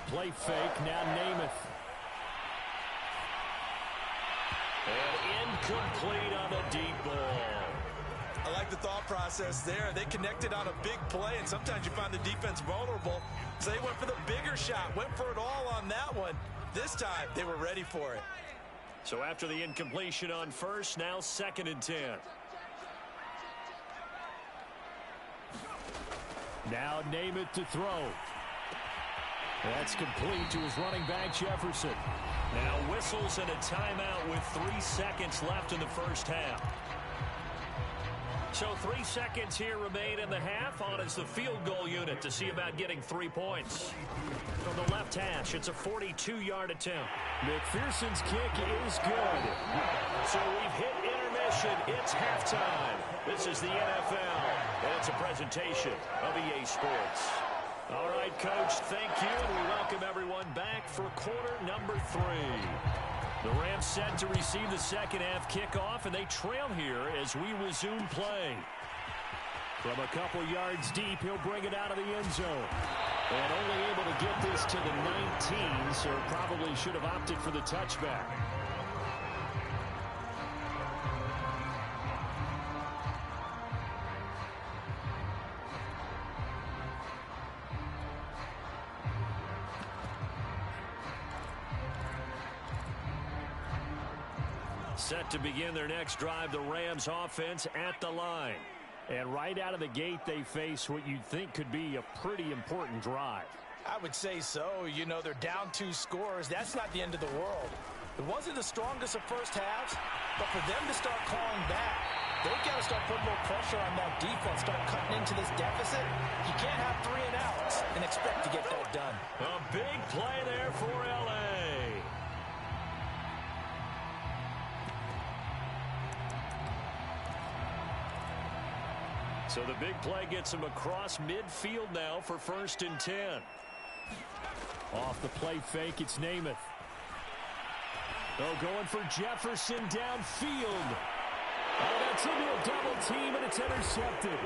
Play fake, now Namath. And incomplete on the deep ball. I like the thought process there. They connected on a big play, and sometimes you find the defense vulnerable. So they went for the bigger shot, went for it all on that one. This time, they were ready for it. So after the incompletion on 1st, now 2nd and 10. Now Namath to throw. That's complete to his running back, Jefferson. Now whistles and a timeout with 3 seconds left in the first half. So 3 seconds here remain in the half on a towards the field goal unit to see about getting 3 points. From the left hash, it's a 42-yard attempt. McPherson's kick is good. So we've hit intermission. It's halftime. This is the NFL, and it's a presentation of EA Sports. All right, Coach, thank you, and we welcome everyone back for quarter number 3. The Rams set to receive the second half kickoff, and they trail here as we resume play. From a couple yards deep, he'll bring it out of the end zone. And only able to get this to the 19, so probably should have opted for the touchback. Set to begin their next drive, the Rams offense at the line. And right out of the gate, they face what you'd think could be a pretty important drive. I would say so. You know, they're down 2 scores. That's not the end of the world. It wasn't the strongest of first halves, but for them to start clawing back, they've got to start putting more pressure on that defense, start cutting into this deficit. You can't have 3 and outs and expect to get that done. A big play there for L.A. So the big play gets him across midfield now for 1st and 10. Off the play fake, it's Namath. Oh, going for Jefferson downfield. Oh, that's into a double team, and it's intercepted.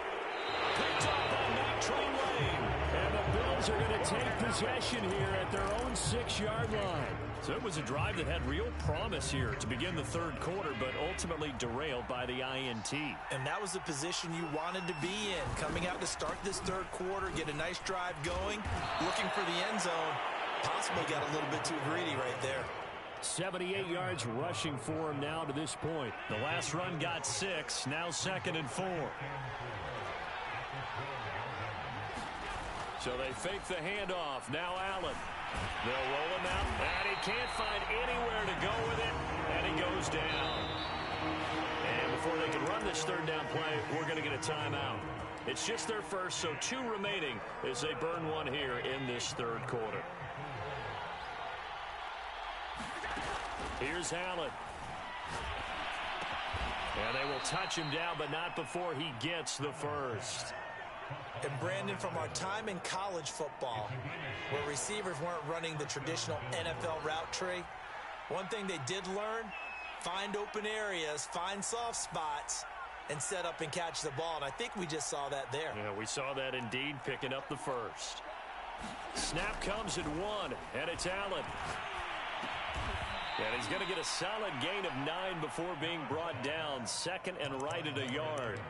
Picked up by McTrain Lane. And the Bills are going to take possession here at their own 6-yard line. So it was a drive that had real promise here to begin the third quarter, but ultimately derailed by the INT. And that was the position you wanted to be in. Coming out to start this third quarter, get a nice drive going, looking for the end zone. Possibly got a little bit too greedy right there. 78 yards rushing for him now to this point. The last run got 6, now 2nd and 4. So they fake the handoff. Now Allen. They'll roll him out, and he can't find anywhere to go with it, and he goes down. And before they can run this third down play, we're going to get a timeout. It's just their first, so 2 remaining as they burn 1 here in this third quarter. Here's Allen. And they will touch him down, but not before he gets the first. And Brandon, from our time in college football, where receivers weren't running the traditional NFL route tree, one thing they did learn, find open areas, find soft spots, and set up and catch the ball. And I think we just saw that there. Yeah, we saw that indeed, picking up the first. Snap comes at 1, and it's Allen. And he's going to get a solid gain of 9 before being brought down. 2nd and right at a yard.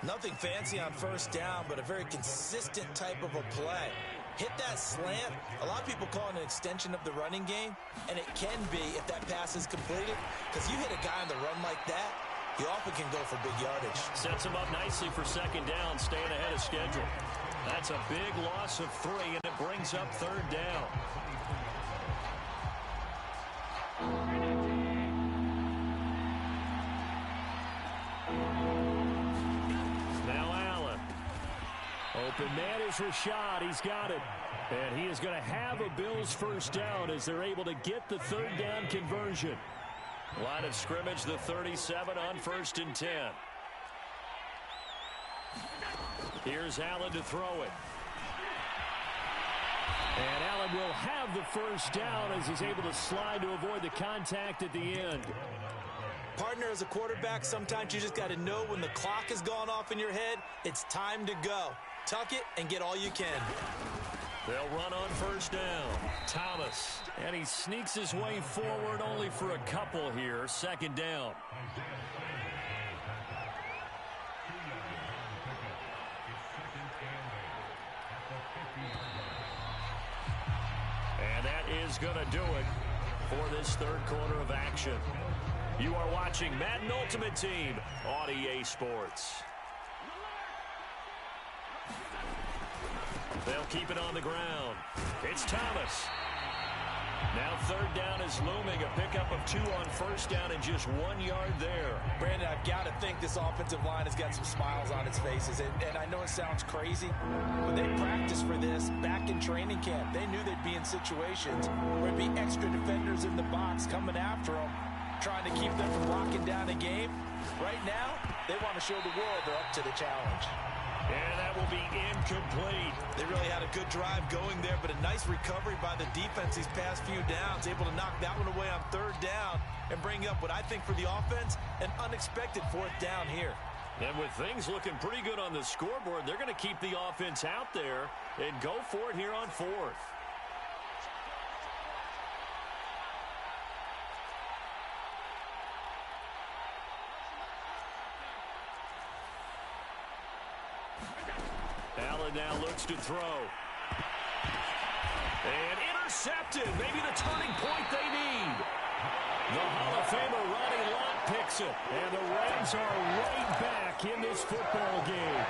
Nothing fancy on first down, but a very consistent type of a play. Hit that slant. A lot of people call it an extension of the running game, and it can be if that pass is completed, because you hit a guy on the run like that, you often can go for big yardage. Sets him up nicely for 2nd down, staying ahead of schedule. That's a big loss of 3, and it brings up 3rd down. Open man is Rashad. He's got it. And he is going to have a Bills first down as they're able to get the 3rd down conversion. Line of scrimmage, the 37 on 1st and 10. Here's Allen to throw it. And Allen will have the first down as he's able to slide to avoid the contact at the end. Partner, as a quarterback, sometimes you just got to know when the clock has gone off in your head, it's time to go. Tuck it and get all you can. They'll run on 1st down. Thomas. And he sneaks his way forward only for a couple here. 2nd down. And that is going to do it for this third quarter of action. You are watching Madden Ultimate Team on EA Sports. They'll keep it on the ground. It's Thomas. Now third down is looming. A pickup of 2 on first down and just 1 yard there. Brandon, I've got to think this offensive line has got some smiles on its faces. And I know it sounds crazy, but they practiced for this back in training camp. They knew they'd be in situations where there'd be extra defenders in the box coming after them, trying to keep them from locking down a game. Right now, they want to show the world they're up to the challenge. And that will be incomplete. They really had a good drive going there, but a nice recovery by the defense these past few downs, able to knock that one away on third down and bring up what I think for the offense, an unexpected fourth down here. And with things looking pretty good on the scoreboard, they're going to keep the offense out there and go for it here on fourth. Allen now looks to throw. And intercepted. Maybe the turning point they need. The Hall of Famer Ronnie Lott picks it. And the Rams are right back in this football game.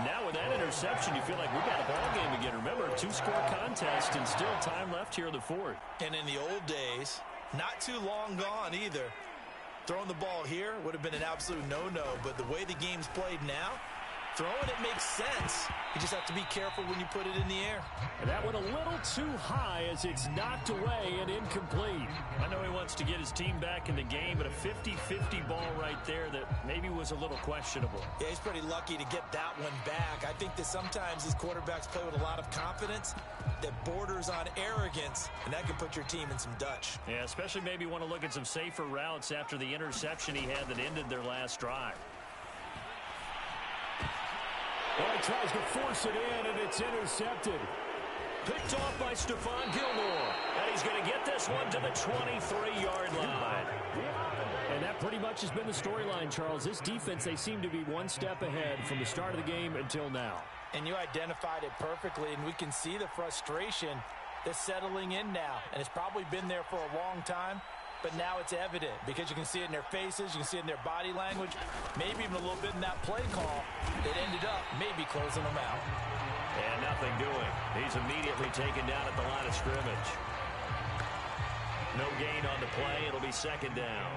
Now with that interception, you feel like we got a ball game again. Remember, 2-score contest and still time left here in the fourth. And in the old days, not too long gone either. Throwing the ball here would have been an absolute no-no. But the way the game's played now, throwing it makes sense. You just have to be careful when you put it in the air. And that went a little too high as it's knocked away and incomplete. I know he wants to get his team back in the game, but a 50-50 ball right there that maybe was a little questionable. Yeah, he's pretty lucky to get that one back. I think that sometimes these quarterbacks play with a lot of confidence that borders on arrogance, and that can put your team in some Dutch. Yeah, especially maybe want to look at some safer routes after the interception he had that ended their last drive. Well, he tries to force it in, and it's intercepted. Picked off by Stephon Gilmore. And he's going to get this one to the 23-yard line. And that pretty much has been the storyline, Charles. This defense, they seem to be one step ahead from the start of the game until now. And you identified it perfectly, and we can see the frustration that's settling in now. And it's probably been there for a long time. But now it's evident because you can see it in their faces, you can see it in their body language, maybe even a little bit in that play call that ended up maybe closing them out. And nothing doing. He's immediately taken down at the line of scrimmage. No gain on the play. It'll be second down.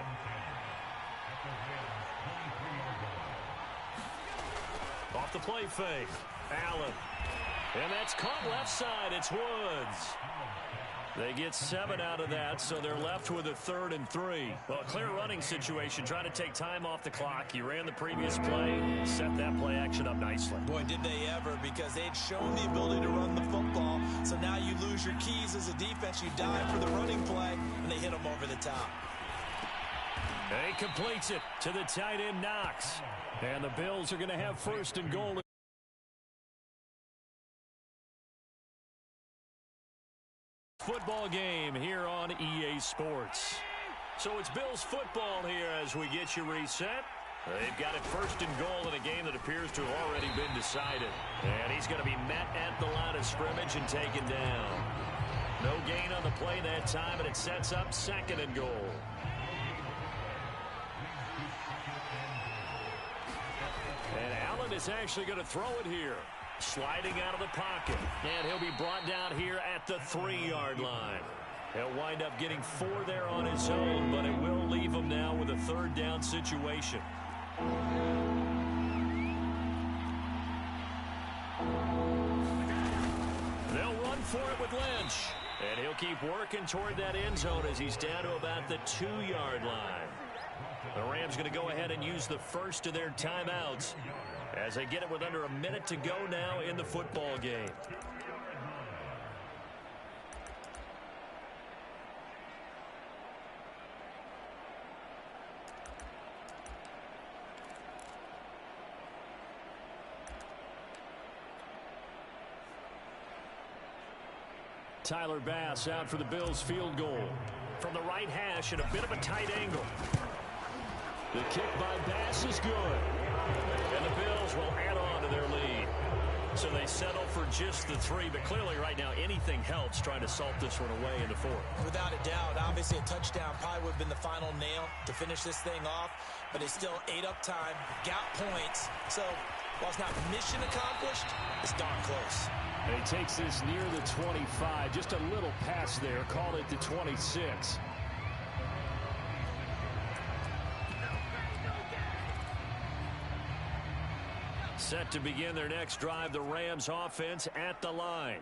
Off the play fake. Allen. And that's caught left side. It's Woods. They get 7 out of that, so they're left with a 3rd and 3. Well, a clear running situation, trying to take time off the clock. You ran the previous play, set that play action up nicely. Boy, did they ever, because they'd shown the ability to run the football. So now you lose your keys as a defense. You dive for the running play, and they hit them over the top. And he completes it to the tight end, Knox. And the Bills are going to have 1st and goal. Football game here on EA Sports. So it's Bills football here as we get you reset. They've got it 1st and goal in a game that appears to have already been decided. And he's going to be met at the line of scrimmage and taken down. No gain on the play that time, and it sets up 2nd and goal. And Allen is actually going to throw it here. Sliding out of the pocket. And he'll be brought down here at the 3-yard line. He'll wind up getting 4 there on his own, but it will leave him now with a 3rd down situation. They'll run for it with Lynch. And he'll keep working toward that end zone as he's down to about the 2-yard line. The Rams going to go ahead and use the first of their timeouts as they get it with under a minute to go now in the football game. Tyler Bass out for the Bills field goal. From the right hash at a bit of a tight angle. The kick by Bass is good. And the Bills will add on to their lead. So they settle for just the 3, but clearly right now anything helps trying to salt this one away in the 4th. Without a doubt, obviously a touchdown probably would have been the final nail to finish this thing off, but it's still 8 up time, got points. So while it's not mission accomplished, it's darn close. And he takes this near the 25. Just a little pass there. Call it the 26. Set to begin their next drive, the Rams offense at the line.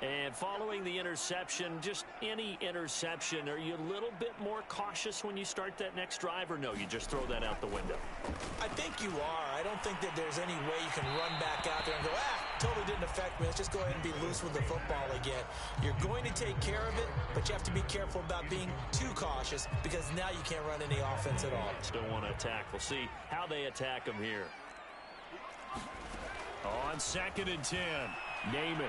And following the interception, just any interception, are you a little bit more cautious when you start that next drive, or no, you just throw that out the window? I think you are. I don't think that there's any way you can run back out there and go, totally didn't affect me. Let's just go ahead and be loose with the football again. You're going to take care of it, but you have to be careful about being too cautious because now you can't run any offense at all. Still want to attack. We'll see how they attack them here. On 2nd and 10, Namath.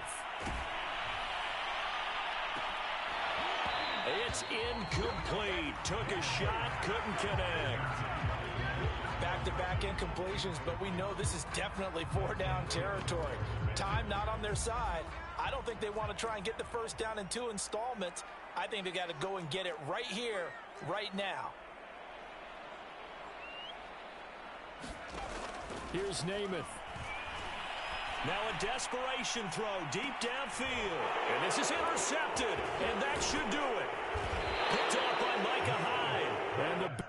It's incomplete. Took a shot, couldn't connect. Back-to-back incompletions, but we know this is definitely 4-down territory. Time not on their side. I don't think they want to try and get the first down in 2 installments. I think they got to go and get it right here, right now. Here's Namath. Now a desperation throw deep downfield. And this is intercepted. And that should do it. Picked off by Micah Hyde. And the...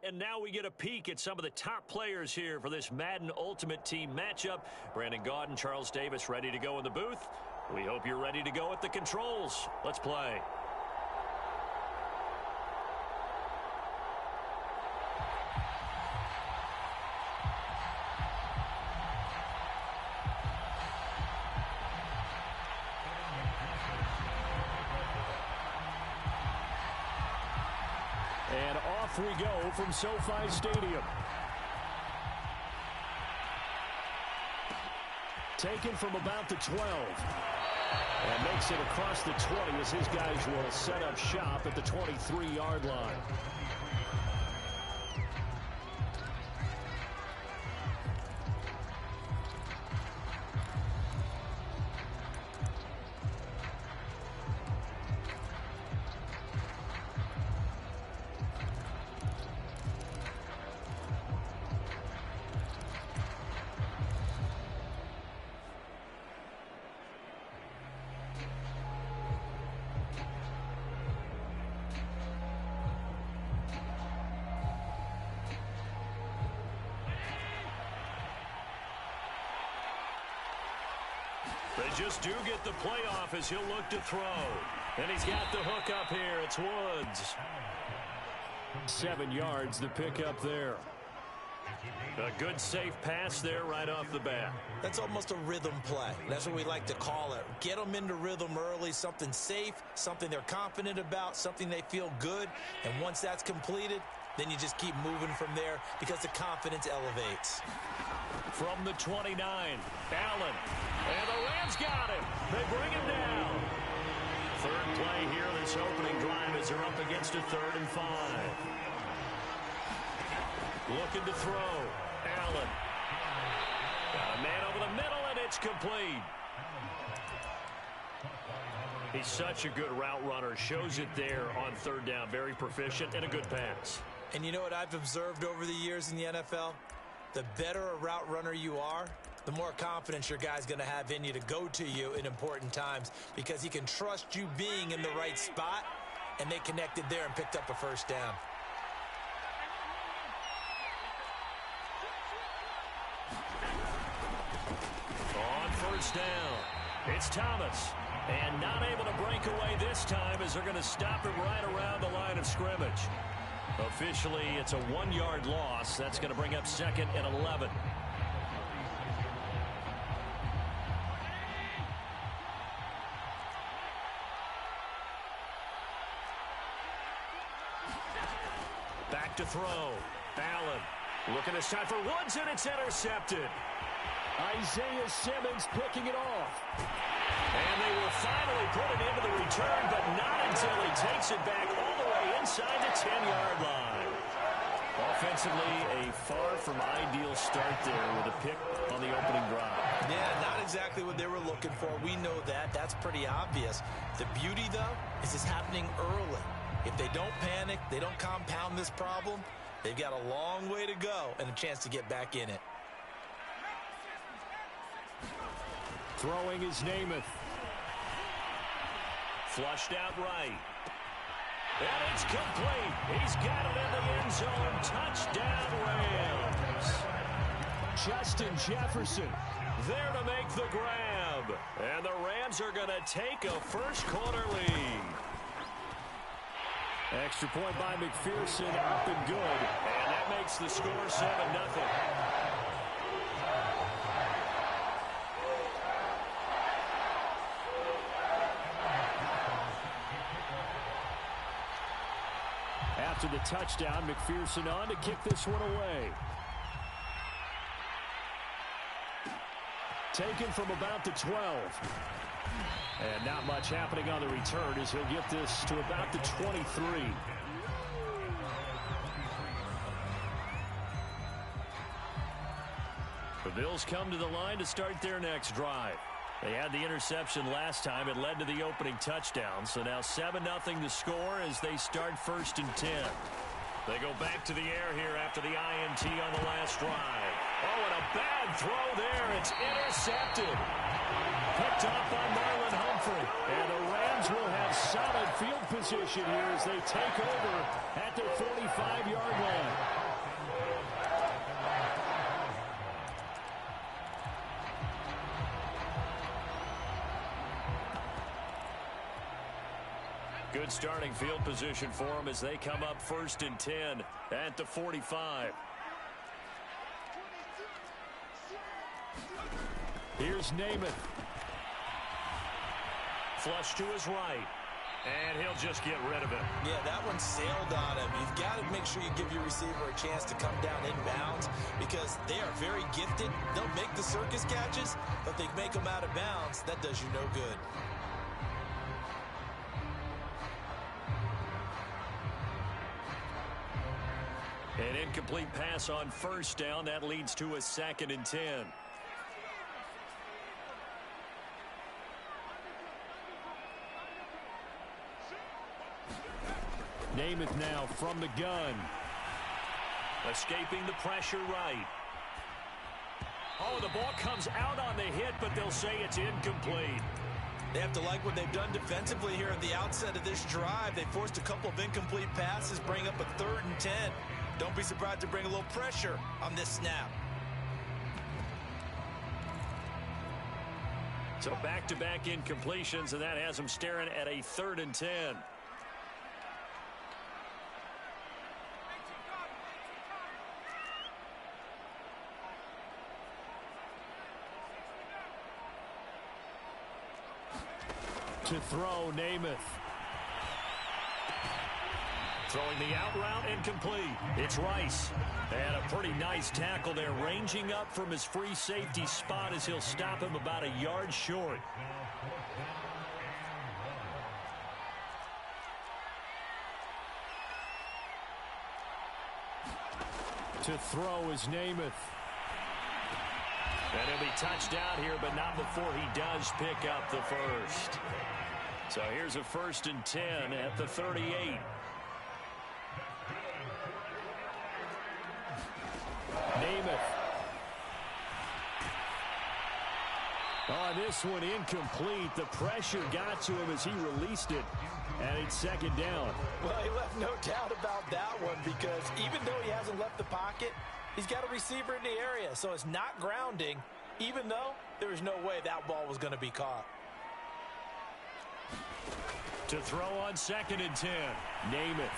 And now we get a peek at some of the top players here for this Madden Ultimate Team matchup. Brandon Gaudin, Charles Davis ready to go in the booth. We hope you're ready to go at the controls. Let's play. And off we go from SoFi Stadium. Taken from about the 12. And makes it across the 20 as his guys will set up shop at the 23-yard line. They just do get the playoff as he'll look to throw. And he's got the hook up here. It's Woods. 7 yards, the pickup there. A good safe pass there right off the bat. That's almost a rhythm play. That's what we like to call it. Get them into rhythm early, something safe, something they're confident about, something they feel good. And once that's completed, then you just keep moving from there because the confidence elevates. From the 29, Allen. And the Rams got him. They bring him down. Third play here this opening drive as they're up against a 3rd and 5. Looking to throw. Allen. Got a man over the middle, and it's complete. He's such a good route runner. Shows it there on 3rd down. Very proficient and a good pass. And you know what I've observed over the years in the NFL? The better a route runner you are, the more confidence your guy's going to have in you to go to you in important times because he can trust you being in the right spot, and they connected there and picked up a first down. On first down, it's Thomas. And not able to break away this time as they're going to stop him right around the line of scrimmage. Officially, it's a 1-yard loss. That's going to bring up 2nd and 11. Back to throw. Allen looking this time for Woods, and it's intercepted. Isaiah Simmons picking it off. And they will finally put it into the return, but not until he takes it back all the way inside the 10-yard line. Offensively, a far from ideal start there with a pick on the opening drive. Yeah, not exactly what they were looking for. We know that. That's pretty obvious. The beauty, though, is it's happening early. If they don't panic, they don't compound this problem, they've got a long way to go and a chance to get back in it. Throwing is Namath. Flushed out right. And it's complete. He's got it in the end zone. Touchdown, Rams. Justin Jefferson there to make the grab. And the Rams are going to take a first-quarter lead. Extra point by McPherson, up and good. And that makes the score 7-0. After the touchdown, McPherson on to kick this one away. Taken from about the 12. And not much happening on the return as he'll get this to about the 23. The Bills come to the line to start their next drive. They had the interception last time. It led to the opening touchdown. So now 7-0 the score as they start 1st and 10. They go back to the air here after the INT on the last drive. Oh, and a bad throw there. It's intercepted. Picked off by Marlon Humphrey. And the Rams will have solid field position here as they take over at their 45-yard line. Good starting field position for them as they come up 1st and 10 at the 45. Here's Namath. Flush to his right. And he'll just get rid of it. Yeah, that one sailed on him. You've got to make sure you give your receiver a chance to come down inbounds because they are very gifted. They'll make the circus catches, but they make them out of bounds. That does you no good. An incomplete pass on 1st down. That leads to a 2nd and 10. Namath now from the gun. Escaping the pressure right. Oh, the ball comes out on the hit, but they'll say it's incomplete. They have to like what they've done defensively here at the outset of this drive. They forced a couple of incomplete passes, bring up a 3rd and 10. Don't be surprised to bring a little pressure on this snap. So back-to-back incompletions, and that has them staring at a 3rd and 10. To throw, Namath. Throwing the out route, incomplete. It's Rice. And a pretty nice tackle there, ranging up from his free safety spot as he'll stop him about a yard short. To throw is Namath. And he'll be touched out here, but not before he does pick up the first. So here's a 1st and 10 at the 38. Namath. Oh, this one incomplete. The pressure got to him as he released it, and it's second down. Well, he left no doubt about that one because even though he hasn't left the pocket, he's got a receiver in the area, so it's not grounding, even though there was no way that ball was going to be caught. To throw on 2nd and 10. Namath.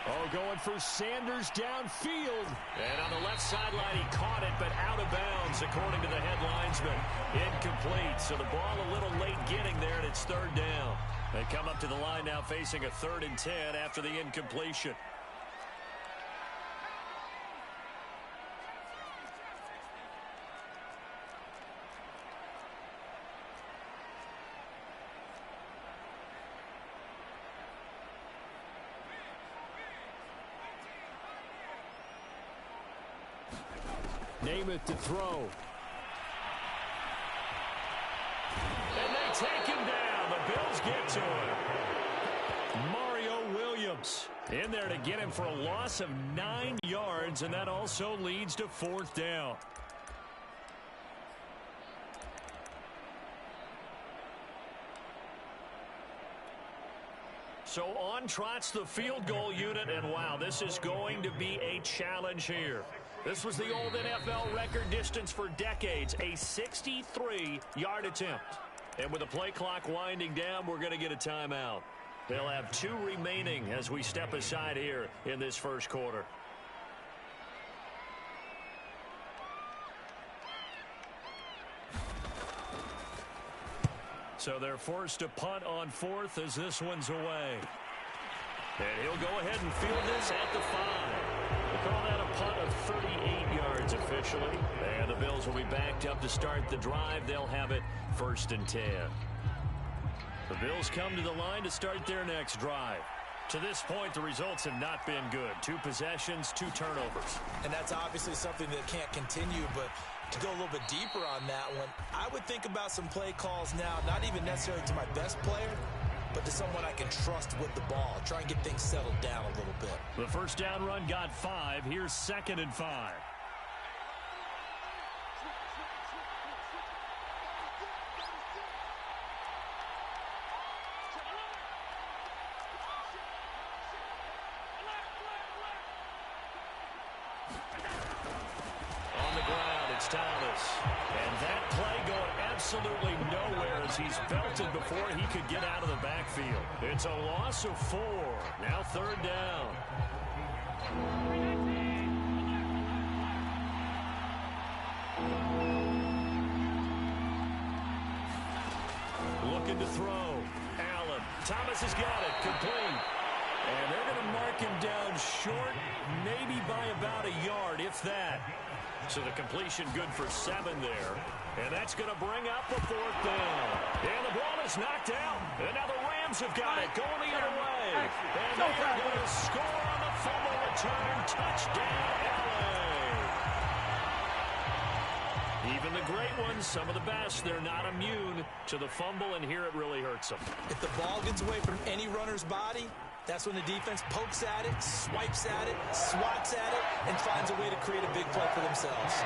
Oh, going for Sanders downfield. And on the left sideline, he caught it, but out of bounds, according to the head linesman. Incomplete, so the ball a little late getting there, and it's 3rd down. They come up to the line now facing a 3rd and 10 after the incompletion. Namath to throw. And they take him down. The Bills get to him. Mario Williams in there to get him for a loss of 9 yards, and that also leads to 4th down. So on trots the field goal unit, and wow, this is going to be a challenge here. This was the old NFL record distance for decades, a 63-yard attempt. And with the play clock winding down, we're going to get a timeout. They'll have 2 remaining as we step aside here in this first quarter. So they're forced to punt on 4th as this one's away. And he'll go ahead and field this at the 5. We'll call that a punt of 38 yards officially. And the Bills will be backed up to start the drive. They'll have it 1st and 10. The Bills come to the line to start their next drive. To this point, the results have not been good. 2 possessions, 2 turnovers. And that's obviously something that can't continue, but to go a little bit deeper on that one, I would think about some play calls now, not even necessarily to my best player, but to someone I can trust with the ball. Try and get things settled down a little bit. The first down run got 5. Here's 2nd and 5. Thomas. And that play going absolutely nowhere as he's belted before he could get out of the backfield. It's a loss of 4. Now 3rd down. Looking to throw. Allen. Thomas has got it. Complete. And they're going to mark him down short, maybe by about a yard, if that. So the completion good for 7 there. And that's going to bring up the 4th down. And the ball is knocked out. And now the Rams have got it going the other way. And they're going to score on the fumble return. Touchdown, LA. Even the great ones, some of the best, they're not immune to the fumble, and here it really hurts them. If the ball gets away from any runner's body, that's when the defense pokes at it, swipes at it, swats at it, and finds a way to create a big play for themselves.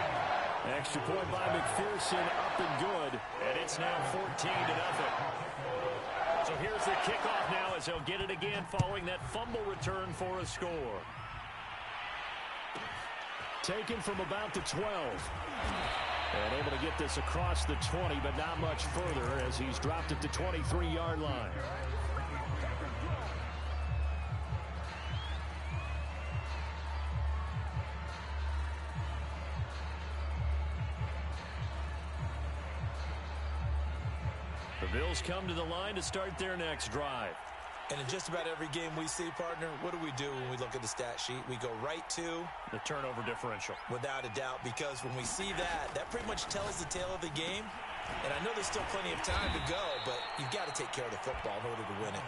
Extra point by McPherson, up and good. And it's now 14-0. So here's the kickoff now as they'll get it again following that fumble return for a score. Taken from about the 12. And able to get this across the 20, but not much further as he's dropped at the 23-yard line. The Bills come to the line to start their next drive. And in just about every game we see, partner, what do we do when we look at the stat sheet? We go right to the turnover differential. Without a doubt, because when we see that, that pretty much tells the tale of the game. And I know there's still plenty of time to go, but you've got to take care of the football in order to win it.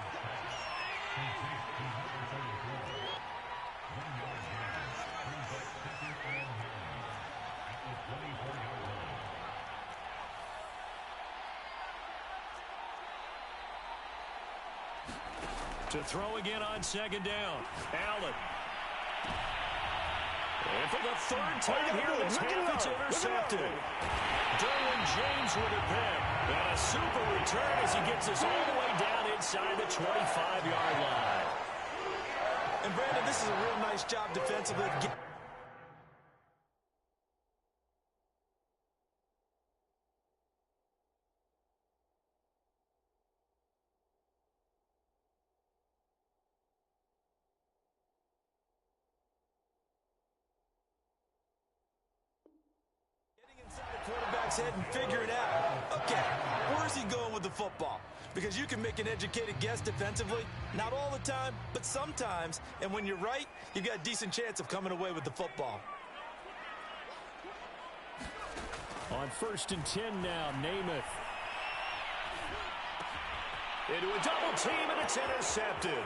To throw again on 2nd down. Allen. And for the third time here in this half, it's intercepted. Derwin James with a pick. And a super return as he gets us all the way down inside the 25-yard line. And Brandon, this is a real nice job defensively. Quarterback's head and figure it out. Okay, where's he going with the football? Because you can make an educated guess defensively. Not all the time, but sometimes. And when you're right, you've got a decent chance of coming away with the football. On 1st and 10 now, Namath. Into a double team, and it's intercepted.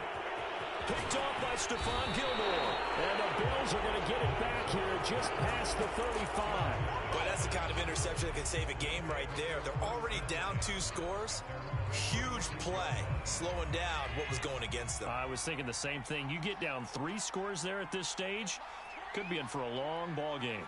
Picked off by Stephon Gilmore. And the Bills are going to get it back here just past the 35. Boy, that's the kind of interception that can save a game right there. They're already down 2 scores. Huge play, slowing down what was going against them. I was thinking the same thing. You get down 3 scores there at this stage, could be in for a long ball game.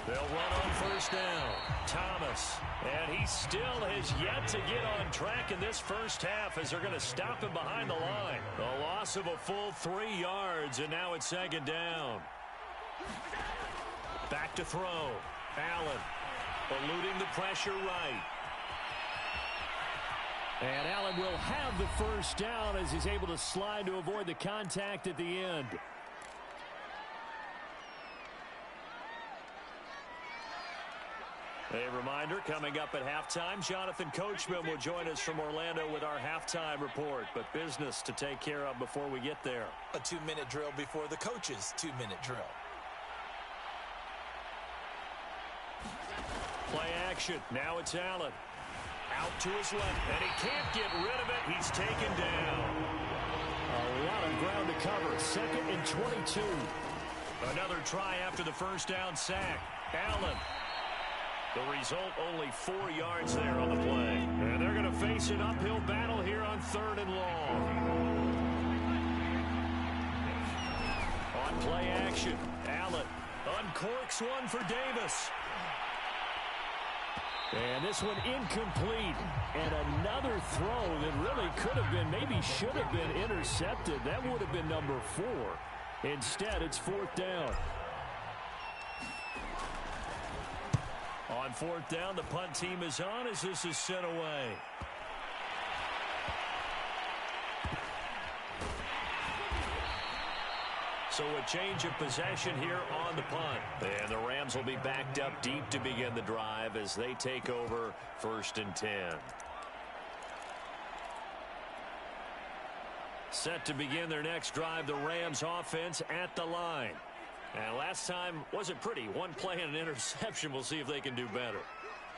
They'll run on 1st down. Thomas. And he still has yet to get on track in this first half as they're going to stop him behind the line. A loss of a full 3 yards, and now it's 2nd down. Back to throw. Allen eluding the pressure right. And Allen will have the 1st down as he's able to slide to avoid the contact at the end. A reminder, coming up at halftime, Jonathan Coachman will join us from Orlando with our halftime report. But business to take care of before we get there. A 2-minute drill before the coach's 2-minute drill. Play action. Now it's Allen. Out to his left, and he can't get rid of it. He's taken down. A lot of ground to cover. 2nd and 22. Another try after the 1st down sack. Allen. The result, only 4 yards there on the play. And they're going to face an uphill battle here on 3rd and long. On play action, Allen uncorks one for Davis. And this one incomplete. And another throw that really could have been, maybe should have been intercepted. That would have been number 4. Instead, it's 4th down. On 4th down, the punt team is on as this is sent away. So a change of possession here on the punt. And the Rams will be backed up deep to begin the drive as they take over 1st and 10. Set to begin their next drive, the Rams offense at the line. And last time wasn't pretty. 1 play and an interception. We'll see if they can do better.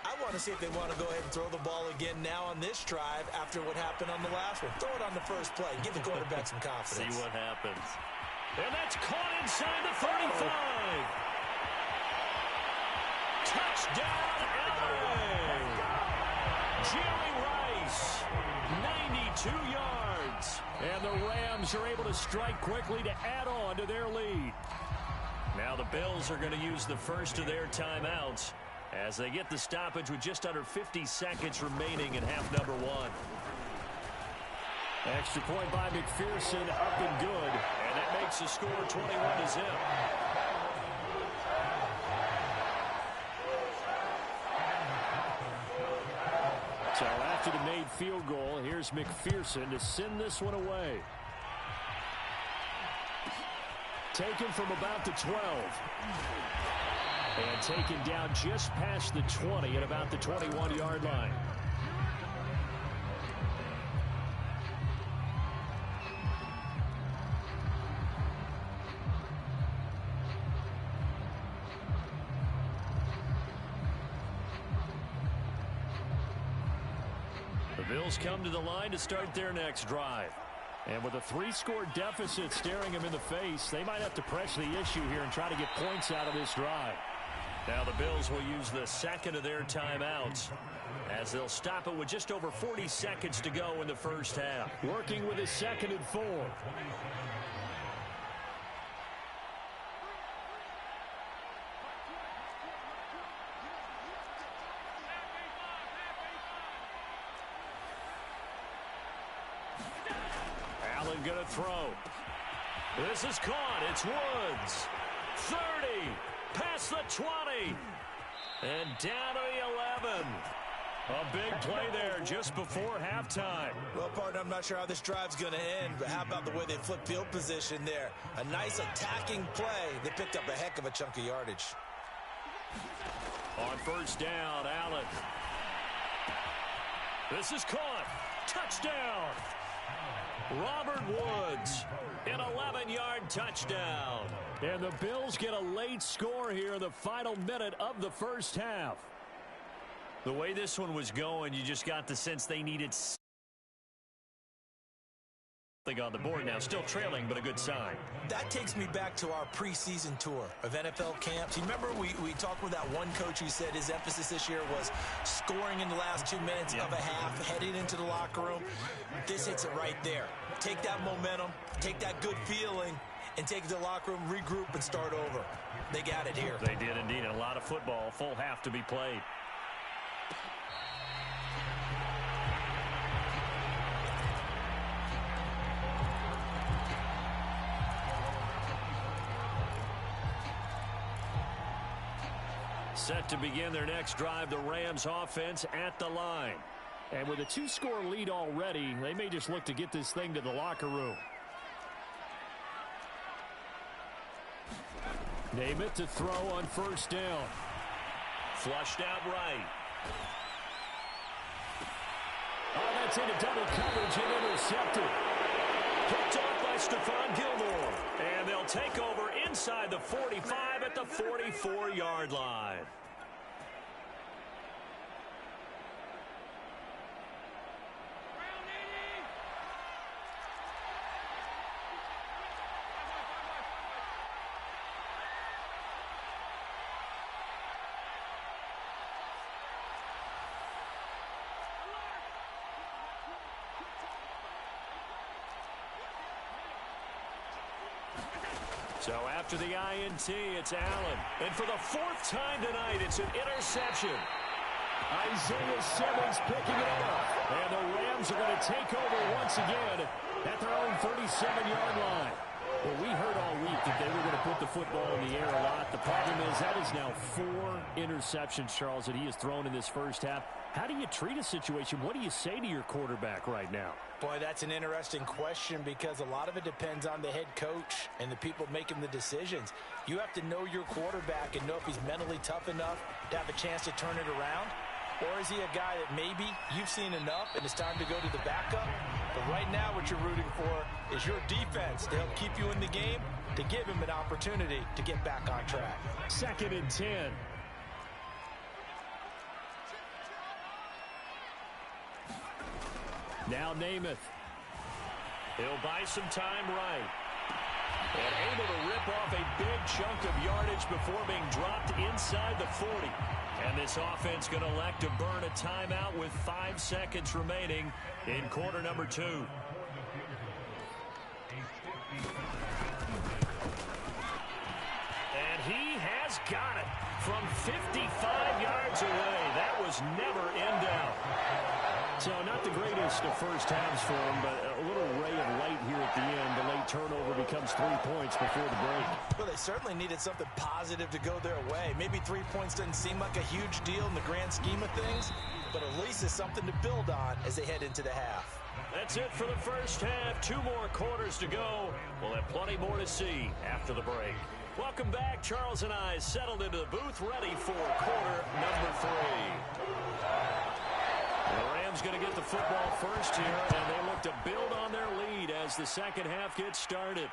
I want to see if they want to go ahead and throw the ball again now on this drive after what happened on the last one. Throw it on the first play. Give the quarterback some confidence. See what happens. And that's caught inside the 35. Touchdown, LA. Jerry Rice, 92 yards. And the Rams are able to strike quickly to add on to their lead. Now the Bills are going to use the first of their timeouts as they get the stoppage with just under 50 seconds remaining in half number 1. Extra point by McPherson, up and good. And that makes the score 21-0. So after the made field goal, here's McPherson to send this one away. Taken from about the 12. And taken down just past the 20 at about the 21-yard line. The Bills come to the line to start their next drive. And with a 3-score deficit staring them in the face, they might have to press the issue here and try to get points out of this drive. Now the Bills will use the second of their timeouts as they'll stop it with just over 40 seconds to go in the first half. Working with a 2nd and 4. Allen going to throw. This is caught. It's Woods. 30. Past the 20. And down to the 11. A big play there just before halftime. Well, partner, I'm not sure how this drive's going to end, but how about the way they flip field position there? A nice attacking play. They picked up a heck of a chunk of yardage. On first down, Allen. This is caught. Touchdown. Robert Woods, an 11-yard touchdown. And the Bills get a late score here in the final minute of the first half. The way this one was going, you just got the sense they needed something on the board now. Still trailing, but a good sign. That takes me back to our preseason tour of NFL camps. You remember we talked with that one coach who said his emphasis this year was scoring in the last 2 minutes of a half, heading into the locker room. This hits it right there. Take that momentum, take that good feeling, and take it to the locker room, regroup, and start over. They got it here. They did indeed. A lot of football, full half to be played. Set to begin their next drive, the Rams offense at the line. And with a 2-score lead already, they may just look to get this thing to the locker room. Name it to throw on first down. Flushed out right. Oh, that's into double coverage and intercepted. Picked off by Stephon Gilmore. And they'll take over inside the 45 at the 44-yard line. So after the INT, it's Allen. And for the 4th time tonight, it's an interception. Isaiah Simmons picking it up. And the Rams are going to take over once again at their own 37-yard line. Well, we heard all week that they were going to put the football in the air a lot. The problem is that is now 4 interceptions, Charles, that he has thrown in this first half. How do you treat a situation? What do you say to your quarterback right now? Boy, that's an interesting question because a lot of it depends on the head coach and the people making the decisions. You have to know your quarterback and know if he's mentally tough enough to have a chance to turn it around. Or is he a guy that maybe you've seen enough and it's time to go to the backup? But right now what you're rooting for is your defense to help keep you in the game, to give him an opportunity to get back on track. 2nd and 10. Now Namath. He'll buy some time right. And able to rip off a big chunk of yardage before being dropped inside the 40. And this offense going to elect to burn a timeout with 5 seconds remaining in quarter number 2. And he has got it from 55 yards away. That was never in doubt. So not the greatest of first halves for him, but a little ray of light here at the end. The late turnover becomes 3 points before the break. Well, they certainly needed something positive to go their way. Maybe 3 points doesn't seem like a huge deal in the grand scheme of things, but at least it's something to build on as they head into the half. That's it for the first half. 2 more quarters to go. We'll have plenty more to see after the break. Welcome back. Charles and I settled into the booth, ready for quarter number 3. The Rams going to get the football first here, and they look to build on their lead as the second half gets started.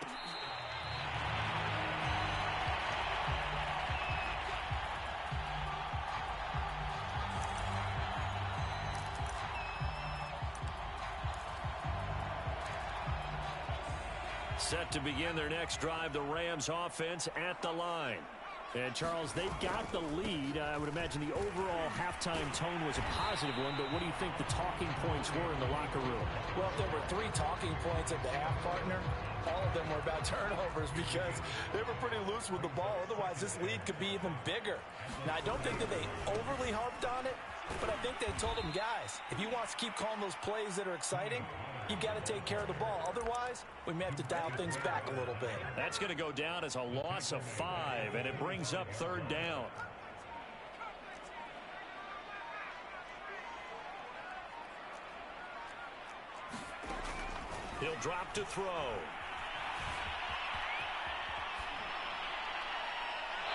Set to begin their next drive, the Rams offense at the line. And, Charles, they've got the lead. I would imagine the overall halftime tone was a positive one, but what do you think the talking points were in the locker room? Well, if there were 3 talking points at the half, partner, all of them were about turnovers because they were pretty loose with the ball. Otherwise, this lead could be even bigger. Now, I don't think that they overly harped on it, but I think they told them, guys, if you want to keep calling those plays that are exciting, you've got to take care of the ball. Otherwise, we may have to dial things back a little bit. That's going to go down as a loss of 5, and it brings up 3rd down. He'll drop to throw.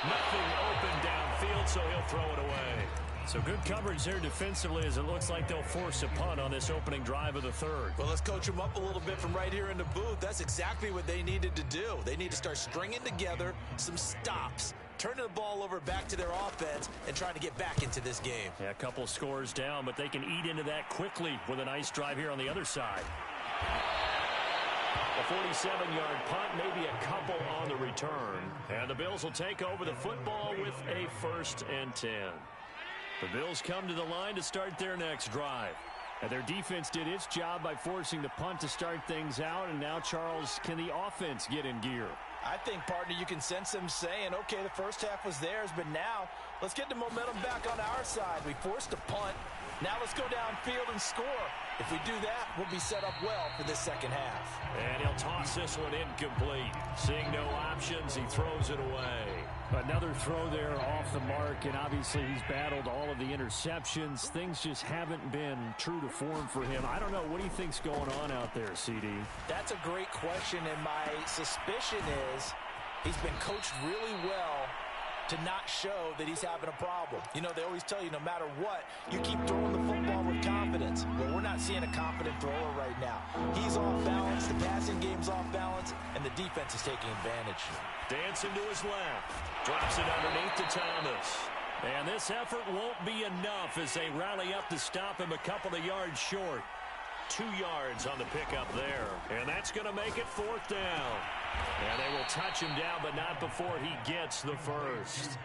Nothing open downfield, so he'll throw it away. So good coverage there defensively as it looks like they'll force a punt on this opening drive of the 3rd. Well, let's coach them up a little bit from right here in the booth. That's exactly what they needed to do. They need to start stringing together some stops, turning the ball over back to their offense, and trying to get back into this game. Yeah, a couple scores down, but they can eat into that quickly with a nice drive here on the other side. A 47-yard punt, maybe a couple on the return. And the Bills will take over the football with a 1st and 10. The Bills come to the line to start their next drive. And their defense did its job by forcing the punt to start things out. And now, Charles, can the offense get in gear? I think, partner, you can sense them saying, okay, the first half was theirs, but now let's get the momentum back on our side. We forced a punt. Now let's go downfield and score. If we do that, we'll be set up well for this second half. And he'll toss this one incomplete. Seeing no options, he throws it away. Another throw there off the mark, and obviously he's battled all of the interceptions. Things just haven't been true to form for him. I don't know. What do you think's going on out there, CD? That's a great question, and my suspicion is he's been coached really well to not show that he's having a problem. You know, they always tell you no matter what, you keep throwing the football with confidence. Well, we're not seeing a confident thrower right now. He's off balance, the passing game's off balance, and the defense is taking advantage. Dancing to his left. Drops it underneath to Thomas. And this effort won't be enough as they rally up to stop him a couple of yards short. 2 yards on the pickup there. And that's going to make it 4th down. And they will touch him down, but not before he gets the first.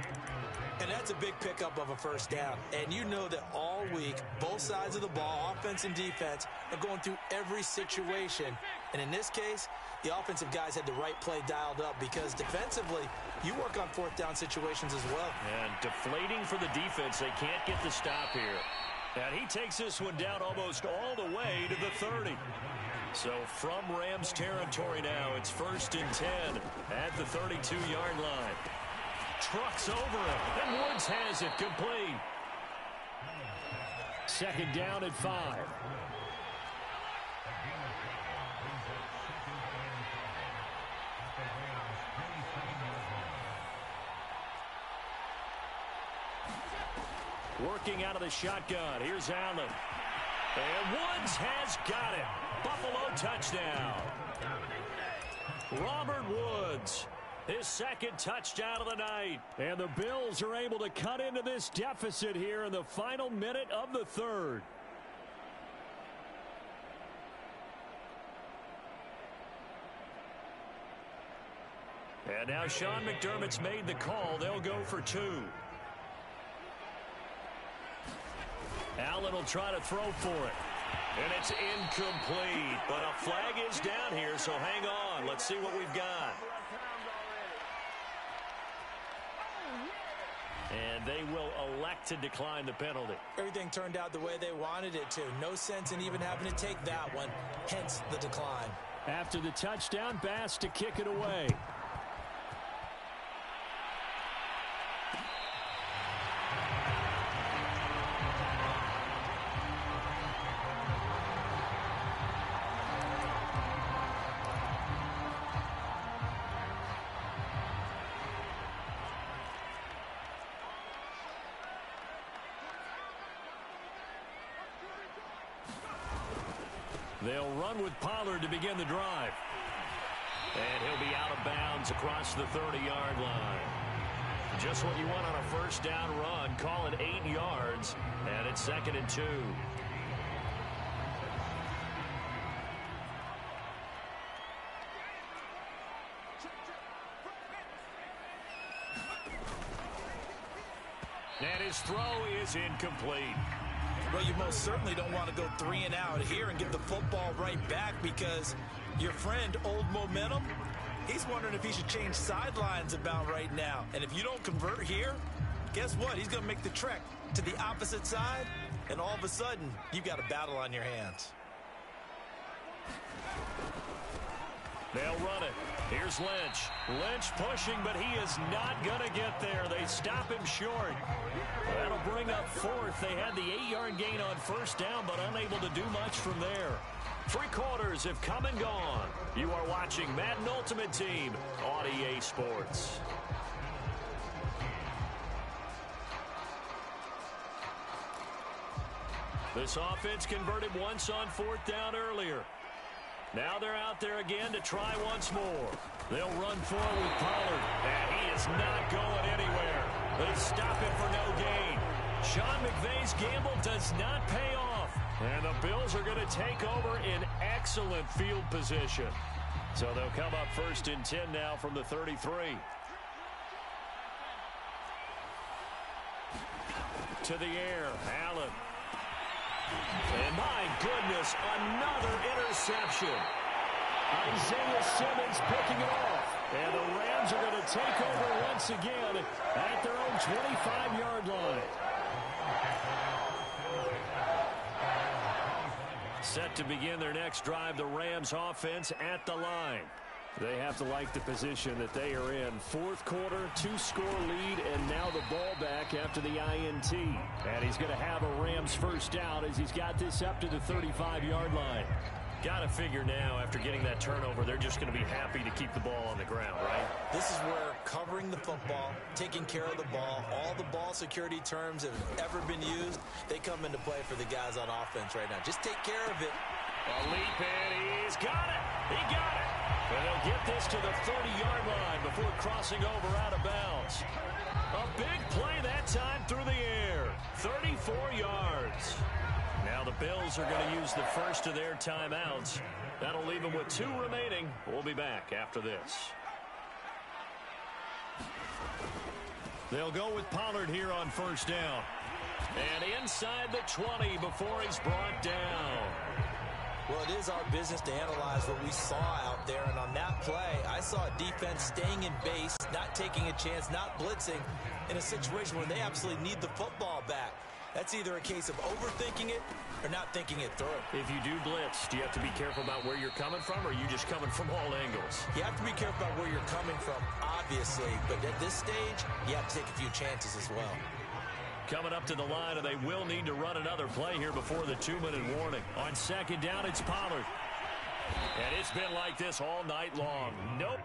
And that's a big pickup of a 1st down. And you know that all week, both sides of the ball, offense and defense, are going through every situation. And in this case, the offensive guys had the right play dialed up because defensively, you work on 4th down situations as well. And deflating for the defense. They can't get the stop here. And he takes this one down almost all the way to the 30. So from Rams territory now, it's 1st and 10 at the 32-yard line. Trucks over him, and Woods has it complete. 2nd down at 5. Working out of the shotgun. Here's Allen. And Woods has got it. Buffalo touchdown. Robert Woods, his 2nd touchdown of the night. And the Bills are able to cut into this deficit here in the final minute of the 3rd. And now Sean McDermott's made the call. They'll go for 2. Allen will try to throw for it. And it's incomplete. But a flag is down here, so hang on. Let's see what we've got. And they will elect to decline the penalty. Everything turned out the way they wanted it to. No sense in even having to take that one, hence the decline. After the touchdown, Bass to kick it away. They'll run with Pollard to begin the drive. And he'll be out of bounds across the 30-yard line. Just what you want on a 1st down run. Call it 8 yards. And it's 2nd and 2. his throw is incomplete. Well, you most certainly don't want to go 3 and out here and give the football right back, because your friend, Old Momentum, he's wondering if he should change sidelines about right now. And if you don't convert here, guess what? He's going to make the trek to the opposite side, and all of a sudden, you've got a battle on your hands. They'll run it. Here's Lynch. Lynch pushing, but he is not going to get there. They stop him short. That'll bring up fourth. They had the 8-yard gain on first down, but unable to do much from there. 3 quarters have come and gone. You are watching Madden Ultimate Team on EA Sports. This offense converted once on 4th down earlier. Now they're out there again to try once more. They'll run forward with Pollard, and he is not going anywhere. They stop him for no gain. Sean McVay's gamble does not pay off, and the Bills are going to take over in excellent field position. So they'll come up 1st and 10 now from the 33. To the air, Allen. And my goodness, another interception. Isaiah Simmons picking it off. And the Rams are going to take over once again at their own 25-yard line. Set to begin their next drive, the Rams offense at the line. They have to like the position that they are in. 4th quarter, 2-score lead, and now the ball back after the INT. And he's going to have a Rams first down as he's got this up to the 35-yard line. Got to figure now, after getting that turnover, they're just going to be happy to keep the ball on the ground, right? This is where covering the football, taking care of the ball, all the ball security terms that have ever been used, they come into play for the guys on offense right now. Just take care of it. A leap in, he's got it. He got it. And they'll get this to the 30-yard line before crossing over out of bounds. A big play that time through the air. 34 yards. Now the Bills are going to use the first of their timeouts. That'll leave them with 2 remaining. We'll be back after this. They'll go with Pollard here on first down. And inside the 20 before he's brought down. Well, it is our business to analyze what we saw out there, and on that play, I saw a defense staying in base, not taking a chance, not blitzing, in a situation where they absolutely need the football back. That's either a case of overthinking it or not thinking it through. If you do blitz, do you have to be careful about where you're coming from, or are you just coming from all angles? You have to be careful about where you're coming from, obviously, but at this stage, you have to take a few chances as well. Coming up to the line, and they will need to run another play here before the 2-minute warning. On second down, it's Pollard. And it's been like this all night long. Nope.